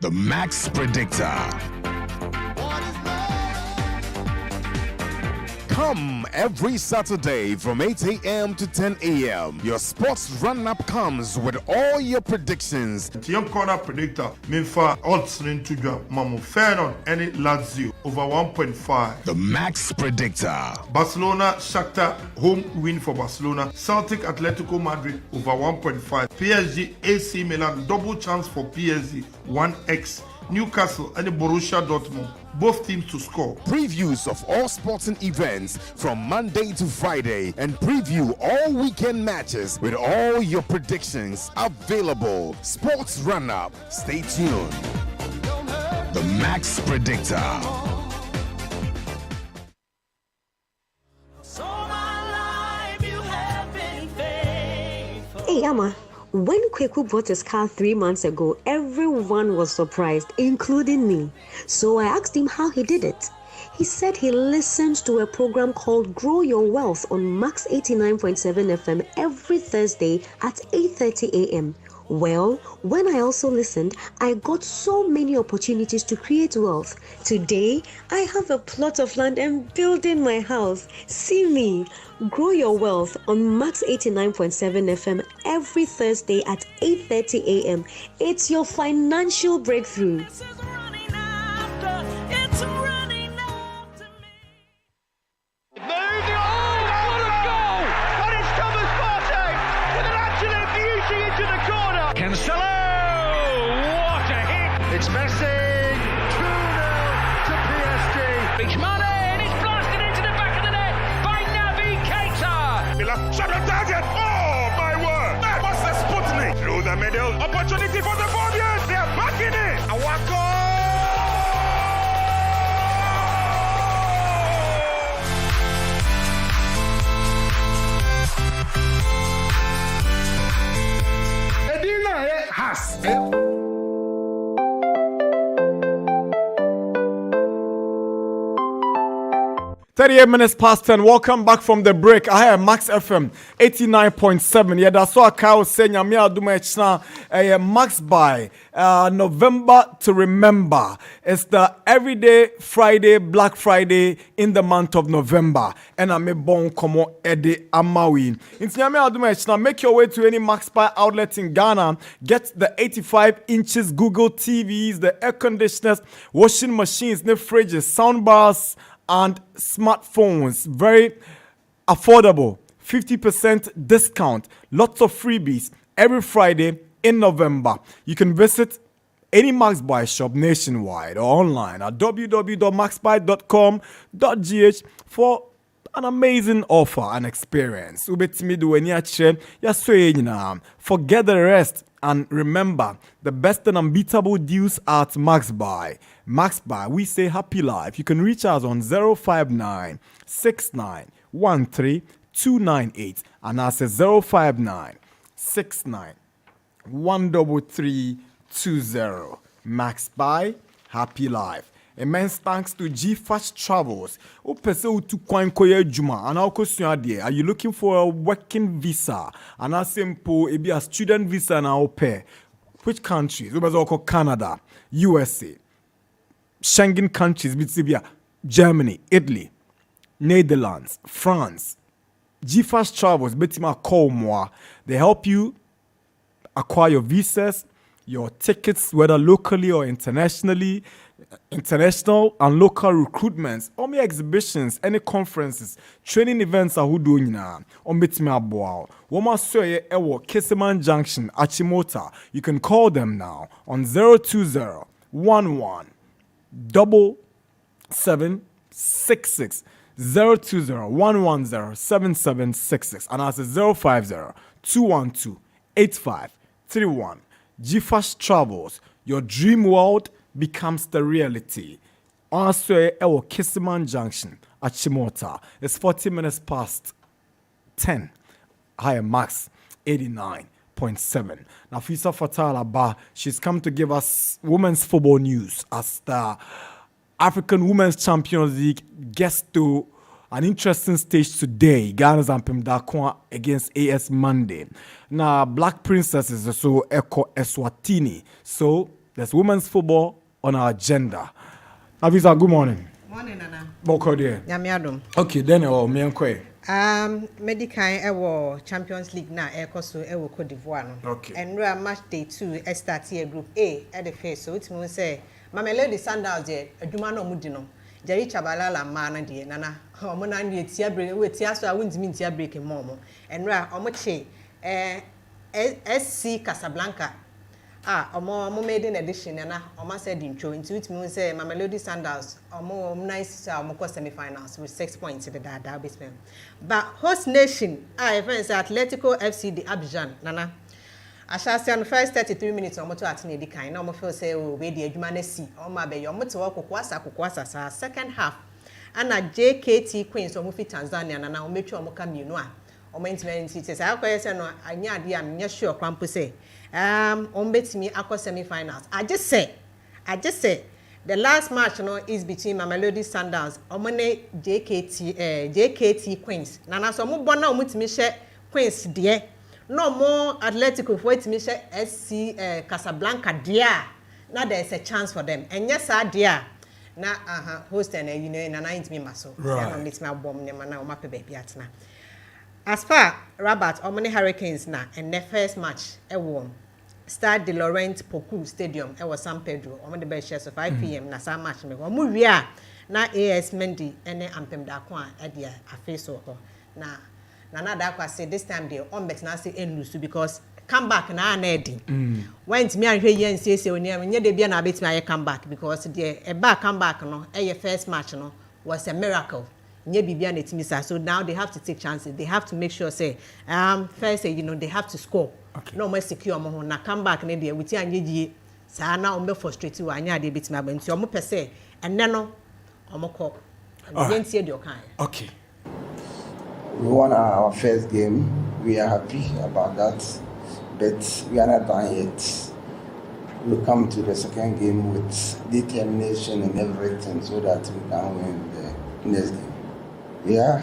The Max Predictor. Come every Saturday from 8 a.m. to 10 a.m. Your sports run-up comes with all your predictions. The young corner predictor, Minfa odds into job. Mamu fair on any Lazio over 1.5. The Max Predictor. Barcelona Shakhtar home win for Barcelona. Celtic Atletico Madrid over 1.5. PSG AC Milan double chance for PSG 1x. Newcastle and Borussia Dortmund, both teams to score. Previews of all sporting events from Monday to Friday and preview all weekend matches with all your predictions available. Sports Run-Up. Stay tuned. The Max Predictor. Hey, Amma. When Kweku bought his car 3 months ago, everyone was surprised, including me. So I asked him how he did it. He said he listens to a program called Grow Your Wealth on Max 89.7 FM every Thursday at 8:30 a.m. Well, when I also listened, I got so many opportunities to create wealth. Today, I have a plot of land and building my house. See me. Grow Your Wealth on Max 89.7 FM every Thursday at 8:30 a.m. It's your financial breakthrough. Cancelo! What a hit! It's Messi. Max. 38 minutes past 10. Welcome back from the break. I have Max FM 89.7. Yeah, that's what I was saying. I'm here to Max by November to remember. It's the everyday Friday, Black Friday in the month of November. And I'm a bon komo ede amawi. Make your way to any Max by outlet in Ghana. Get the 85 inches Google TVs, the air conditioners, washing machines, the fridges, sound bars, and smartphones. Very affordable. 50% discount. Lots of freebies every Friday in November. You can visit any Max Buy shop nationwide or online at www.maxbuy.com.gh for an amazing offer and experience. Forget the rest and remember, the best and unbeatable deals at Max Buy. Max Buy, we say happy life. You can reach us on 059 6913 298 and I say 059 69 13320. Max Buy, happy life. Immense thanks to 𝐒𝐏𝐎 Travels. Are you looking for a working visa? And a simple, it be a student visa now pay. Which countries? Canada, USA, Schengen countries, Germany, Italy, Netherlands, France. 𝐒𝐏𝐎 Travels, they help you acquire your visas, your tickets, whether locally or internationally, international and local recruitments, or exhibitions, any conferences, training events are who doing now. 𝐒𝐏𝐻𝐒 Junction, Achimota. You can call them now on 020 11 7766 020 110 7766 and that's 050 212 8531. 𝐒𝐏𝐻 Travels, your dream world becomes the reality. Also, 𝐒𝐏𝐻𝐒 Junction, Achimota. It's 40 minutes past 10. I am Max 89.7. Now, Fisa Fatala Ba, she's come to give us women's football news as the African Women's Champions League gets to an interesting stage today. Ghana's Ampem Dakwa against AS Monday. Now, Black Princesses also 𝐒𝐏𝐻𝐒 Eswatini. So, there's women's football on our agenda. Avisa, good morning. Morning, Nana. Boko there. Nyamiadum. Okay, then me enkwe. Medikai ewo Champions League na ekoso ewo Cote d'Ivoire no. Okay. And we are match day 2 start here group A at the face. So it means say Mamelodi Sundowns there adwuma no mudi no. Jerry Chabalala ma na de nana. Omo na ndie tia break we tia so a wintimi tia break momo. And we are omo che SC Casablanca. Omo made an edition and omo said intro into it means say Mamelodi Sundowns omo nice omo semi-finals with 6 points in the basement. But host nation friends Atletico FC the Abidjan nana. I shall say on the first 33 minutes omo to atene di kan na omo feel say we the adwuma na si omo abe omo to kokwasa sa second half and 𝐾𝐂𝐶 Queens omo fi Tanzania nana omo metwa omo ka mienu a omo intimate say akoye say no anya ade a nya sure kwampo say betimi akọ semi-finals. I just say the last match is between Mamelodi Sundowns omone 𝐾𝐂𝐶 Queens nana so omo bona omo timi hye Queens de no more Atletico for it mission SC Casablanca dear. Now there's a chance for them. And yes, dear. Na host and na 90 maso. Right. Meet my bomb na my baby at na. As far Rabat Omani Hurricanes na and their first match won. Stade de Laurent Poku Stadium was San Pedro. On the best shares of 5 p.m. na sa match me. Omu wia na AS Mendy ene ampem da kwa edia afeso ho. Na that say this time they on bet na say end lose because come back na edi. Went me and here and say oni nye de bia na bet me come back because the back come back no first match no was a miracle. Nye bibia na timisa so now they have to take chances. They have to make sure say first they have to score. Okay. No more secure mo na come back na dey with anye die sa na o be frustrated wa anya dey bet me aba nti o mo pese enne no o mo ko. Yentie de okan. Okay. We won our first game. We are happy about that, but we are not done yet. we'll come to the second game with determination and everything so that we can win the next game. Yeah,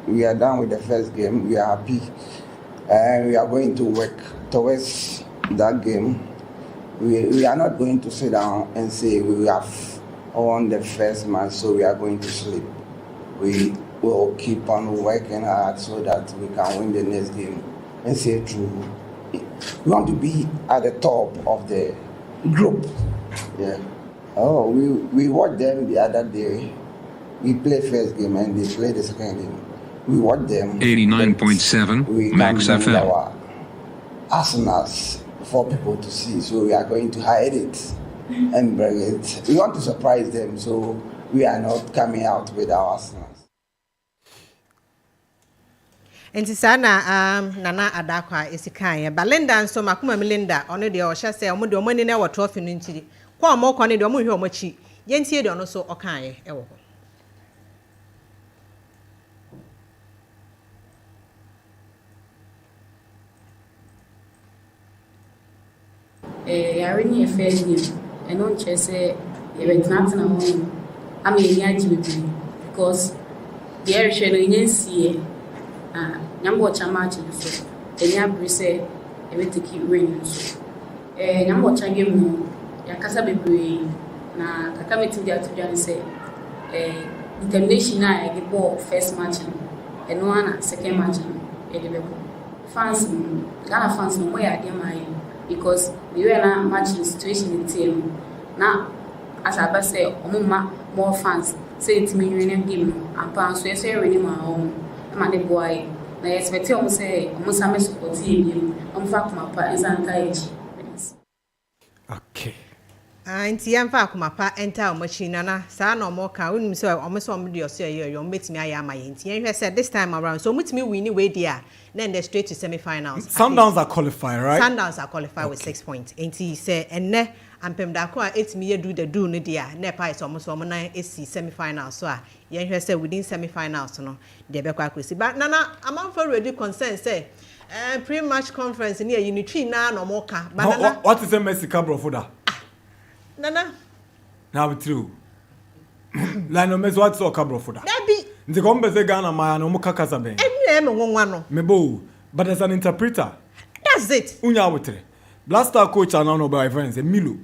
we are done with the first game. We are happy. And we are going to work towards that game. We are not going to sit down and say we have won the first match, so we are going to sleep. We will keep on working hard so that we can win the next game and say true. We want to be at the top of the group. Yeah. Oh, we watched them the other day. We played first game and they played the second game. We watched them. 89.7 Max FM. Our arsenals for people to see, so we are going to hide it and bring it. We want to surprise them, so we are not coming out with our arsenals. Enti sana nana adakwa esikan ba Linda nso makoma Melinda ono de o hye se omo de omo ni na wo trophy no ntiri kwa omo kwa ne de omo hwe omo chi yentie de ono so okan ye e wo ho I really a fair game. I don't just say it's not an amount. I mean, because the Irish and see number of match so and you have say everything keep winning so number of game ya kasa bebre na kaka meeting dia to dia say determination na e go first match and no na second match e dey go fans Ghana fans no ya dey mai because we were na match situation in team na as I say omuma more fans say it me win game and fans so say win ma o ma dey boy na expect you say omusa me support him fa kuma pa ensanka eji. Okay. Anti yamfa kuma pa enter machine na sa na omo ka unim say omo so omo de oso ye yo metimi aya ma ye nti yenhwe say this time around so mutimi win we dia then they straight to semi-finals. Sundowns are qualified, right? Sundowns are qualified with 6 points. Anti say enne ampem da ko a etimi ye do no dia na pa is omo so omo na esi semi-finals so a yenhwe say within semi-finals no de be kwa kwesi but nana amanfo ready concern say pre-match conference near unity na no mo ka but what is a Mexican bro for that? Nana now true like no meso what's okay bro for that that be the come say Ghana ma no mo kaka sabe mebo but there's an interpreter that's it unya wotre blaster coach and no by friends Milo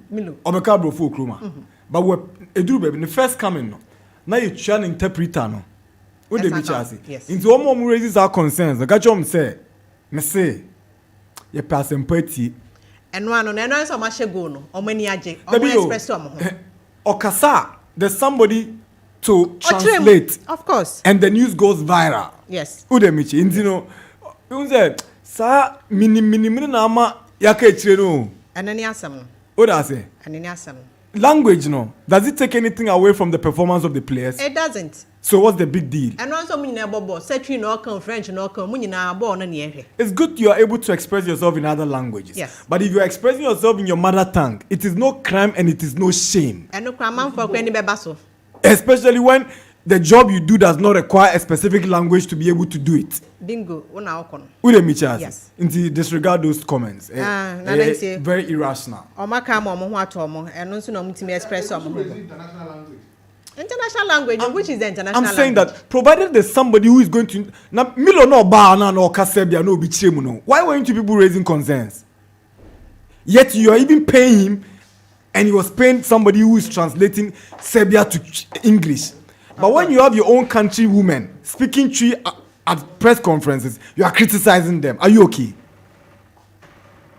obeka bro for kroma but we eduru baby the first coming no na you try an interpreter no we dey be chase into omo raises our concerns the catch am say me say ye pass empathy and one on and so much go no omani age omo express omo okasa there's somebody to translate of course and the news goes viral yes udemichi intino unze sa mini na ama yaka echire no anani asam no oda say anani asam language no does it take anything away from the performance of the players? It doesn't. So what's the big deal? And also munina bobo setri no kan French no kan munina bo no ne ehwe. It's good you are able to express yourself in other languages. Yes. But if you are expressing yourself in your mother tongue, it is no crime and it is no shame. And no crime for kwani beba so. Especially when the job you do does not require a specific language to be able to do it. Bingo, una okono. Yes. Disregard those comments. Very irrational. Omaka mo ho atomo, eno nso na mutimi express omo. International language, which is the international language? I'm saying that provided there's somebody who is going to na Milo no ba na no kasebia no bi chemu no. Why weren't you people raising concerns? Yet you are even paying him and he was paying somebody who is translating Serbia to English. But when you have your own country women speaking Twi at press conferences, you are criticizing them. Are you okay?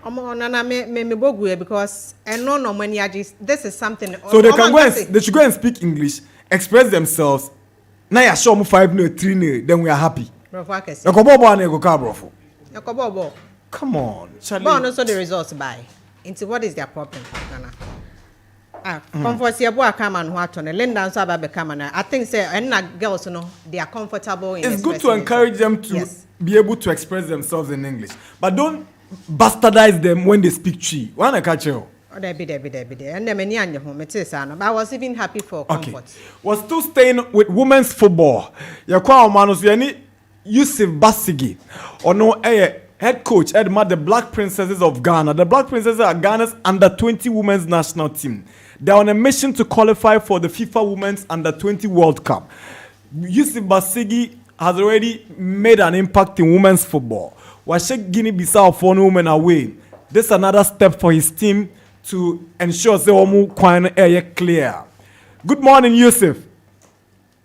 Me bogu because no money. This is something. So they can they should go and speak English, express themselves. Now you show me 5-0, 3-0, then we are happy. Come on, Charlie. But also the results by. Into what is their problem, Ghana? Comfort come and what on a Linda so come and I think say and girls they are comfortable in it's good to encourage them to be able to express themselves in English, but don't bastardize them when they speak Twi. Wanna catch you? Oh, there be. And the many and home it is but I was even happy for comfort. Okay. We're still staying with women's football. Yakwa Manos Yani Yusuf Basigi or no head coach Edma, the Black Princesses of Ghana. The Black Princesses are Ghana's under-20 women's national team. They're on a mission to qualify for the FIFA Women's Under-20 World Cup. Yusuf Basigi has already made an impact in women's football. Washek Guinea-Bissau for women away. This is another step for his team to ensure the Omu Kwan air clear. Good morning, Yusuf.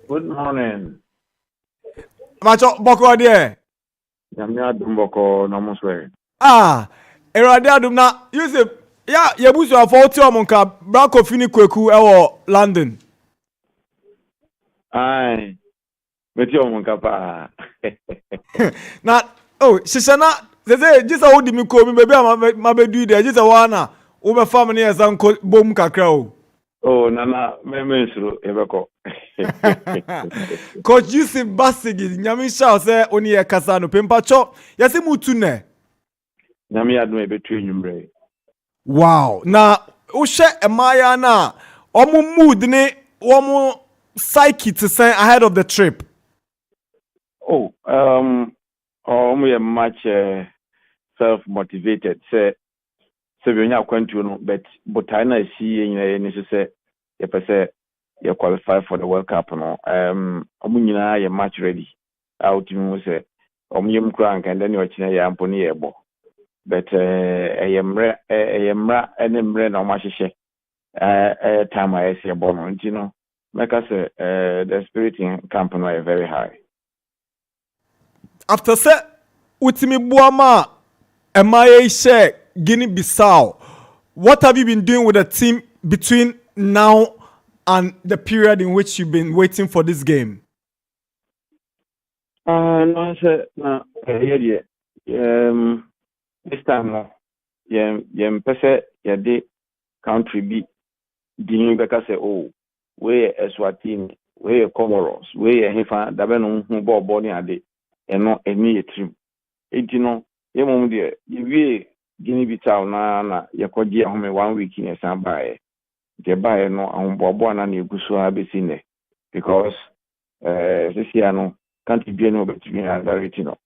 Good morning. Macho Boko there. Yamia Dumboko Namuswe. Erade adum na Yusuf. Ya yebusu afoti omunka Branko Fini Kweku ewo London. Aye. Meti omunka pa. Na shishana zeze jisa odi mi ko mi bebe mabedu de jisa wana wo be fam ne yesa nko bom kakra o. Oh nana memensuru ebeko. Coach Yusuf Basigi nyami sha se oni ye kasa no pempacho yesi mutu ne. Nyami adum ebetu enwumre. Wow. Na ushe emaya na omu mood ne omu psyche to say ahead of the trip. Oh, we are much self-motivated. Say we are going no, but I know see any say you qualify for the World Cup no. Omunyina you match ready. Out you say omuyem krank and then you chine ya amponi ebo. But ayemra enemre na omahihye time I see ebo no, you know. Make us the spirit in camp no is very high. After say utimi buama emaye share Guinea-Bissau, what have you been doing with the team between now and the period in which you've been waiting for this game? No, sir. No, this time, no. Pese, de country be. Dinu beka say, oh, we Eswatini, we Comoros, we Hefa, Dabeno, who bought Bonnie ade, and not any trim. It, you know, ye mum dear, you Guinea-Bissau na yakoji home 1 week in a sambaye. The buy no and Bobona ni Gusua Besine because this year no can't be no between and no.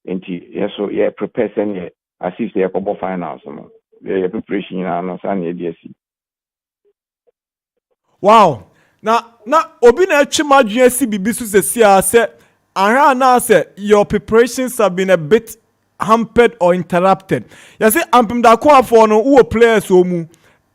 And yes, so yeah, prepare send assist the couple finals no. The preparation no Sunday DSC. Wow. Na obi na chima dwesi bibisu se ara na say your preparations have been a bit hampered or interrupted. You see Ampem Dakwam for no who players omu.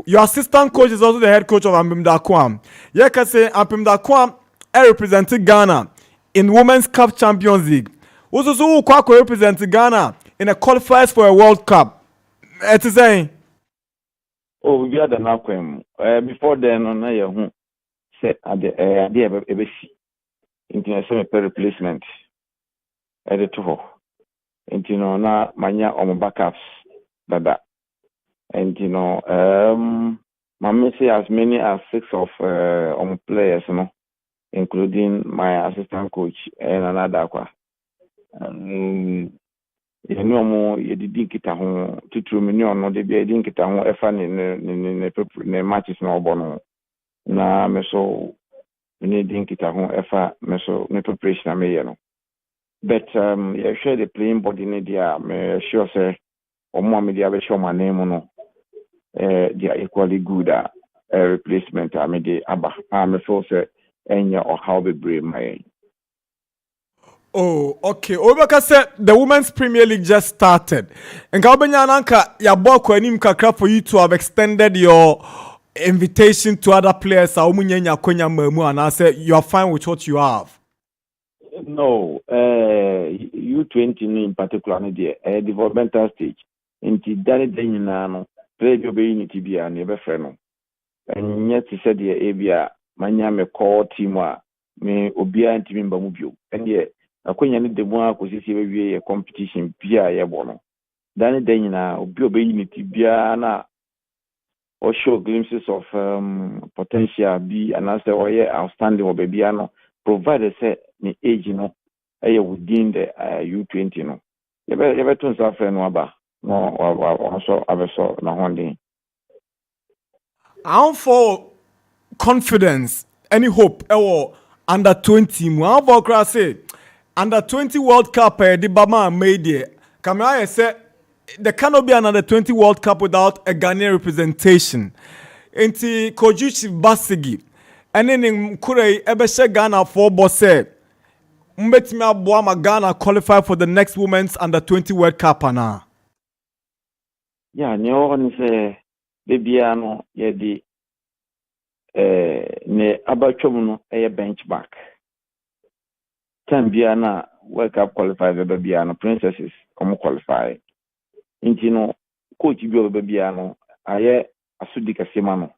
Your assistant coach is also the head coach of Ampem Dakwam. You can say Ampem Dakwam represented Ghana in Women's Cup Champions League. Also who represented Ghana in the qualifiers for a World Cup. It is saying. Oh, we had an outcome. Before then, on a set at the ABC international replacement at the two. And you know, now manya on backups, dada. And you know, my say as many as 6 of players, you know, including my assistant coach and another. You know, more you didn't get a home to 2 million, no, they didn't get a home if any matches no bono. Na me so we didn't get a home if me so me preparation me, you know. But yeah, share the playing body in there. Me sure say, or more media will show my name no. They are equally good replacement. I mean, the Abba. Me feel say, any or how we bring my. Oh, okay. Obeka said the Women's Premier League just started. And Kabenyananka, ya boko enim kakra for you to have extended your invitation to other players. And I said you are fine with what you have. No, U20 in particular, the developmental stage. Into that day, you know, play your unity be a never friend. And yet, he said, the Abia, Manya me call team, me Obia and Tim Bamubu. And yet, I couldn't the one who see a competition, Pia Yabono. Then day, you know, Obia unity be or show glimpses of potential be and answer or outstanding or babyano, provided say the age, you know, within the U20, you know. You ever turn something no also I saw no one. I'm for confidence, any hope, under 20. Say under 20 World Cup, the Bama made it. Kamaya said there cannot be another 20 World Cup without a Ghanaian representation. Inti Kojuchi Basigi. And then in Kure Ebeshe Ghana for Bosse. Mbetimi aboa ma Ghana qualify for the next Women's Under 20 World Cup ana. Yeah, nyo on say bebiano ye di ne abatwom no e benchmark. Time biana World Cup qualify the bebiano princesses come qualify. Inti no coach bi o bebiano aye asudi kasema no.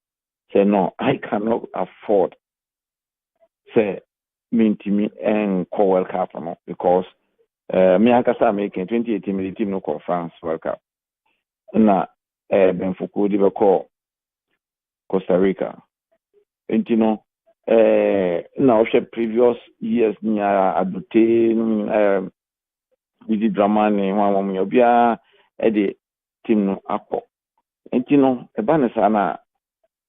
Say no, I cannot afford say me and World Cup no because me akasa making 2018 me team no conference World Cup. Na Benfuku di beko Costa Rica. Intino na oshe previous years ni adute with drama ni wa mo bia de team no akọ. Intino eba sana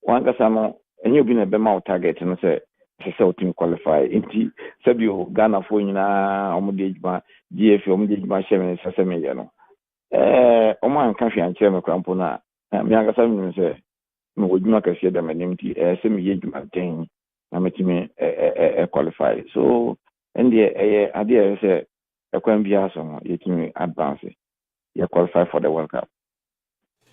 wanga sama enyo bi na be ma target no say team qualify inti sabio Ghana fo nyina omude ejuma GF omude ejuma sheme saseme ye no oman kan hwe anche me krampo na me anga sam say me wojuma ka sie da manim ti se me ye ejuma ten na metime qualify so ende ade say ekwan bia so no yetimi advance ye qualify for the World Cup.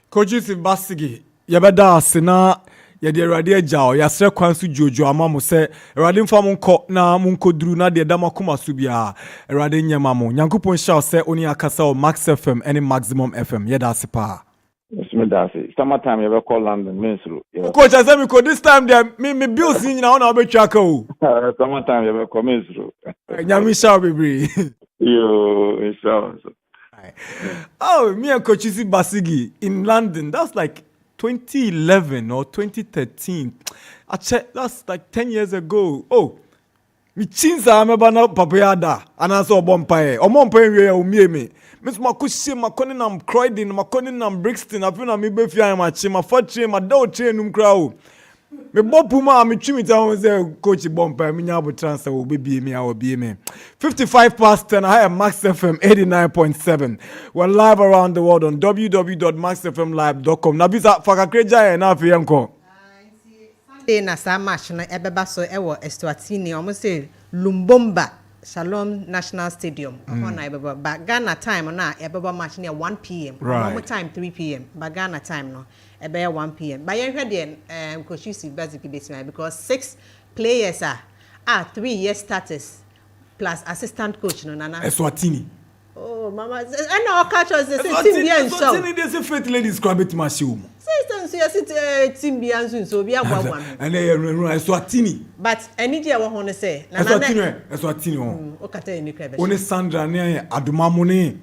Kojusi Basigi yabeda asena ya de Awurade agyaw ya sre kwan so jojo amamo se Awurade mfa mo nkọ na mo nkoduru na de da makoma so bia Awurade nyema mo Nyankopon sha se oni akasa o Max FM any Maximum FM ye da sepa. Yes, me da se summertime you call London mensuru. Coach asemi ko this time there me bills nyina ona obetwa aka o. Summertime you call mensuru. Nyami sha bebre. Yo, inshallah. Oh, me and Coach Basigi in London. That's like 2011 or 2013. I checked, that's like 10 years ago. Oh, me chinsa ameba na papayada. Anaso bompaye. Omompaye we umie me. Miss Makushi, Makoni nam Croydon, Makoni nam Brixton. I feel na me befia ma chi, ma fachi, ma do chi num crowd. Me bopuma me chimi ta say Coach bompaye. Me nyabo transfer will be me. I will be me. 55 past 10. I am Max FM 89.7. We're live around the world on www.maxfmlive.com. Nabisa fakakreja e na afiyenko. Sunday na sa match na ebeba so ewo Eswatini almost say Lumbomba Shalom National Stadium. Na ebeba ba Ghana time na ebeba match near 1 p.m. Normal time 3 p.m. Ba Ghana time no ebe 1 p.m. Ba yen hwe de Coach Yusuf basically basically because 6 players are 3-year starters plus assistant coach no nana Eswatini. Oh mama I know catch us the team bien so Eswatini dey say faith lady describe it ma show. Sisters you sit team bien so bi agwagwa no. And Eswatini. But any day we want to say Eswatini ho. O kata eni krebe. Oni Sandra ne Adumamo ne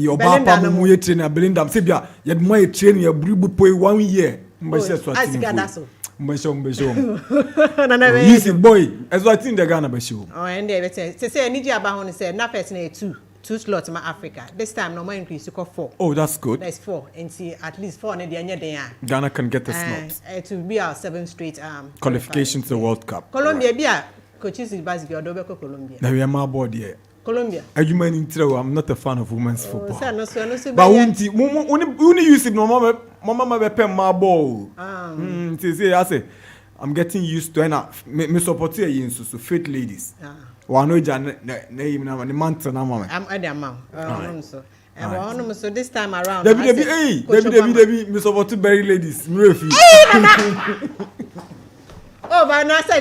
oba pa mu ye train na Belinda se bia ye mo ye train ya buribu poi 1 year. Mbese Eswatini. Mbesho. Easy boy. Eswatini de Ghana besho. Oh and they say any day aba ho say na person e 2 slots ma Africa. This time no more increase to 4. Oh, that's good. That's 4 and see at least 4 na dey anya dey. Ghana can get a slot. It will be our 7th straight qualification to the World Cup. Colombia bia coaches is basically odobeko Colombia. Na we am aboard here. Colombia. Adwuma ni ntire I'm not a fan of women's football. No so but unti uni use it no mama be pem ma ball. Say I say I'm getting used to and me support here yin so faith ladies. Wano ja na him na ni mantle na mama. I'm at the amount. So this time around Debbie me support Berry ladies. Me refi. Oh, but now say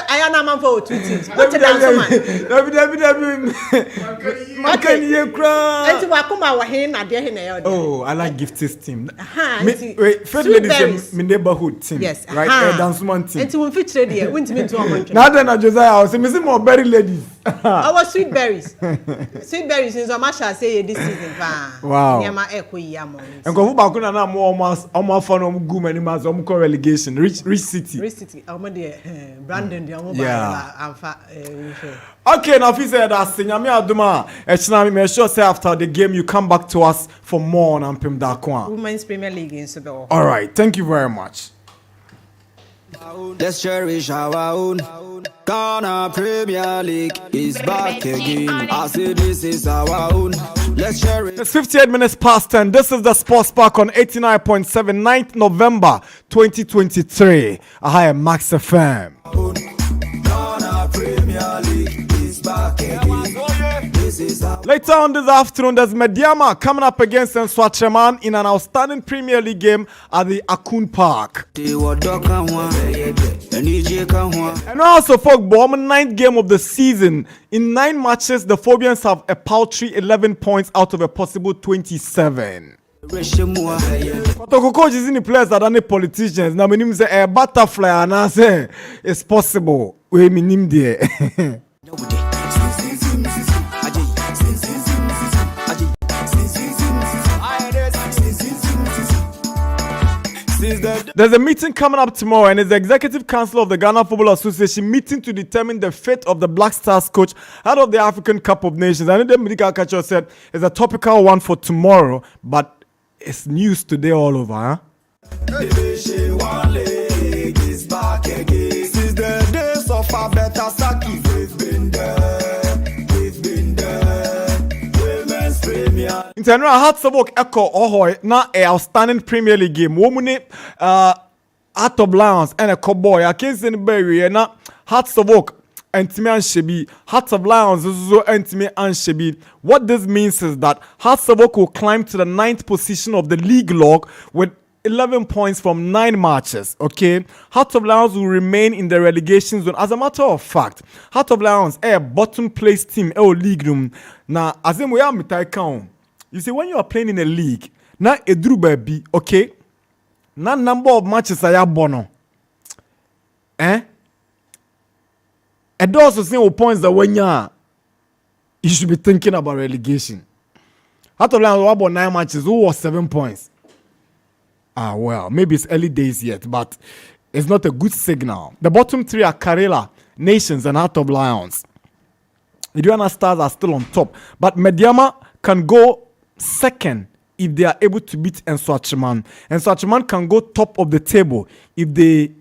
I am man for 2 teams. What a dance man. Debbie. Makan ye cry. Enti wakoma wa hin na de hin na yo. Oh, I like Gifties team. Wait, first ladies my neighborhood team. Yes. Right? Dance man team. Enti won feature there. Won timi to am. Now then na Josiah I say me see more Berry ladies. Our sweet berries. Sweet berries is so much I say this season pa. Wow. Nyama eko yi am. Enko fu ba ko na mo almost for no go many mas o ko relegation rich city. Brandon okay, now if you say that Nyame aduma echna me sure say after the game you come back to us for more on Ampem Dakwa. Women's Premier League in Subo. All right, thank you very much. Let's cherish our own. Ghana Premier League is back again. I say this is our own. Let's share it. It's 58 minutes past 10. This is the Sports Park on 89.7, 9th November 2023. I am Max FM. Ghana Premier League is back again. This is our Later on this afternoon, there's Mediama coming up against Nswatreman in an outstanding Premier League game at the Akun Park. And also, for Bowman, 9th game of the season. In 9 matches, the Phobians have a paltry 11 points out of a possible 27. Kotoko coach is in the players that are not politicians. Now, my name is a butterfly, and I say it's possible. We name there. There's a meeting coming up tomorrow, and it's the Executive Council of the Ghana Football Association meeting to determine the fate of the Black Stars coach out of the African Cup of Nations. I know the medical catcher said it's a topical one for tomorrow, but it's news today all over, huh? Division 1 league is back again. Since the days of our better Saki, we've been there. Women's Premier. In general, Hearts of Oak Echo Ahoy na a outstanding Premier League game. Womune Heart of Lions and a cowboy. I can't say anybody na Hearts of Oak and Timmy and Shebi. Hearts of Lions is and Timmy and Shebi. What this means is that Hearts of Oak will climb to the 9th position of the league log with 11 points from 9 matches, okay? Heart of Lions will remain in the relegation zone. As a matter of fact, Heart of Lions a bottom place team league room. Now, as in we are count. You see, when you are playing in a league, now a drew baby, okay? Now number of matches are bono. A dozen single points that when you should be thinking about relegation. Heart of Lions about 9 matches, who was 7 points? Well, maybe it's early days yet, but it's not a good signal. The bottom 3 are Karela, Nations, and Heart of Lions. Iduana Stars are still on top, but Mediama can go second if they are able to beat Nswatreman. Nswatreman can go top of the table if they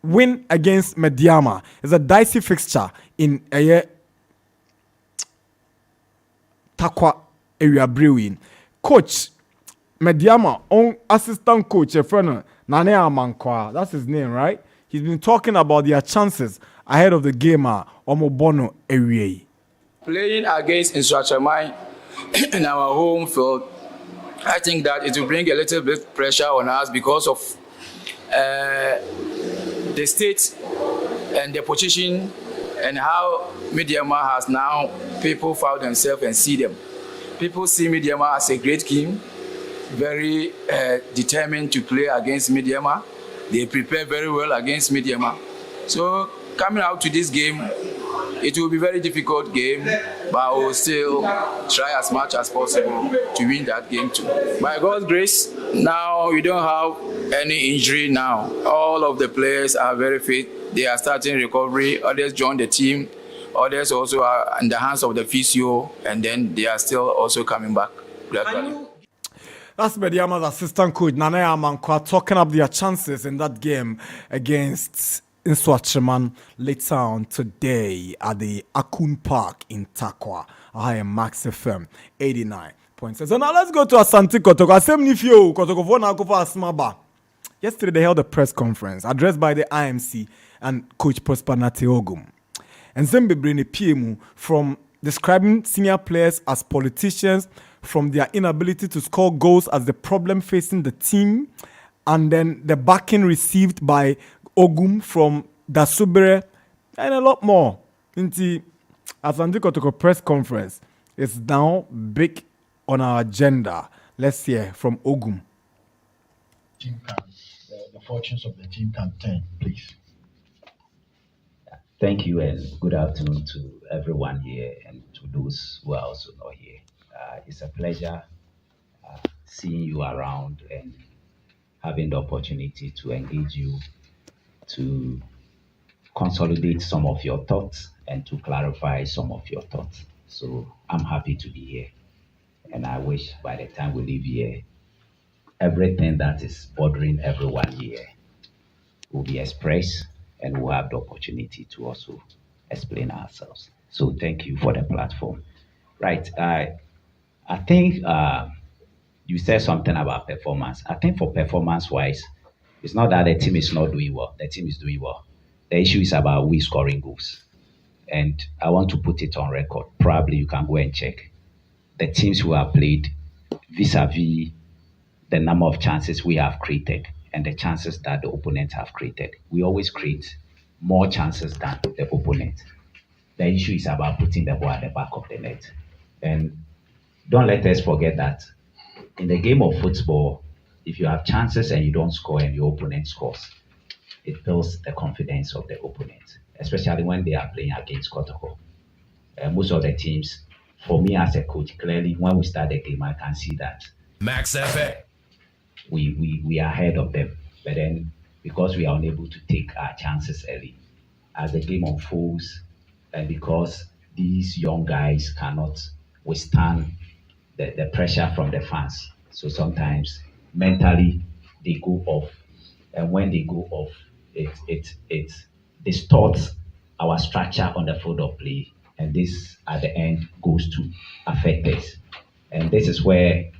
win against Mediama. It's a dicey fixture in Takwa area brewing. Coach Mediama, on assistant coach, a friend, Nane Amankwa, that's his name, right? He's been talking about their chances ahead of the game, Omobono area. Playing against Nswatreman in our home field, I think that it will bring a little bit pressure on us because of the state and the position and how Mediama has now people found themselves and see them. People see Mediama as a great team, very determined to play against Mediama. They prepare very well against Mediama. So coming out to this game, it will be a very difficult game, but I will still try as much as possible to win that game too. By God's grace, now we don't have any injury now. All of the players are very fit. They are starting recovery. Others join the team. Others also are in the hands of the physio, and then they are still also coming back gradually. That's Mediama's assistant coach, Nane Amankwa, talking up their chances in that game against Nswatreman later on today at the Akun Park in Takwa. I am Max FM 89.6. So now let's go to Asante Kotoko. Asemnifio Kotoko for Asmaba. Yesterday they held a press conference addressed by the IMC and Coach Prosper Nate Ogum. And Zembe Brene PMU from describing senior players as politicians, from their inability to score goals as the problem facing the team, and then the backing received by Ogum from Dasubere, and a lot more. Inti Asante Kotoko press conference is now big on our agenda. Let's hear from Ogum. The fortunes of the team can turn, please. Thank you and good afternoon to everyone here and to those who are also not here. It's a pleasure seeing you around and having the opportunity to engage you, to consolidate some of your thoughts and to clarify some of your thoughts. So I'm happy to be here. And I wish by the time we leave here, everything that is bothering everyone here will be expressed and we'll have the opportunity to also explain ourselves. So thank you for the platform. Right. I think you said something about performance. I think for performance-wise, it's not that the team is not doing well. The team is doing well. The issue is about we scoring goals. And I want to put it on record. Probably you can go and check the teams who have played vis-a-vis the number of chances we have created and the chances that the opponent have created. We always create more chances than the opponent. The issue is about putting the ball at the back of the net. And don't let us forget that in the game of football, if you have chances and you don't score and your opponent scores, it builds the confidence of the opponent, especially when they are playing against Kotoko. Most of the teams, for me as a coach, clearly when we start the game, I can see that Max FA. We are ahead of them. But then because we are unable to take our chances early, as the game unfolds, and because these young guys cannot withstand the pressure from the fans, so sometimes mentally they go off, and when they go off, it distorts our structure on the field of play, and this at the end goes to affect us. And this is where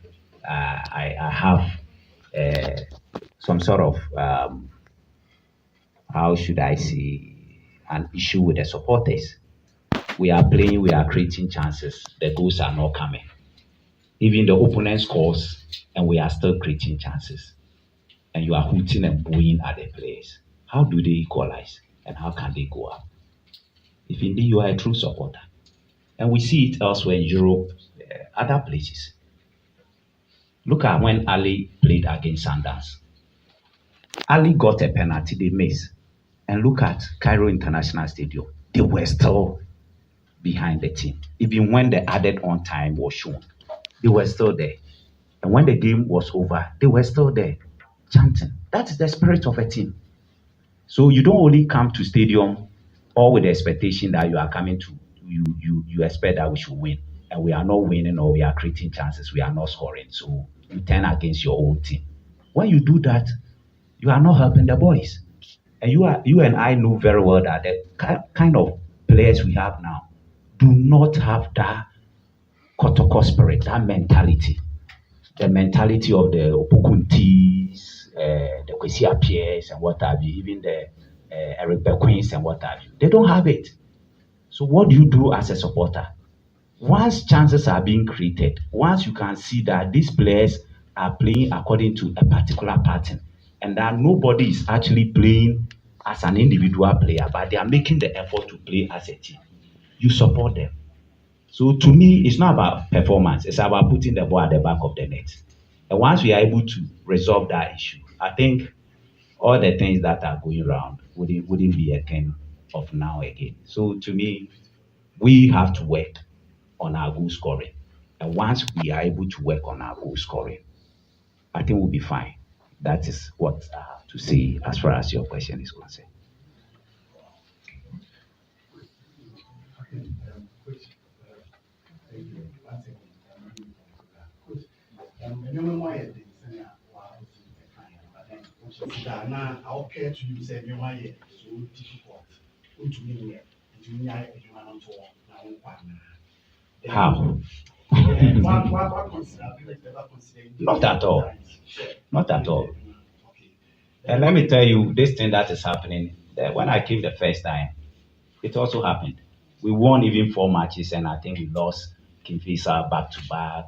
I have some sort of how should I say, an issue with the supporters. We are playing, we are creating chances, the goals are not coming. Even the opponent scores, and we are still creating chances. And you are hooting and booing at the players. How do they equalize? And how can they go up? If indeed you are a true supporter. And we see it elsewhere in Europe, other places. Look at when Ali played against Sundowns. Ali got a penalty, they missed. And look at Cairo International Stadium. They were still behind the team. Even when the added on time was shown, they were still there. And when the game was over, they were still there, chanting. That is the spirit of a team. So you don't only come to stadium all with the expectation that you are coming to, you expect that we should win. And we are not winning, or we are creating chances, we are not scoring. So you turn against your own team. When you do that, you are not helping the boys. And you and I know very well that the kind of players we have now do not have that Kotoko spirit, that mentality. The mentality of the Opokuntis, the Kwesi Appiahs and what have you, even the Eric Bequins and what have you. They don't have it. So what do you do as a supporter? Once chances are being created, once you can see that these players are playing according to a particular pattern, and that nobody is actually playing as an individual player, but they are making the effort to play as a team, you support them. So to me, it's not about performance, it's about putting the ball at the back of the net. And once we are able to resolve that issue, I think all the things that are going around wouldn't be a thing of now again. So to me, we have to work on our goal scoring. And once we are able to work on our goal scoring, I think we'll be fine. That is what I have to say as far as your question is concerned. How? Not at all. Not at all. And let me tell you, this thing that is happening, that when I came the first time, it also happened. We won even 4 matches, and I think we lost 𝐒𝐏𝐻 back to back.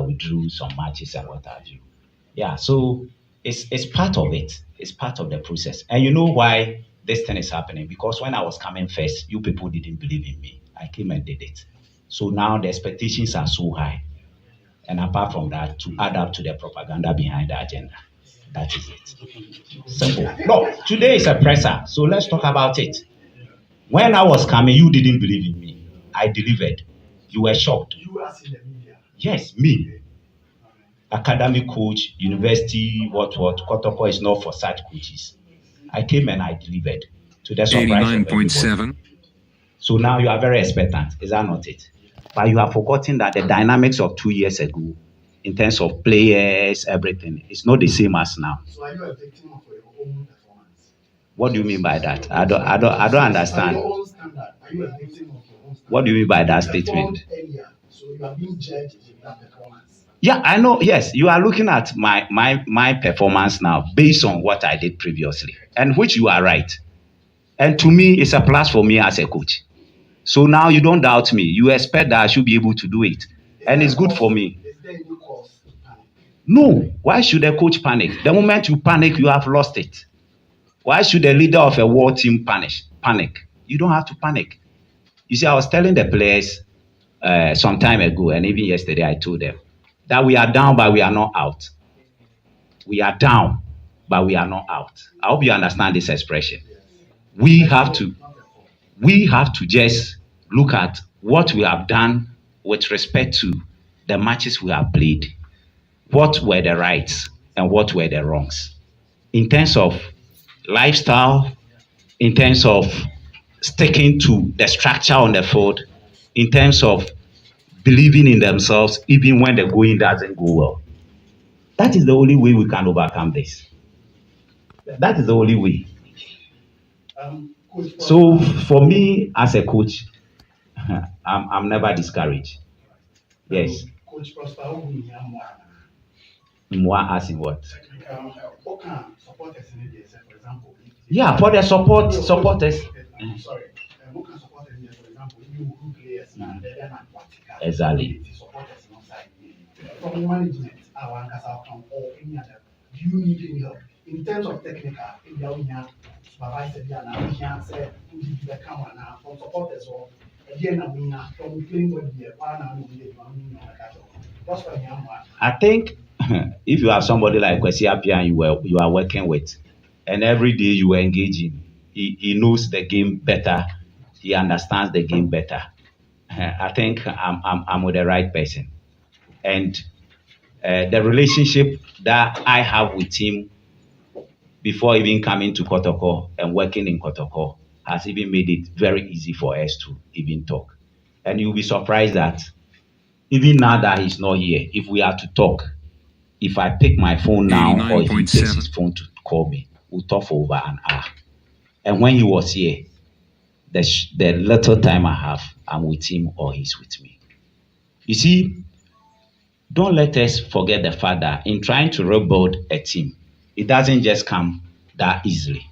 We drew some matches and what have you. Yeah, so it's part of it. It's part of the process. And you know why this thing is happening? Because when I was coming first, you people didn't believe in me. I came and did it. So now the expectations are so high. And apart from that, to add up to the propaganda behind the agenda. That is it. Simple. No, today is a presser, so let's talk about it. When I was coming, you didn't believe in me. I delivered. You were shocked. You were in the media. Yes, me. Academic coach, university, what. Kotoko is not for such coaches. I came and I delivered. To the surprise 89.7. So now you are very expectant. Is that not it? But you have forgotten that the dynamics of 2 years ago, in terms of players, everything, is not the same as now. So are you a victim of your own performance? What do you mean by that? I don't understand. What do you mean by that statement? So you are being judged in that performance. Yeah, I know. Yes, you are looking at my performance now based on what I did previously, and which you are right. And to me, it's a plus for me as a coach. So now you don't doubt me. You expect that I should be able to do it, and it's good for me. Is there any cause to panic? No. Why should a coach panic? The moment you panic, you have lost it. Why should the leader of a war team panic? You don't have to panic. You see, I was telling the players some time ago, and even yesterday, I told them that we are down, but we are not out. We are down, but we are not out. I hope you understand this expression. We have to just look at what we have done with respect to the matches we have played. What were the rights and what were the wrongs? In terms of lifestyle, in terms of sticking to the structure on the field, in terms of believing in themselves, even when the going doesn't go well. That is the only way we can overcome this. That is the only way. So for me as a coach, I'm never discouraged. Yes. Coach Prosper, Moi as in what? Supporters in the for example. Yeah, for the supporters. Sorry, who can support them, for example, you players and they're not Exactly. supporters outside. From management, our account or any other, do you need any help in terms of technical? In the supervisor, say, the camera now from supporters or again, from playing with the I think if you have somebody like 𝐒𝐏𝐎𝐑𝐓𝐒 and you are working with, and every day you are engaging, he knows the game better, he understands the game better. I think I'm with the right person, and the relationship that I have with him before even coming to Kotoko and working in Kotoko has even made it very easy for us to even talk. And you'll be surprised that even now that he's not here, if we are to talk, if I pick my phone now or if he takes his phone to call me, we'll talk for over an hour. And when he was here, the little time I have, I'm with him or he's with me. You see, don't let us forget the fact that in trying to rebuild a team, it doesn't just come that easily.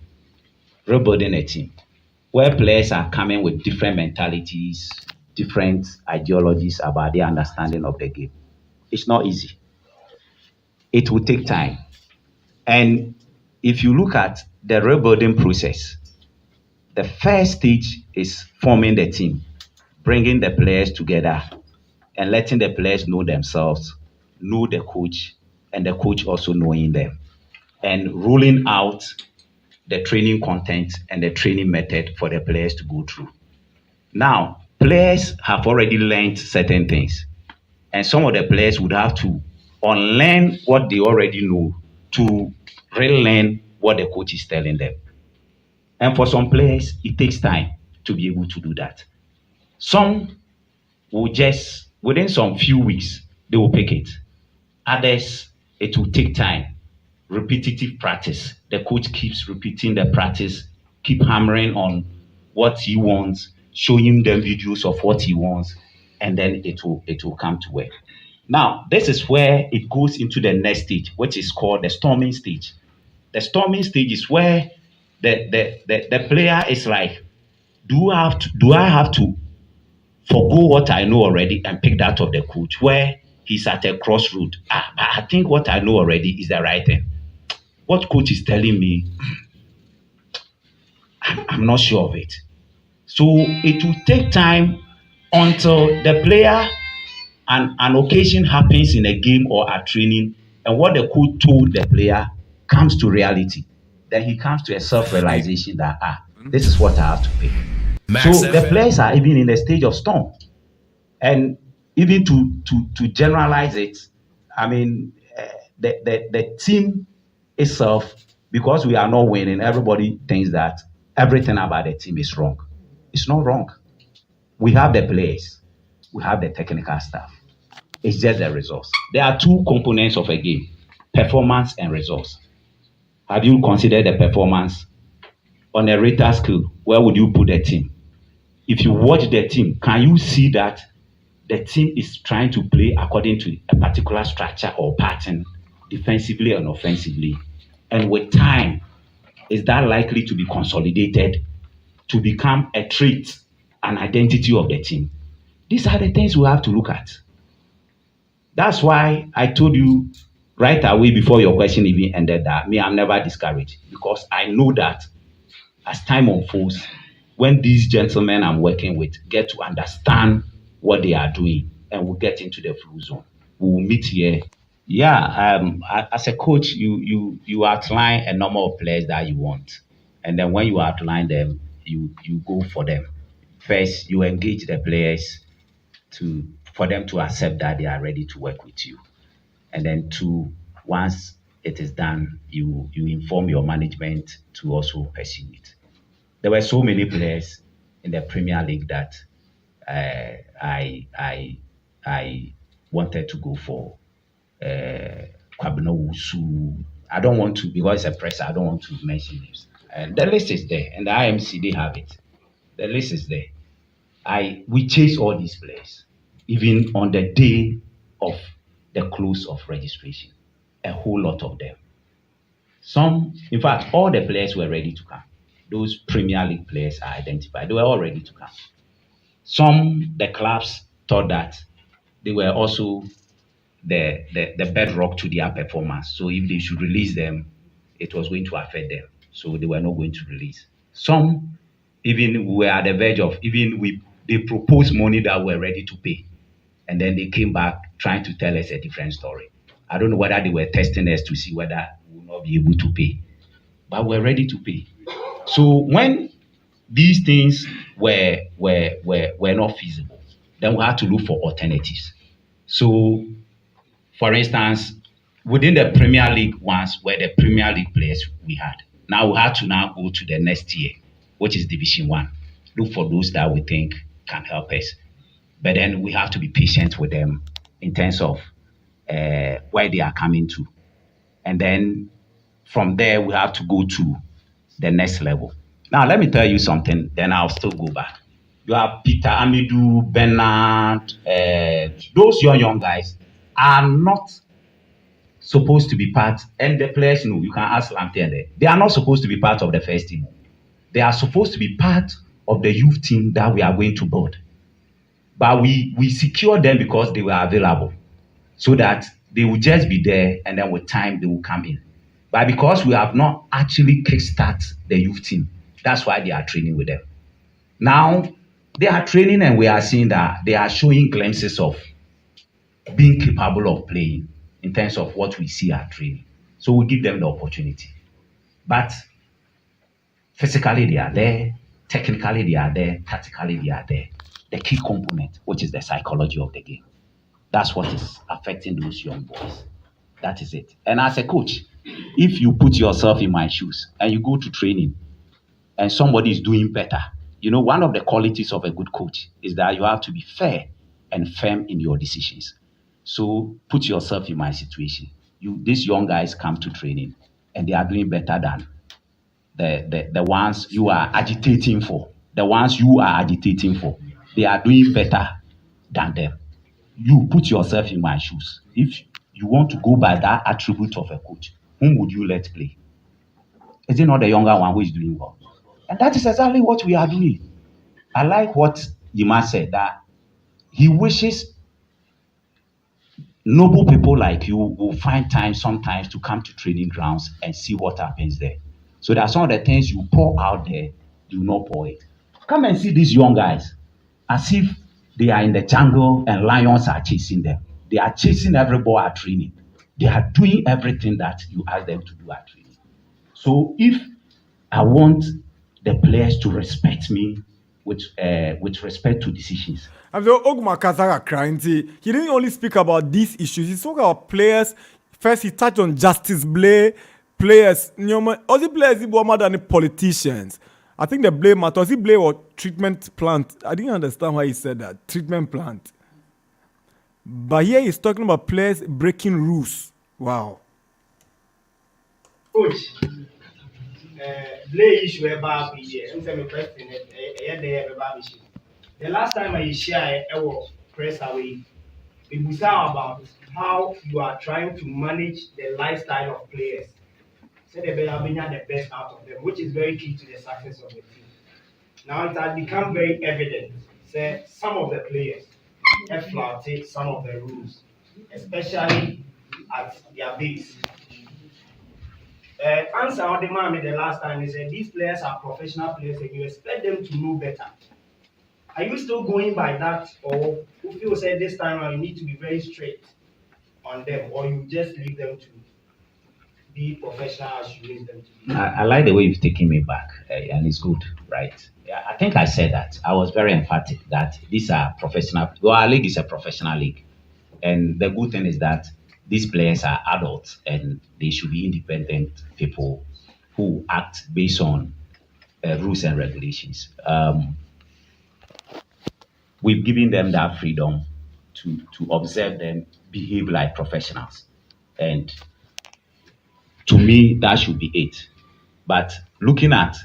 Rebuilding a team where players are coming with different mentalities, different ideologies about their understanding of the game. It's not easy. It will take time. And if you look at the rebuilding process, the first stage is forming the team, bringing the players together and letting the players know themselves, know the coach, and the coach also knowing them, and rolling out the training content and the training method for the players to go through. Now, players have already learned certain things, and some of the players would have to unlearn what they already know to relearn what the coach is telling them. And for some players, it takes time to be able to do that. Some will just, within some few weeks, they will pick it. Others, it will take time, repetitive practice. The coach keeps repeating the practice, keep hammering on what he wants, showing them videos of what he wants, and then it will come to work. Now, this is where it goes into the next stage, which is called the storming stage. The storming stage is where the player is like, do I have to forgo what I know already and pick that of the coach, where he's at a crossroad? I think what I know already is the right thing. What coach is telling me, I'm not sure of it. So it will take time until the player and an occasion happens in a game or a training, and what the coach told the player comes to reality. Then he comes to a self-realization that, this is what I have to pick. So the players are even in the stage of storm. And even to generalize it, I mean, the team itself, because we are not winning, everybody thinks that everything about the team is wrong. It's not wrong. We have the players. We have the technical staff. It's just the results. There are two components of a game, performance and results. Have you considered the performance on a rater scale, where would you put the team? If you watch the team, can you see that the team is trying to play according to a particular structure or pattern, defensively and offensively? And with time, is that likely to be consolidated to become a trait, an identity of the team? These are the things we have to look at. That's why I told you right away before your question even ended that I'm never discouraged, because I know that as time unfolds, when these gentlemen I'm working with get to understand what they are doing and we'll get into the flow zone, we will meet here. Yeah, as a coach, you outline a number of players that you want, and then when you outline them, you go for them. First, you engage the players for them to accept that they are ready to work with you, and then two, once it is done, you inform your management to also pursue it. There were so many players in the Premier League that I wanted to go for. Kwabena Wusu. I don't want to, because it's a press, I don't want to mention names. And the list is there, and the IMC, they have it. The list is there. We chase all these players, even on the day of the close of registration. A whole lot of them. Some, in fact, all the players were ready to come. Those Premier League players are identified. They were all ready to come. Some, the clubs thought that they were also the bedrock to their performance. So if they should release them, it was going to affect them. So they were not going to release. Some even were at the verge of, they proposed money that we're ready to pay. And then they came back trying to tell us a different story. I don't know whether they were testing us to see whether we will not be able to pay. But we're ready to pay. So when these things were not feasible, then we had to look for alternatives. So, for instance, within the Premier League ones were the Premier League players we had. Now we had to go to the next tier, which is Division 1. Look for those that we think can help us. But then we have to be patient with them in terms of where they are coming to. And then from there, we have to go to the next level. Now, let me tell you something, then I'll still go back. You have Peter, Amidou, Bernard, those young guys are not supposed to be part, and the players know, you can ask Lamptey there. They are not supposed to be part of the first team. They are supposed to be part of the youth team that we are going to build. But we secure them because they were available, so that they will just be there, and then with time they will come in. But because we have not actually kickstart the youth team, that's why they are training with them. Now, they are training and we are seeing that they are showing glimpses of being capable of playing in terms of what we see at training. So we give them the opportunity. But physically they are there, technically they are there, tactically they are there. The key component, which is the psychology of the game. That's what is affecting those young boys. That is it. And as a coach, if you put yourself in my shoes and you go to training and somebody is doing better, one of the qualities of a good coach is that you have to be fair and firm in your decisions. So put yourself in my situation. These young guys come to training and they are doing better than the ones you are agitating for. The ones you are agitating for, they are doing better than them. You put yourself in my shoes. If you want to go by that attribute of a coach, whom would you let play? Is it not the younger one who is doing well? And that is exactly what we are doing. I like what Yima said, that he wishes noble people like you will find time sometimes to come to training grounds and see what happens there. So there are some of the things you pour out there, do not pour it. Come and see these young guys as if they are in the jungle and lions are chasing them. They are chasing every ball at training. They are doing everything that you ask them to do at training. So if I want the players to respect me with respect to decisions. And so Ogma Kazara Kranti, he didn't only speak about these issues, he spoke about players. First, he touched on justice players, all the players were more than the politicians. I think the blame matters. He blame or treatment plant. I didn't understand why he said that. Treatment plant. But here he's talking about players breaking rules. Wow. Coach, Blay issue about here. I'm saying question the last time I share our press away, it was about how you are trying to manage the lifestyle of players. So they better bring the best out of them, which is very key to the success of the team. Now it has become very evident that some of the players have flouted some of the rules, especially at their base. Answer on the man the last time is these players are professional players and you expect them to know better. Are you still going by that, or you feel say this time you need to be very straight on them, or you just leave them to be professional as you raise them to be? I like the way you've taken me back, and it's good, right? Yeah, I think I said that. I was very emphatic that these are professional. Well, our league is a professional league, and the good thing is that these players are adults and they should be independent people who act based on rules and regulations. We've given them that freedom to observe them behave like professionals. And to me, that should be it. But looking at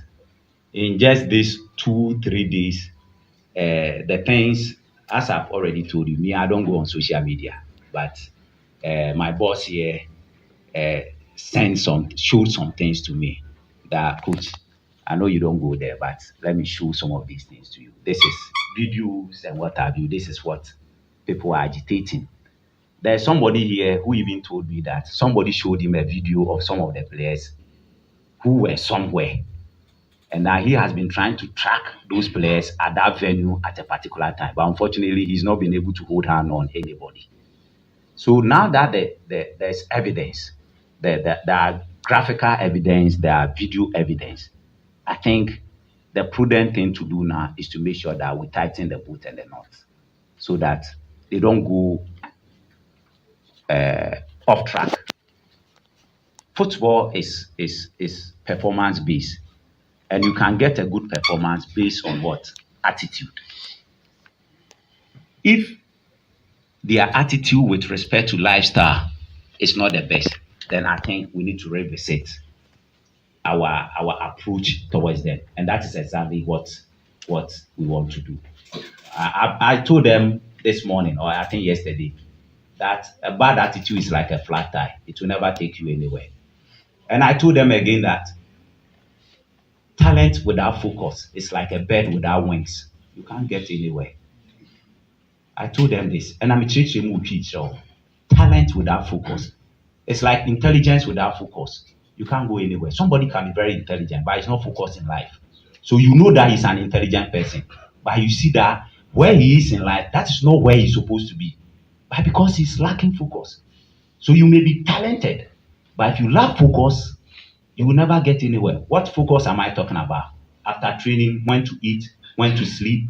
in just these 2-3 days, the things, as I've already told you, me, I don't go on social media, but my boss here showed some things to me that, coach, I know you don't go there, but let me show some of these things to you. This is videos and what have you. This is what people are agitating. There's somebody here who even told me that somebody showed him a video of some of the players who were somewhere. And now he has been trying to track those players at that venue at a particular time. But unfortunately, he's not been able to hold hand on anybody. So now that there's evidence, there are graphical evidence, there are video evidence, I think the prudent thing to do now is to make sure that we tighten the boot and the knot so that they don't go off track. Football is performance based, and you can get a good performance based on what? Attitude. If their attitude with respect to lifestyle is not the best, then I think we need to revisit our approach towards them, and that is exactly what we want to do. I told them this morning, or I think yesterday, that a bad attitude is like a flat tire. It will never take you anywhere. And I told them again that talent without focus is like a bird without wings. You can't get anywhere. I told them this, and I'm teaching them talent without focus. It's like intelligence without focus. You can't go anywhere. Somebody can be very intelligent, but he's not focused in life. So you know that he's an intelligent person, but you see that where he is in life, that is not where he's supposed to be, but because he's lacking focus. So you may be talented, but if you lack focus, you will never get anywhere. What focus am I talking about? After training, when to eat, when to sleep,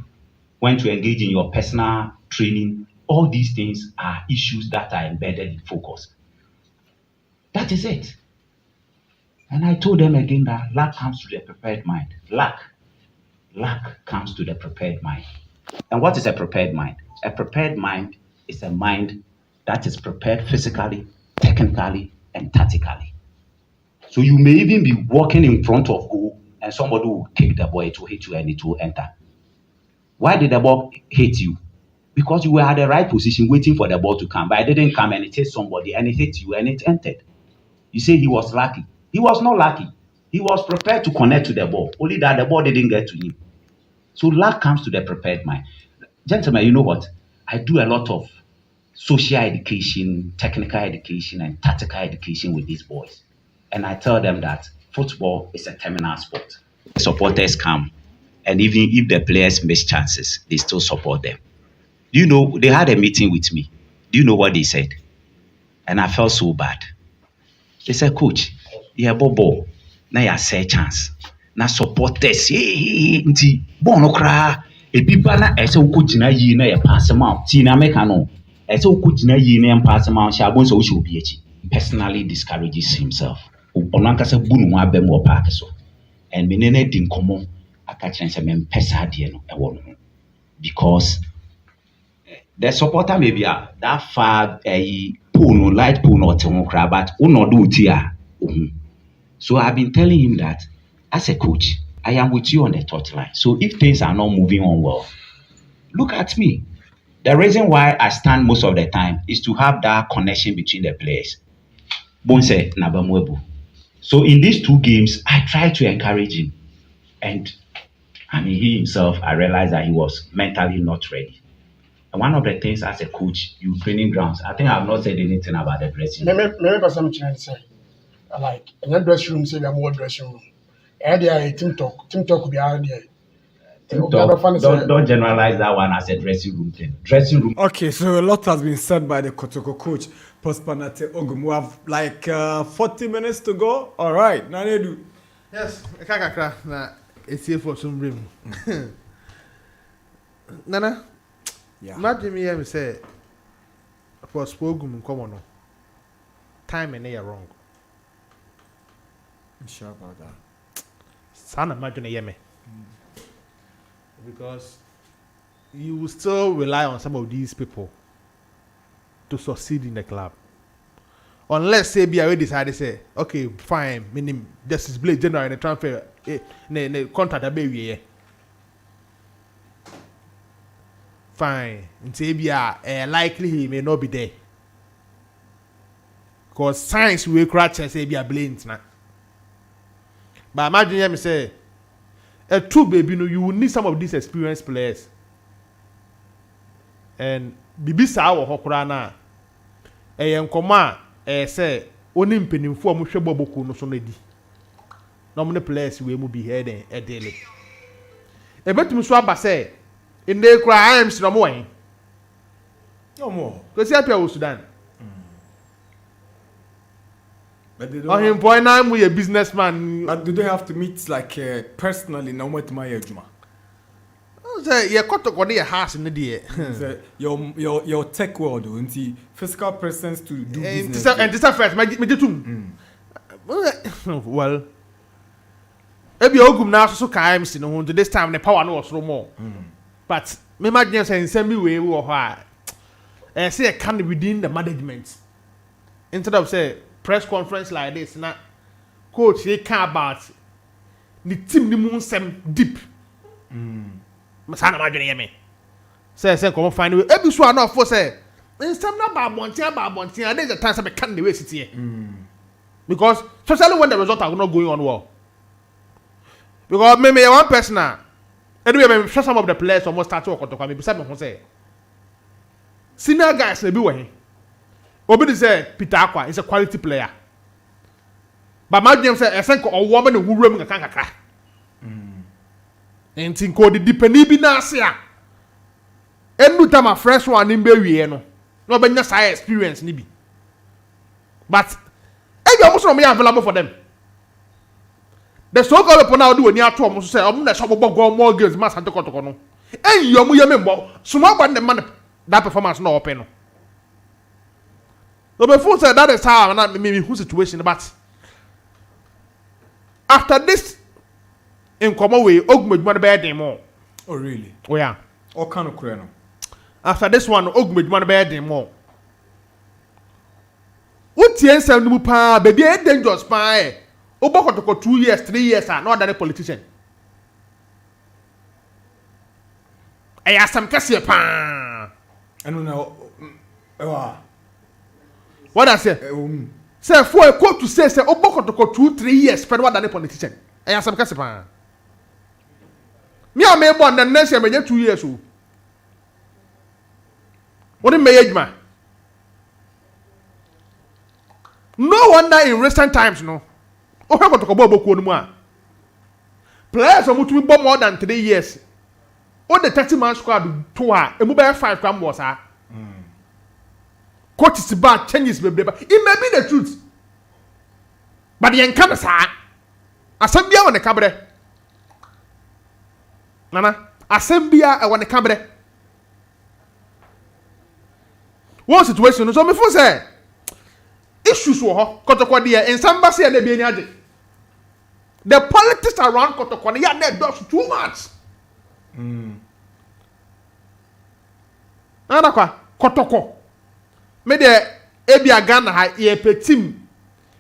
when to engage in your personal training, all these things are issues that are embedded in focus. That is it. And I told them again that luck comes to the prepared mind. Luck comes to the prepared mind. And what is a prepared mind? A prepared mind is a mind that is prepared physically, technically, and tactically. So you may even be walking in front of goal and somebody will kick the ball, it will hit you and it will enter. Why did the ball hit you? Because you were at the right position waiting for the ball to come, but it didn't come and it hit somebody and it hit you and it entered. You say he was lucky. He was not lucky. He was prepared to connect to the ball, only that the ball didn't get to him. So luck comes to the prepared mind. Gentlemen, you know what? I do a lot of social education, technical education, and tactical education with these boys. And I tell them that football is a terminal sport. Supporters come, and even if the players miss chances, they still support them. Do you know, they had a meeting with me. Do you know what they said? And I felt so bad. They said, Coach, yeah, Bobo, now you say chance. Now supporters, nti bono kra e biba na ese ukujina yi na ye pass am ti na make no ese ukujina yi na pass am sha bon so wo bi echi. Personally discourages himself. Onankasa bu no abem wo park so. And menene di nkomo aka kire se men pesa de no e wo no. Because the supporter may be that far pool no light pool no te ho kra but uno do ti a. So I've been telling him that as a coach, I am with you on the touchline. So if things are not moving on well, look at me. The reason why I stand most of the time is to have that connection between the players. Bonse Nabamwebu. So in these 2 games, I tried to encourage him. And I mean, he himself, I realized that he was mentally not ready. And one of the things as a coach, you training grounds, I think I've not said anything about the dressing room. Maybe something to say. Like, in the dressing room, say, I'm more dressing room. And there, team talk could be out there. Don't generalize that one as a dressing room thing. Dressing room. Okay, so a lot has been said by the Kotoko coach, Postpanate Ogum. We have like 40 minutes to go. All right, now they do. Yes, kakakra na esie for some room. Nana, yeah. Imagine me say for Spogum come on. Time and they are wrong. I'm sure about that. Son, imagine me. Because you will still rely on some of these people to succeed in the club. Unless say be already decided say, okay, fine, meaning this is Blade General in the transfer the contract that be fine. And say be likely he may not be there. Because science will crash and say be a blame now. But imagine me say a true baby, you will need some of these experienced players. And Bibisa or Hokrana, a Nkoma, say, only penny for Mushaboku no sonedi. No many players will be here a daily. A bet Muswaba say, in the cry, I am no more. No more. Because you are Sudan. But they don't. On him point I'm a businessman. But do they have to meet like personally? No matter my age, man. Say you got to go to your house in the day. Your tech world, don't see physical presence to do business. And this first, me too. Well, maybe Ogum now so kind, you know, this time the power no was no more. But me imagine saying send me way or why. And say I can within the management instead of say. Press conference like this, now, coach, they care about the team, the moon, some deep. Masana imagine me. Say, come find a way. Every so enough for say, and some not bad monty, and there's a time some can't the way sit here. Because, especially when the results are not going on well. Because maybe one person now, anyway, maybe some of the players almost start to work on me, beside me, say, senior guys, they be way. Obedi say Peter Akwa is a quality player. But my James say Esenko or woman who room kakaka. And think the depend be na sia. Enu time a fresh one in be no. No be na experience ni bi. But e be almost no me available for them. The so-called people now do when you are to say I'm na shop go more games mass and to no. En you mu ye me mbo. Small band the man that performance no open no. No, before said that is how I'm not maybe whose situation, but after this, in common way, Ogmud money bad more. Oh, really? Oh, yeah. All kind of crano. After this one, Ogmud money bad more. What the answer to pa baby a dangerous pa? Oboko to go 2 years, 3 years, not that a politician. I asked some Cassia pa. I don't know. What I say? Say for a court to say, Oboko to go 2-3 years, spend what than a politician. I am some Cassipan. Me, I may born the next year, 2 years. What in my age, man? No wonder in recent times, no. Oh, how to go Bobo players are moving more than 3 years. All the 30-man squad to her, a mobile 5 gram was her. Coach is bad, changes baby. It may be the truth. But the encampers are. Assembia on the cabaret. Nana, Assembia on the cabaret. One situation, so before say issues were Kotokodia and some Bassi and the Bienniadi. The politics around Kotokodia that does too much. Nana, Kotoko. Me de ebia Ghana ha ye petim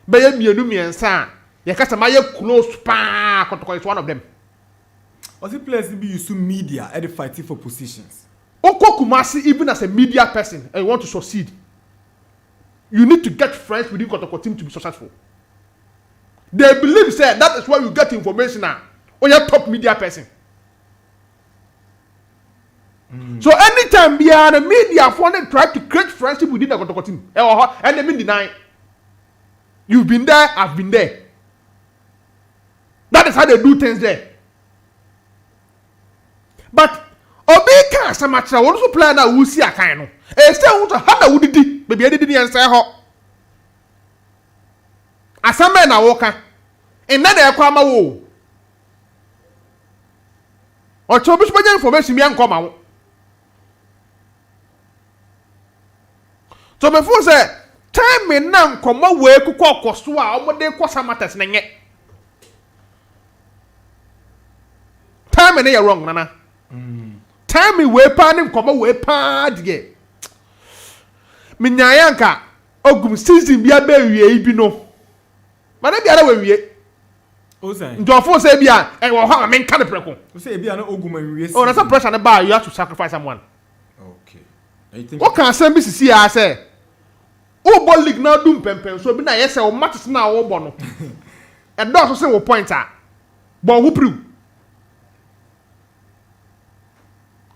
be ye mienu miensa ye kasa ma ye close pa Kotoko is one of them. Was it players be use media and fighting for positions? Oko Kumasi, even as a media person, and you want to succeed, you need to get friends within Kotoko team to be successful. They believe that is where you get information now. Or you're top media person. So anytime we are the media funded try to create friendship within the Kotoko team, and they mean deny. You've been there, I've been there. That is how they do things there. But Obi can some match I also play now we see a kind of. E still want to have a woody baby I didn't answer her. Asame na woka. And then they come awo. Or to be information me come out. So before say time me now come away ku kwa koso a omode kwasa matters na nye. Time me wrong nana. Time me we pa nim come we pa de. Me nyanka ogum season bia be wie bi no. Ma na bia na we wie. O say. Ndofo say bia e wo ho me nka ne preko. O say bia na ogum wie. Oh na some pressure na ba you have to sacrifice someone. Okay. I think what can say be sisi ya say o ball league na dum pempen so bi na yes o matches na o bo no. E do so say wo point a. But who prove?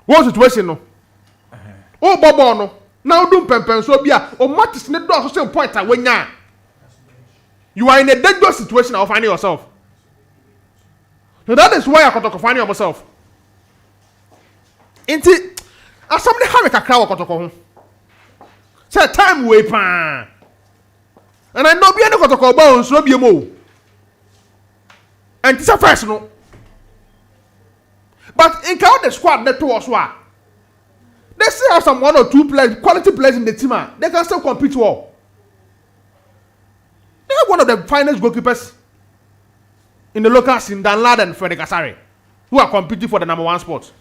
What situation no? O bobo no. Now do pempen so bia o matches ne do so say point a wanya. You are in a dangerous situation of finding yourself. So that is why I got to find yourself. Inti as somebody have a crowd got to go. Say time way pan. And I know be any got to go bounce so be mo. And it's a first no. But in count the squad that to us what? They still have some 1 or 2 players, quality players in the team. They can still compete well. They are one of the finest goalkeepers in the local scene than Lad and Frederick Asare, who are competing for the #1 spot.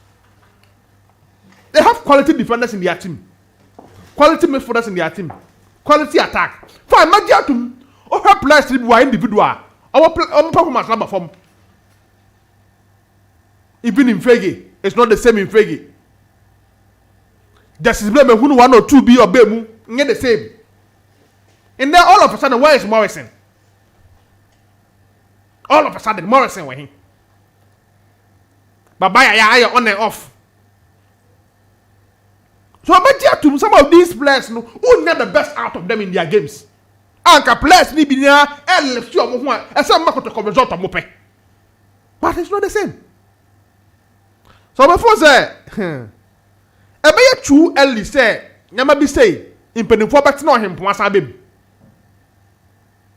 They have quality defenders in their team, quality midfielders in their team, quality attack. For imagine to all players to be individual. Our performance number form. Even in Fegi, it's not the same in Fegi. Justice Blame who 1 or 2 be or Bemu, get the same. And then all of a sudden, where is Morrison? All of a sudden, Morrison were him. But by on and off. So I bet you to some of these players who get the best out of them in their games. Anka players ni binya and left you on and some market to come result of mope. But it's not the same. So before say, I bet you early say, Yama be say, in penny for back to know him, Pwasan.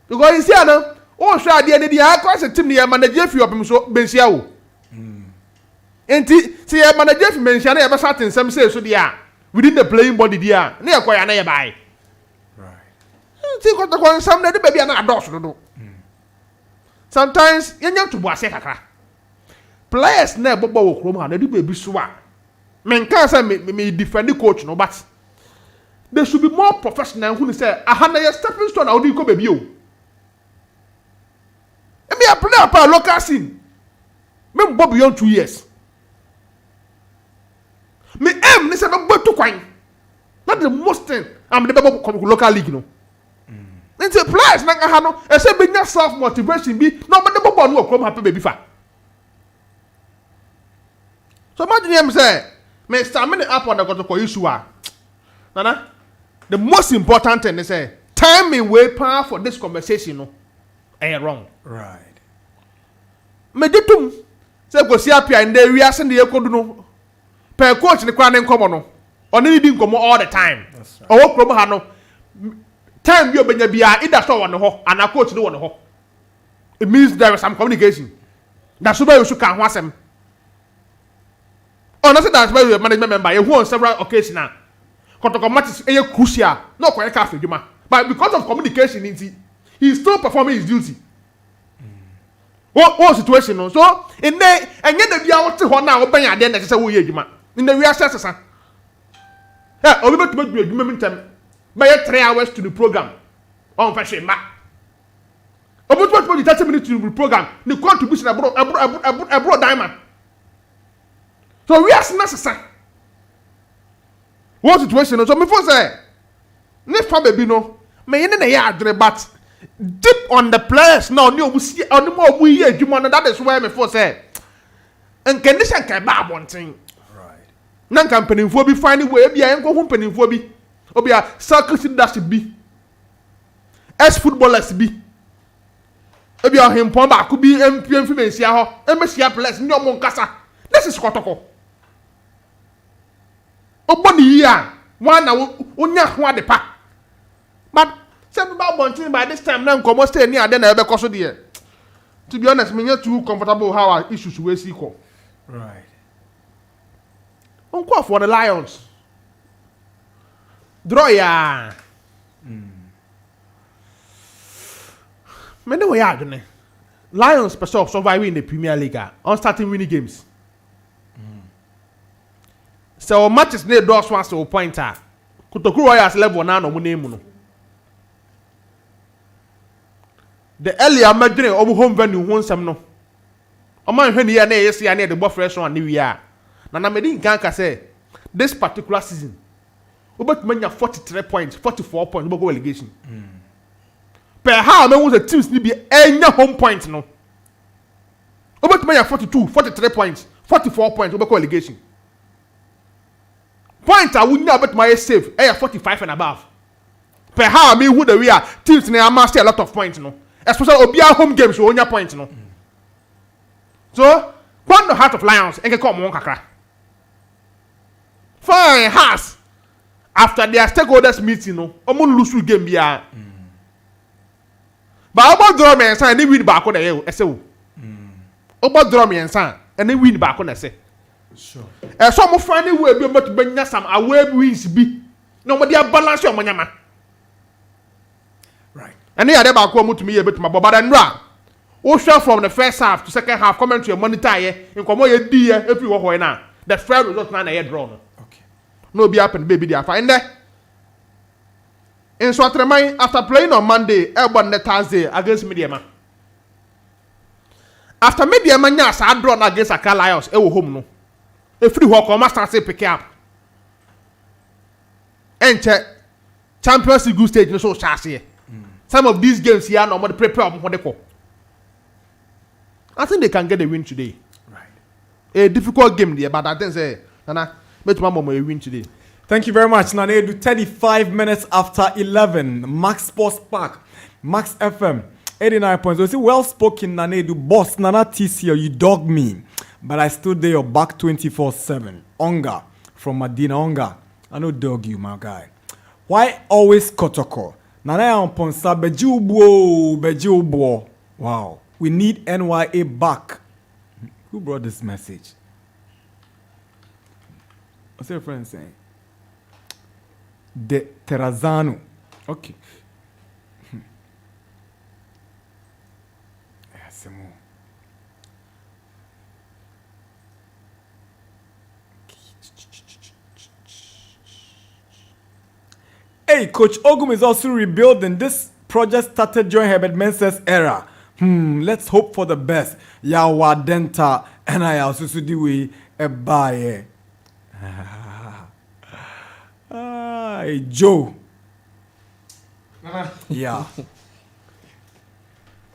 Because he's here now. Oh, sure, the I cross a team near manager for your so Bensiao. And see, a manager for mention ever sat in some say so dear within the playing body dear near quite nearby. Right. Think of the one some that the baby and a dog do. Sometimes you need to buy a players never bow chroma, they do baby swap. Men can't say me defend the coach, no, but they should be more professional who say, a 100 years stepping stone, how do you come baby? And me a play up a local scene. Me bob beyond 2 years. Me aim ni say no go to kwine. That's the most thing. I'm the local league no. Nti players na ha no, e say be self motivation bi no be the bobo no okrom happy baby fa. So imagine him say, me stamina up on the go issue a. Nana, the most important thing is say time and way power for this conversation no. Wrong. Right. Me ditum say go see apia in the area se dey kodu no. Per coach ni kwa ne nkomo no. Oni di nkomo all the time. That's right. Owo krom ha no. Time bi obenya bia either so won ho and a coach no won ho. It means there is some communication. That's why you should can ho asem. Oh, not that's why you management member you on several occasions now. Kotoko matches e crucial. No kwa ka afiduma. But because of communication he's still performing his duty. What situation no? So in there and get the bia what ho na oban ade na say wo ye adwuma. In the we assess sa. Yeah, obi betu be adwuma mentem. By 3 hours to the program. On fashion ma. About 30 minutes to the program. The contribution abroad diamond. So we are necessary. What situation? So before say, next baby no, me in the yard, but deep on the players now. We see on the more we hear you man. That is why me for say, and condition can bad one thing. Right. Nan company for be finding way be a company for be. Obi a circus industry be. As footballers be. Ebi a him pon ba ko bi MPM fi mensia ho. Emesia players ni omo nkasa. This is kotoko. Oboni ya one na onya ho ade pa. But say ba bontin by this time na nkomo stay ni ade na ebe koso de. To be honest, me too comfortable how our issues we see ko. Right. Onko for the Lions. Draw ya. Me no ya adwene. Lions special survive in the Premier League on starting winning games. So matches near doors once to pointer. Kutoku Royals level na no mu name no. The earlier madwene obu home venue ho nsem no. Oman hwe ne ya na yesi ya na the boy fresh one ne wi a. Na medi nkan ka say this particular season obetumanya 43 points, 44 points obo go relegation. Per how me was the teams ni be enya home point no. Obetumanya 42, 43 points, 44 points obo go relegation. Point a wunya obetumanya save 45 and above. Per how me who the we are teams na amass a lot of points no. Especially obia home games so onya point no. So, when the Heart of Lions enke come on kakra. Fine has after their stakeholders meeting no, omo lose game bia. But obo draw me ensan and win back on the ese wo. Obo draw me ensan and win back on ese. Sure. So mo find a way be able to bring some away wins be. No mo dia balance your monyama. Right. And here dey back come to me a bit my but nra. O share from the first half to second half commentary monitor here in komo ye di here every wo na. The fair result na here draw no. Okay. No be happen baby dey find there. In Swatremai, after playing on Monday, Elbon Thursday against Mediama. After Mediama Nyas had drawn against Accra Lions, home no. A free walk or master say pick up. Enter Champions League stage no so chassis. Some of these games here no more prepare for the call. I think they can get a win today. Right. A difficult game there, but I think say Nana, bet my mom will win today. Thank you very much, Nanedu. 35 minutes after 11, Max Sports Park, Max FM, 89 points. So, well spoken, Nanedu. Boss, Nana TCL, you dog me. But I stood there, your back 24/7. Onga from Medina Onga. I know dog you, my guy. Why always Kotoko? Nana on Ponsa, Bejubo. Wow. We need NYA back. Who brought this message? What's your friend saying? De Terrazano. Okay. Yes, more. Hey, Coach Ogum is also rebuilding. This project started during Herbert Mensah's era. Let's hope for the best. Yawa Denta and I also do we a buy. Hey, Joe. Yeah.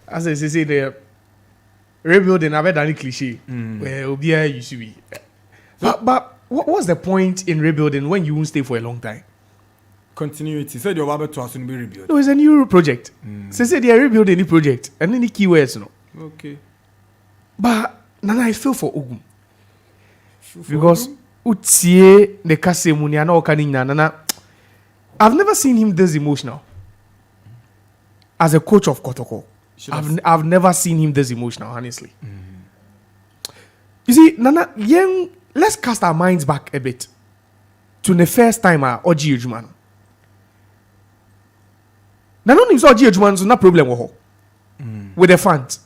As I say, the rebuilding, I've done a cliche. Where Obia used to be. But what's the point in rebuilding when you won't stay for a long time? Continuity. So you're able to assume be rebuild. No, it's a new project. So say they are rebuilding any project and any keywords, no. Okay. But Nana, I feel for Ogum. Because Utie the Kase Muniana or Kanina Nana. I've never seen him this emotional. As a coach of Kotoko. I've never seen him this emotional, honestly. You see, Nana, let's cast our minds back a bit to the first time Oji Ejumano. Nana knows Oji Ejumano's no problem with the fans.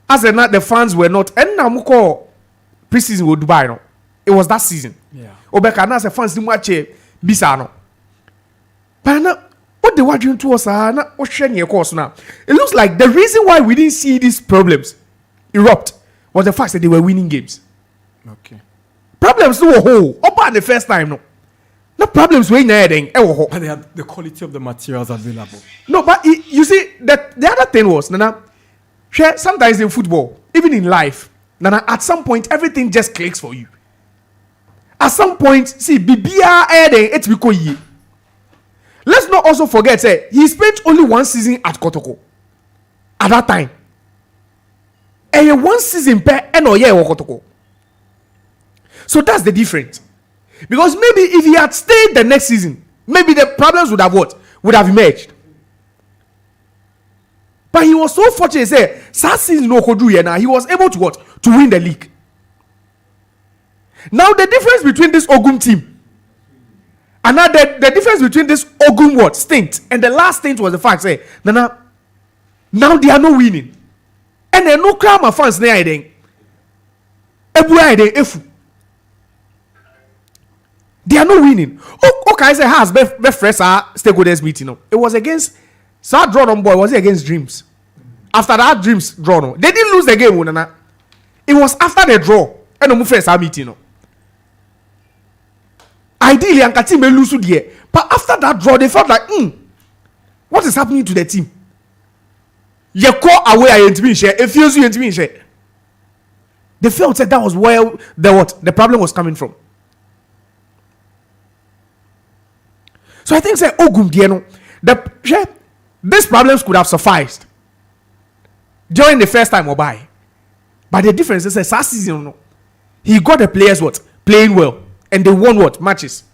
As the fans were not, and now Muko preseason with Dubai, no. It was that season. Yeah. Obeka na se fans ni mwache bisa no. But what they were doing to us now. It looks like the reason why we didn't see these problems erupt was the fact that they were winning games. Okay. Problems were whole. Up at the first time, no. No problems were in there. But they had the quality of the materials available. No, but you see, that the other thing was, Nana, sometimes in football, even in life, Nana, at some point, everything just clicks for you. At some point, see, Bibia it's because let's not also forget, say, he spent only 1 season at Kotoko. At that time. And 1 season per Kotoko. So that's the difference. Because maybe if he had stayed the next season, maybe the problems would have what? Would have emerged. But he was so fortunate, say, season no now he was able to what? To win the league. Now the difference between this Ogum team and now the difference between this Ogum what? Stint and the last stint was the fact, say, now they are not winning. And there are no crowd of fans there. They are not winning. Okay, I say has best fresh stakeholders meeting. It was against Sad draw on boy. Was it against Dreams? After that Dreams draw, no, they didn't lose the game. It was after the draw and no fresh meeting. Ideally, Anka team may lose there, but after that draw, they felt like, what is happening to the team? You call away a share. It feels you into share. They felt that was where the problem was coming from. So I think say Ogum Dieno, these problems could have sufficed during the first time or by. But the difference is that last season, he got the players what? Playing well. And they won what? Matches.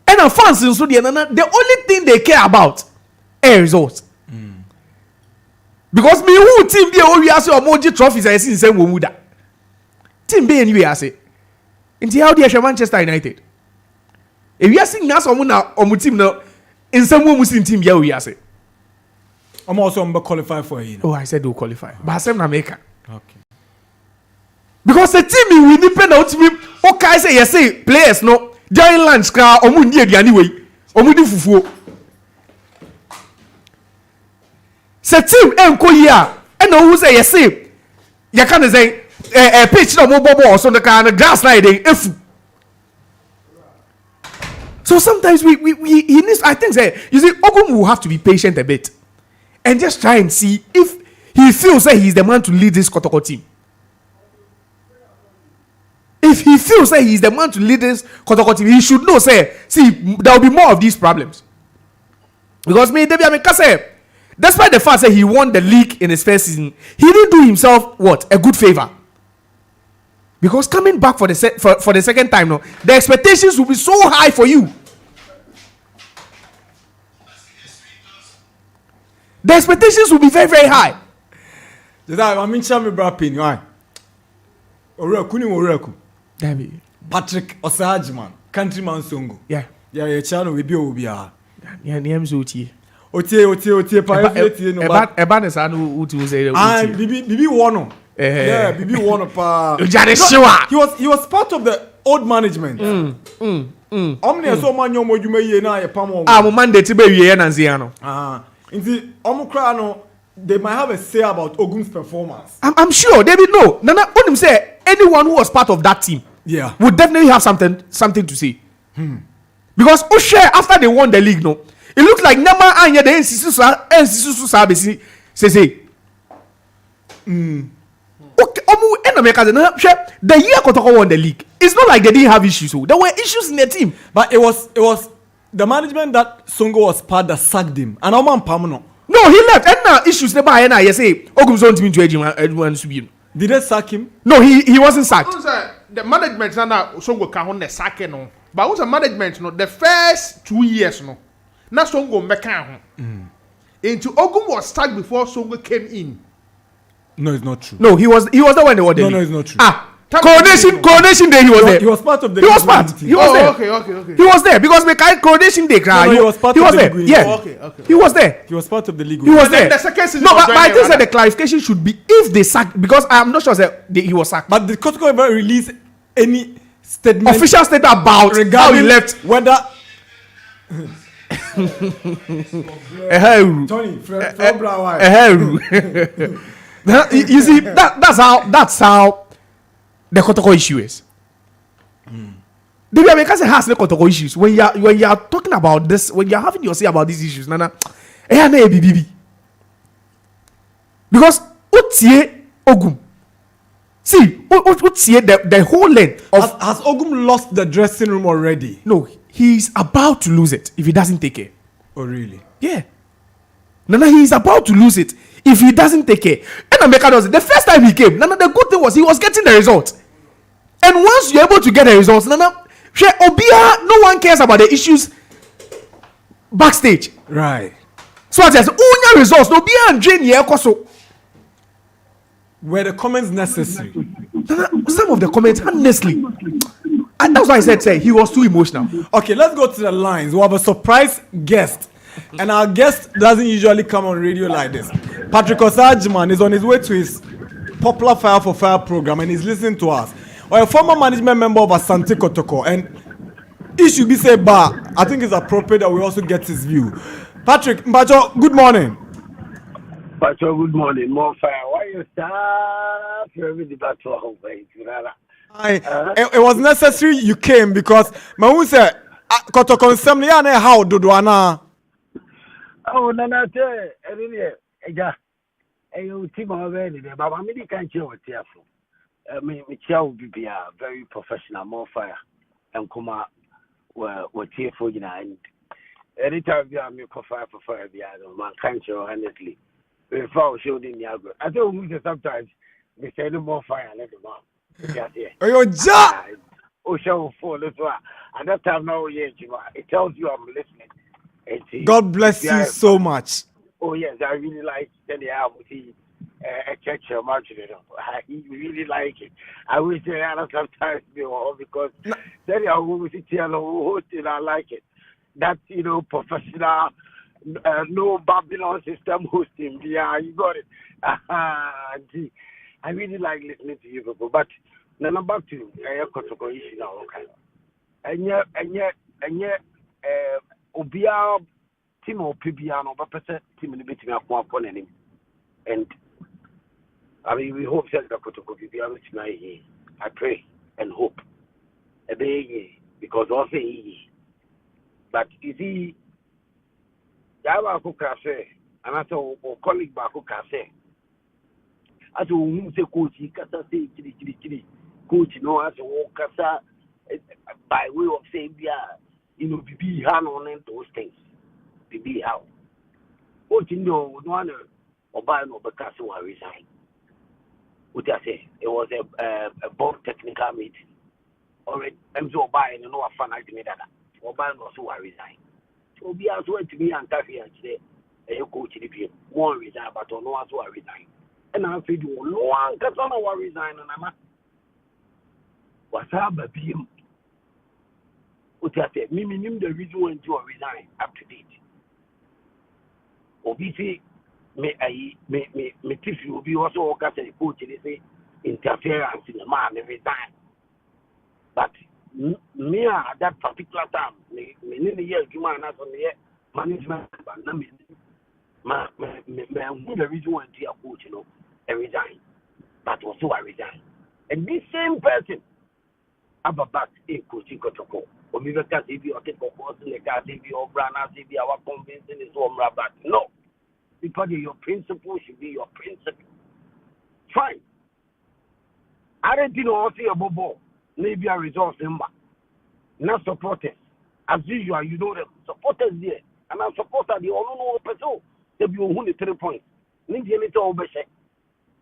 And our fans in Sudan, the only thing they care about are results. Because me who team be all we ask your emoji trophies I see in same Womuda. Team be anyway I say. Until how they Manchester United. If you are seeing us on team now, in some Muslim team, yeah, we are say. I'm also qualified for it. Oh, I said do qualify. But I said America. Okay. Because the team we depend on team. Okay, I say yes, say players no. During lunch, car omundi anyway. Omundi fufu. Se team enko here. And who say yes, say. You can't say pitch no more ball so the car the grass like if. So sometimes he needs, I think, say, you see, Ogum will have to be patient a bit and just try and see if he feels that he's the man to lead this Kotoko team. If he feels that he's the man to lead this Kotoko team, he should know, say, see, there will be more of these problems. Because despite the fact that he won the league in his first season, he didn't do himself what? A good favor. Because coming back for the second time now, the expectations will be so high for you. The expectations will be very, very high. I mean, Chami Brapin, why? Oreku. Patrick Osajman, countryman Songo. Yeah. Yeah, channel will be Obia. Yeah, name's Oti. Oti, Eban is Anu say. And Bibi Wano. Yeah, Bibi Wano pa. He was part of the old management. Omni so man yomo you may na ye pamo. Monday to be ye Nanziano. Indeed, they might have a say about Ogum's performance. I'm sure they will know. Nana Onim say anyone who was part of that team would definitely have something to say. Because Oshe, after they won the league, no, it looked like Nama Anya the NCC Sabesi say. Okay, the year Kotoko won the league. It's not like they didn't have issues. There were issues in the team. But it was the management that Songo was part that sacked him. And Oman Pamuno. No, he left. And now issues never and I say Ogum's own team to everyone to be. Did they sack him? No, he wasn't sacked. The management now Songo can the sacking no. But what's the management no the first 2 years no. Now Songo meka into Ogum was sacked before Songo came in. No, it's not true. No, he was the one they were there. No, it's not true. Coronation day he was there. He was part of the He was part. He was there. Okay. He was there because we carried coronation day. He was part of the there. league. Yeah. Okay. He was there. He was part of the league. He was there. The second season no, but I think that the clarification should be if they sacked because I'm not sure that he was sacked. But the Kotoko ever release any statement, official statement about how he left. Whether Tony, you see, that's how the Kotoko issue is. The Americans has the Kotoko issues. When you are talking about this, when you are having your say about these issues, Nana, because Otie Ogum. See, the whole length of has Ogum lost the dressing room already? No, he's about to lose it if he doesn't take care. Oh, really? Yeah. Nana, he's about to lose it if he doesn't take care. And America does it. The first time he came, Nana, the good thing was he was getting the result. And once you're able to get the results, Nana, Obia, no one cares about the issues backstage. Right. So as Unya results, Obia and Jane Yekoso. Were the comments necessary? Nana, some of the comments, honestly. And that's why I said he was too emotional. Okay, let's go to the lines. We have a surprise guest. And our guest doesn't usually come on radio like this. Patrick Osajman is on his way to his popular Fire for Fire program and he's listening to us. Or a former management member of Asante Kotoko. And he should be said, but I think it's appropriate that we also get his view. Patrick, Mbacho, good morning. Pacho, good morning. More fire. Why you start every battle? It was necessary you came because Mahu said, Kotoko Assembly, how do Duana? Oh, Nana, Eja, a team already there, but I'm really can't show it here. I mean, Michelle will be very professional, more fire, and come out were tearful, you know. And anytime you have me for fire, man can't show honestly. If I was showing in the algo, I don't know sometimes they say no more fire, let them out. Oh, your job! Oh, show fall as well. At that time, no, it tells you I'm listening. God bless you so much. Oh yes, I really like the album. A church margin. I really like it. I wish they had sometimes because then I will sit here and host it. I like it. That professional, no Babylon system hosting. Yeah, you got it. I really like listening to you people. But then I'm back to Kotoko issue now. Okay, and yet, Obia Timo Pibiano, but team in the bit upon him. And I mean, we hope that Kotoko Pibiano tonight. I pray and hope. A day, because also but you see, Yava Kukase, and I saw colleague Bakukase. As who say coach, Kasa say chili, coach, no, as a Kasa by way of saying, BB hand on those things. BB how. What you know, one or buy no because who are resign. What I say, it was a board technical meeting. Already, I'm so buying no fun I made that. Or buy no so I resign. So be as well to me and Taffy and say, a coach in the one resign, but no one so I resign. And I feel no one can no resign and I'm what's up, baby? What I said, me the reason why you resign up to date. Obviously, me if you be also work as a coach, they say interference in the man every time. But me at that particular time, me in the year you man as on the management, but the reason why you are coach, I resign. But also I resign. And this same person have a back in coaching Kotoko. Or maybe a cat if you take a course in the cat if you or Brana if you are convincing is home rabat. No. Because your principle should be your principle. Fine. I don't know what you bobo. Maybe a resource number. Not supporters. As usual, you know them. Supporters there. And our supporters, they all know person. They be only 3 points. Need you need to obey.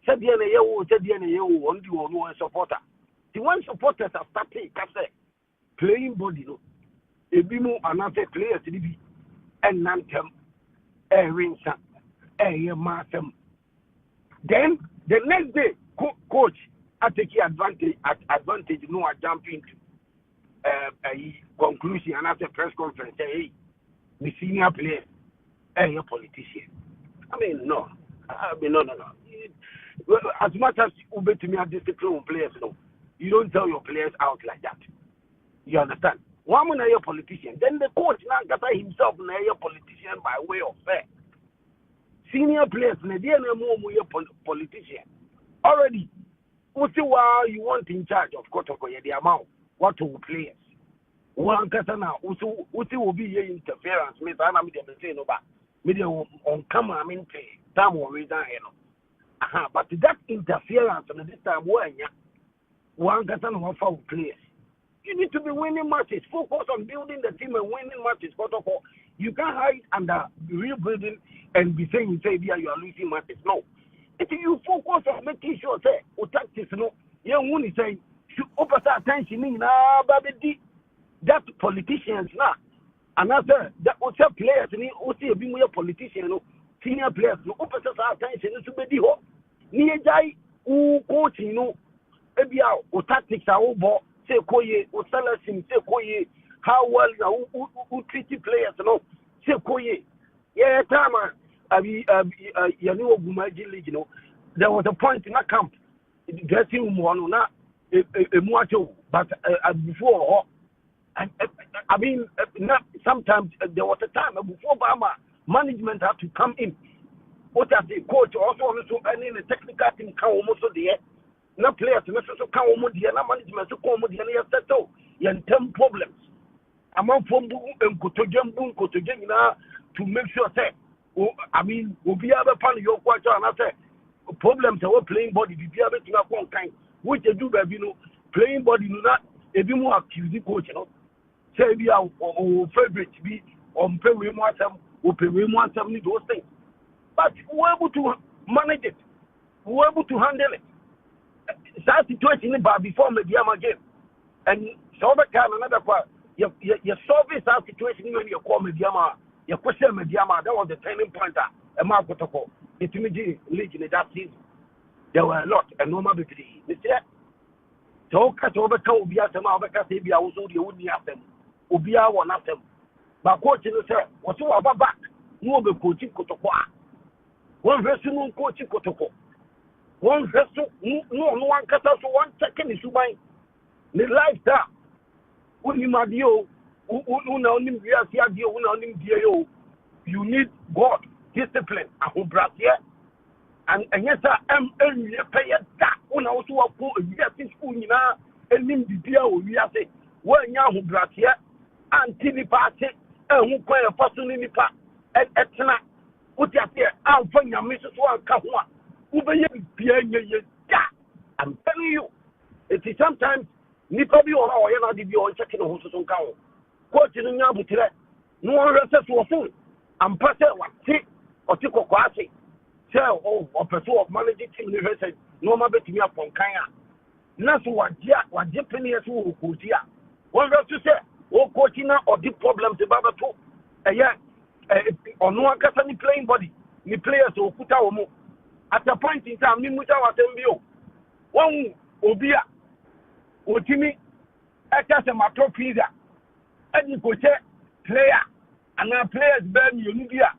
Said the NAO, only one supporter. The one supporters are starting playing body. No. A be more another player to be and Nantem, a rinsa, a massam. Then the next day, coach, I take advantage, no, I jump into a conclusion and after press conference, hey, the senior player, a politician. I mean, no. No. As much as you bet to me at discipline players, no, you don't tell your players out like that. You understand? One man a politician. Then the coach now got himself a politician by way of fair. Senior players, they are more politician. Already, what you want in charge of Kotoko, the amount, what to players. One Katana, what will be interference, Miss Anna media on camera, I mean, time or reason, but that interference at this time, one Katana for players. You need to be winning matches. Focus on building the team and winning matches. You can't hide under rebuilding and be saying, you are losing matches. No. If you focus on making sure, say, tactics, no, you won't say, you open attention in that politicians now. Another, that also players, and also being a politician, senior players, you open attention to be the whole. Near Jai, who coaching, or tactics are over. Say koye, or Salasim, say koye, how well who treat players, no, say koye. Yeah, time, Yanu Gumaji League, there was a point in a camp, dressing room one, not a muacho, but before, I mean, not sometimes there was a time before Bama management had to come in. What as the coach also any the technical team come almost there. No players, no so come almost there, no management to come almost there, settle your term problems. Among from and go to to make sure say, I mean, we'll be able to find your quarter and I say problems are playing body, be able to have one kind, which they do, playing body, not a bit more accusing coach, say be our favorite be on pay we want them, or pay we want them, those things. But we're able to manage it, we're able to handle it. That situation before Mediama game. And so another part, you solve that situation when you call Mediama, you question Mediama, that was the turning point a mark protocol. It immediately league in that season. There were a lot, and no matter the so catch over to be at them, I'll also the only at them, Ubia one at them. But coaching said, what's all about back? No be coaching Kotoko. One person coaching Kotoko. One vessel, no one cut out 1 second is mine. The lifestyle. You need God, discipline, and yes, I'm pay that when I also put a year in school and in the deal we are saying, well, now who brought here and TV party and who quite a person in the park and etna. What you say, I'll find your Mrs. One Kahua. I'm telling you, it is sometimes Nipa be on our yana on checking on who's on count. Coach in Yabutre, no one resets to a fool. I'm passing what take or take a quasi. Tell or pursue of managing team university, no matter to me upon Kaya. Nothing what Japanese who could hear. One to say, coaching or deep problems about the two. Or no one can any playing body. The players who put our move. At a point in time, Nimuta was MBO. One Obia, Otimi, Etas and Mato Pizza, and you could say player, and our players burn Unibia.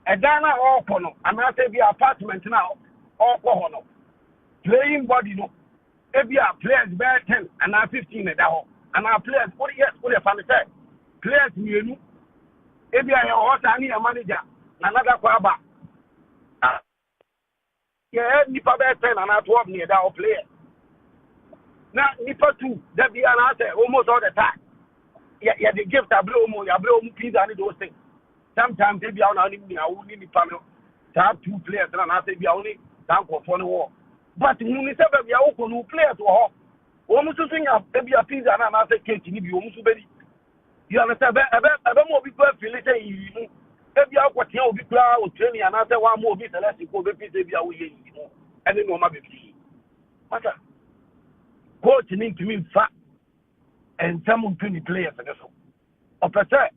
A Dana or Kono, and I say the apartment now, or Kohono. Playing body, no. Every players bear 10 and now 15 at all. And our players, what yes, what a funny say. Players, you know, every I need a manager, another Kwaba. Yeah, Nipa bear 10 and I 12 near that player. Now, Nipa 2, that be an answer almost all the time. Yeah, the gift I blow more, I blow pizza and those things. Sometimes they be only Nipa to have 2 players and I say be only down for the war. But when we say we are open who players to all, almost to sing up, maybe a pizza and I say, Kate, you almost very. You understand? I don't more people feel it. If you are what you will be proud of training another one more bit, unless you go back to the away, and then no matter. Matter. Coach need to mean fat and some 20 players and so. Or per se,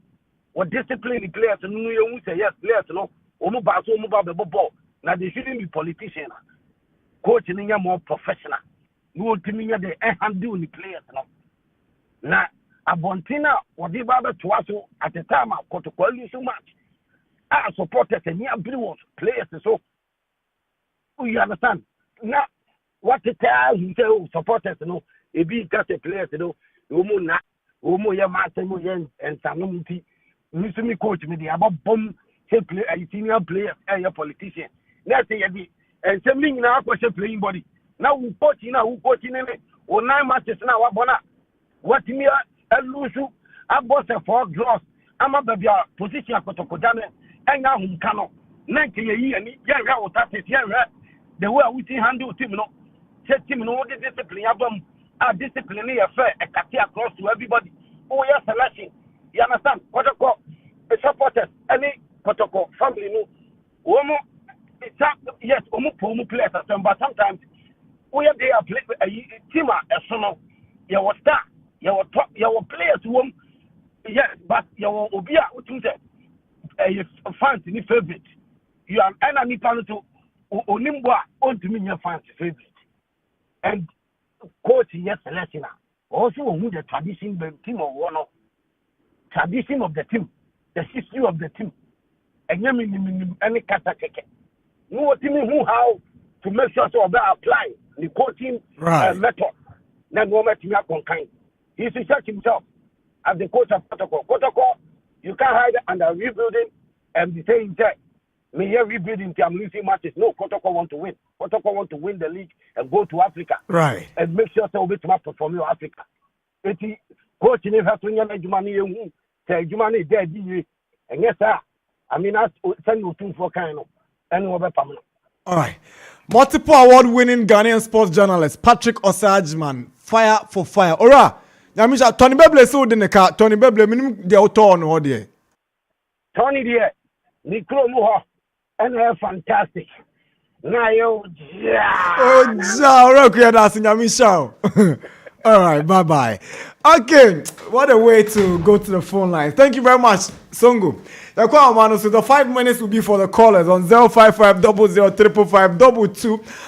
what discipline the players and you say yes, players, no, or move back the ball. Now they shouldn't be politicians. Coaching is more professional. You will tell me they handle the players. Now, Abontina, what they bother to us at the time, I got to call you so much. I supported the near blue players, so you understand. Now, what the tell you say, supporters, no, if you got a players, you know, you will not Omo ye master mo yen and Sanuti. Listen coach me the about bomb play a senior player a politician. That's the and something in our question playing body. Now who coaching it or 9 matches now what me a lose I bought a 4 draws. I'm a baby position at Kotokodane and now whom cannot 90 a year and the way we handle team no set team no the discipline album a disciplinary affair a cut across to everybody. Oh yes, selection. You understand? Kotoko supporters any Kotoko family no woman yes omu players but sometimes we are there play a team as sono you will start you will top you will players who yes but you will obia what you say a fans in favorite you are enemy panel to onimwa on to me your fans favorite and coach yes selection also who the tradition the team of one tradition of the team the history of the team and any category no team who how to make sure so about apply the coaching method. Then no matter what kind. He should search himself as the coach of Kotoko. Kotoko, you can't hide under rebuilding and be saying that me here rebuilding I'm losing matches. No, Kotoko want to win. Kotoko want to win the league and go to Africa. Right. And make sure so we to perform in Africa. It coach in Africa money say money there and yes sir. I mean I send you two for kind of anywhere permanent. All right. Multiple award-winning Ghanaian sports journalist Patrick Osajman, fire for fire. Ora, Yamisha, Tony Beble so in the car. Tony Beble, minimum the auto on all day. Tony dear, Nicolo Moha, and they're fantastic. Now you, oh, ja, that's in Yamisha. All right, bye-bye. Okay, what a way to go to the phone line. Thank you very much, Songo. The call man, so the 5 minutes will be for the callers on 055 00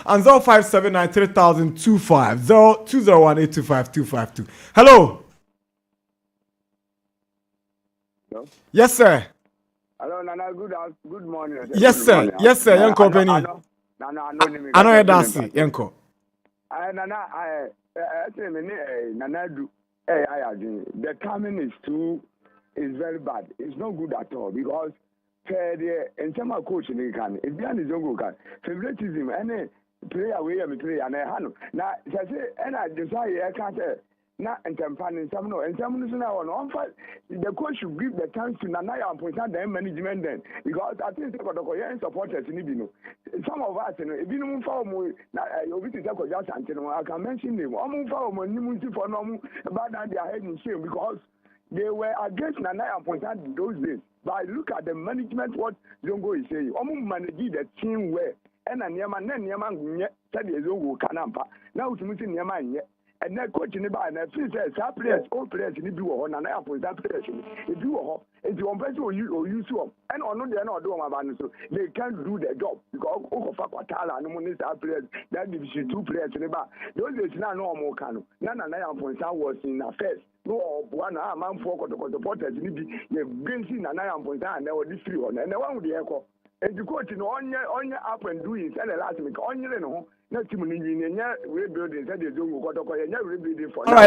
and 0579 3025 0201 825 Hello. Hello. Yes, sir. Hello, Nana. Good morning. Yes, good sir. Morning. Yes, sir. Yanko Penny. I know you're dancing, Yanko. Nana, Nana, the timing is very bad. It's not good at all because in terms of coaching, it's behind his own goal. Favoritism, any player we have play and I know. Now, and I decide I can't say. Now, and some no, and some now on the coach should give the chance to Nanaya and point out the management then because I think the Kotokoyan supporters in Ibino. Some of us, if you don't follow me, I can mention them. I'm follow me for no about that they are heading shame because they were against Nanaya and point out those days. But look at the management, what Zongo is saying. I'm managing the team where and a Niaman said the Zongo Kanampa. Now to meet Niaman yet. And that coach in the bar, and I feel that some players, all players in the duo, and I put that players in the duo, and you want to use them. And on they are not doing my so they can't do their job because Fakatala and Monista players, that division 2 players in the bar. Those is not normal canoe. None and I was in affairs. No, one man for the supporters in the Benson and I am point and there were this 3 on, and the one with the echo. And you coach in on your up and doing, and the last week on your own. All right,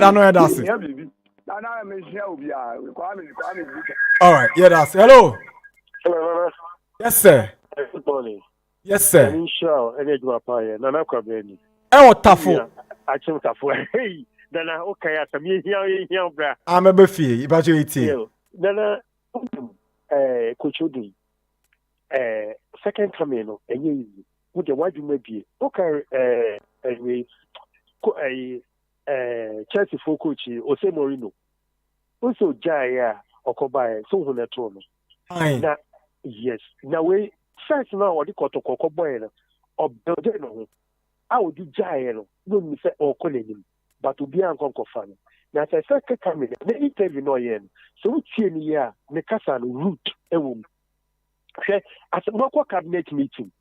I know that's it. All right, yeah, that's it. Hello. Hello. Yes, sir. Good morning. Yes, sir. Hey, Nana, okay, I'm a buffy, about you 18. Nana, Coach Udi, second coming, and with the wide maybe okay Chelsea for coach Jose Mourinho also Jaya Okobai so Hunetrono. Yes. Now we first now what the Kotoko boy or building I would do Jaya no me say or calling him but to be uncle fan. Now I said coming the interview no yen so we see here the Kasan root a woman. Okay, at a local cabinet meeting.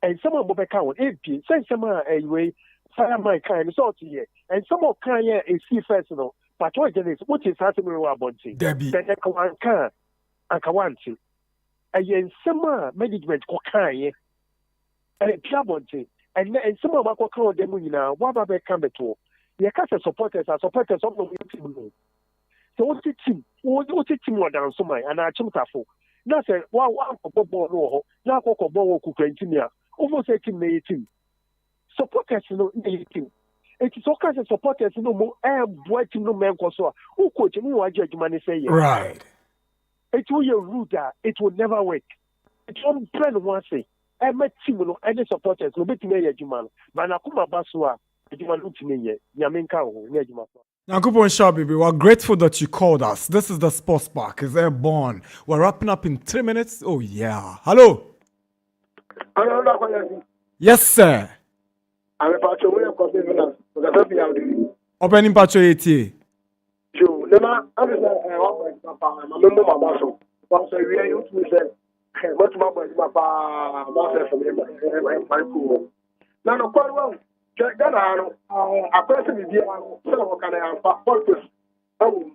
And some of them account AP, send some way, fireman kind sort here, and some of kind is see first, but what is happening about it? Debbie, then I can't, I want to. And some management kind, and Piabonte, and some of our call them now, what about come to? Your cast supporters are supporters of the team. So what's the team or down so my and I chimtafo. Now say one football no now ball could continue. Almost a team. Supporters no team. It is all kinds of supporters no more boy team no man so who coach me what judge man say Right. It will be rude that it will never work. It won't plan one say. I met team no any supporters no bet me Juman. Man akuma baswa Juman look me Yaminka Juma. Now, Kupon Shaw, baby, we're grateful that you called us. This is the Sports Park. It's airborne. We're wrapping up in 3 minutes. Oh, yeah. Hello. Yes, sir. I'm a patch away of Opening patch 80. Joe, Lema, I'm a member of my muscle. Once I read you to say, what's my boss from my pool. Now, no, quite well. Ghana, a person with the so can I have purpose. Oh,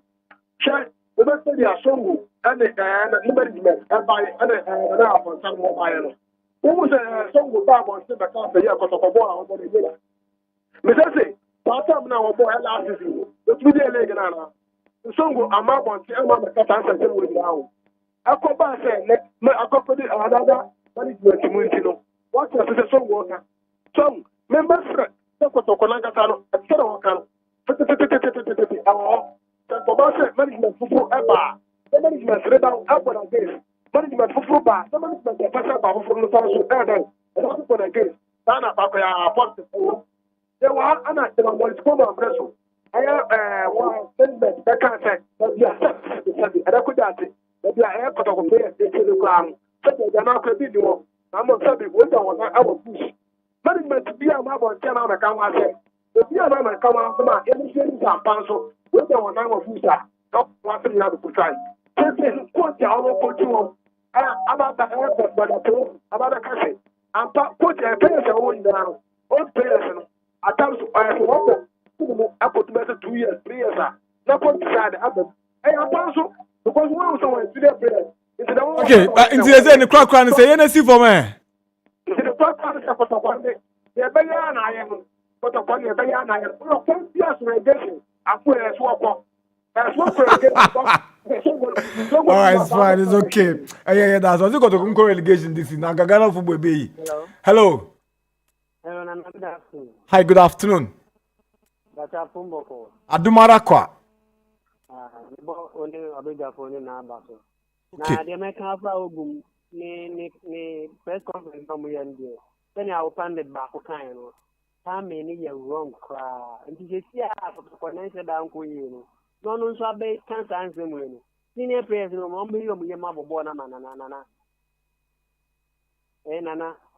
check the best of the song and the management and by another for some more iron. Who was a song with Bob on the year because of a ball on the year? Mr. Say, part of now a boy last season, the 2 day leg and the song will amount on the Qatar and with now. I come back and let my accompany another management community. What was the song water? Song. Members, management fufu eba management reda abon against management fufu ba management pesa ba fufu no so eden and for against na ba ko ya apart they were ana the one come on preso aya one management that can say that you are and I could that that you are got to play the ground so they are not credit you I'm not saying we don't want our push management be am about 10 na kan wa say be am na kan wa so ma anything is panso we don't want our future not want to have to try so coach our coach you about the airport but about the country and coach players are on down all players at times I put better 2 years 3 years na coach side abem panso because one someone to the players okay into the crack and say you see for me the first time I put up one day, the Bayan I am put up one day, Bayan I am. No, 10 years relegation. I put a swap. All right, it's fine. It's okay. Yeah, that's what you got to come relegation this in Ghana football baby. Hello. Hello, good afternoon. Hi, good afternoon. Adumara kwa. Okay. Ni press conference no mo yande then I opened back kan no time ni you wrong cry and you see a connection down ko yi no no so abe kan answer mo no senior players no mo be yo mo yema bobo na na nana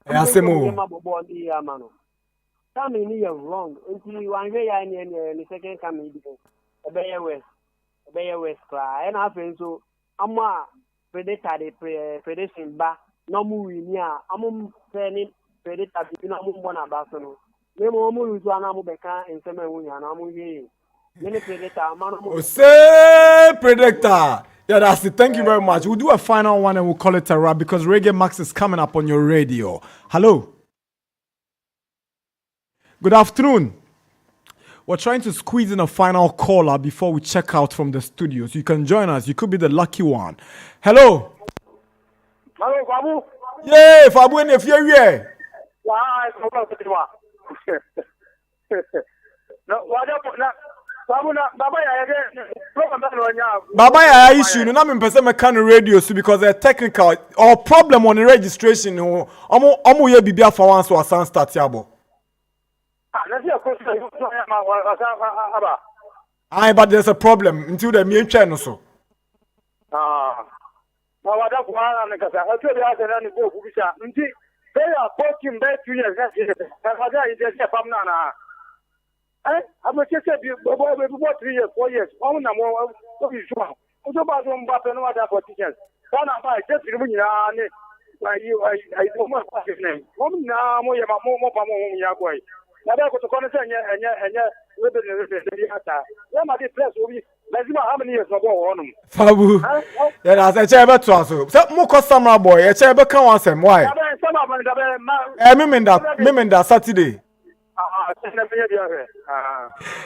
asemo yema bobo ndi ya ma no time ni you wrong until one way ya ni second come bi ebe west cry and happen so ama predator the predation ba no mu wini a amum training predator bi na amum bona ba so no me mo yuzu ana mu beka ensema wunya na amu ye many predator amano mu say predator. Yeah, that's it. Thank you very much. We'll do a final one and we'll call it a wrap because Reggae Max is coming up on your radio. Hello. Good afternoon. We're trying to squeeze in a final caller before we check out from the studio. So you can join us. You could be the lucky one. Hello. Hello, Babu. Yeah, Fabu, and if you're here. Why? No, what up? Baba ya issue no na me pese me kan radio so because a technical or problem on the registration no omo ye bibia for once or san start yabo. Aye, but there's a problem until the main channel so. I'm a check about 3 years, 4 years. One more, what is wrong? What's about one button or other politicians? One of my just remaining like you, I don't know what's his name. One now, more Yagway. Now I got to contact and let my press will be. Let's see how many years ago on them. Fabu. Yeah, as a chair to us. So, more customer boy, a chair can answer why. Memenda Saturday.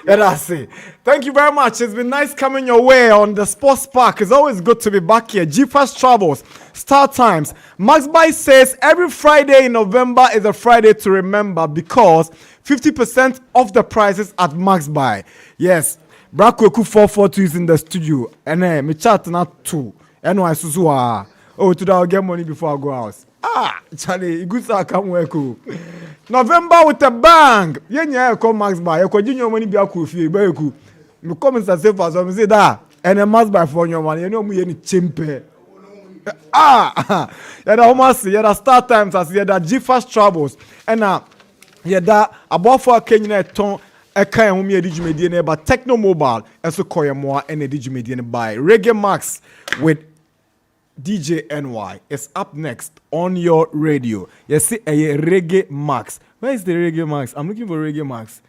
That's it. Thank you very much. It's been nice coming your way on the Sports Park. It's always good to be back here. 𝐒𝐏𝐻𝐒 Travels, Start Times. Max Buy says every Friday in November is a Friday to remember because 50% of the prices at Max Buy. Yes, Brakweku 442 is in the studio. And me chat not two. And I susua. Oh, today I'll get money before I go out. Charlie, good sir, come work. November with a bang. Yeah, come Max Buy. You continue your money be a cool fee. Very cool. Me come and say for some say that. And a Max Buy for your money. You know me any chimpe. Yeah, the almost yeah the Start Times as yeah the 𝐒𝐏𝐻𝐒 Travels. And yeah that about for Kenya ton. I can't who me a digimedian but Techno Mobile also call you more and a digimedian by Reggae Max with DJ NY. It's up next on your radio. You see a Reggae Max. Where is the Reggae Max? I'm looking for Reggae Max.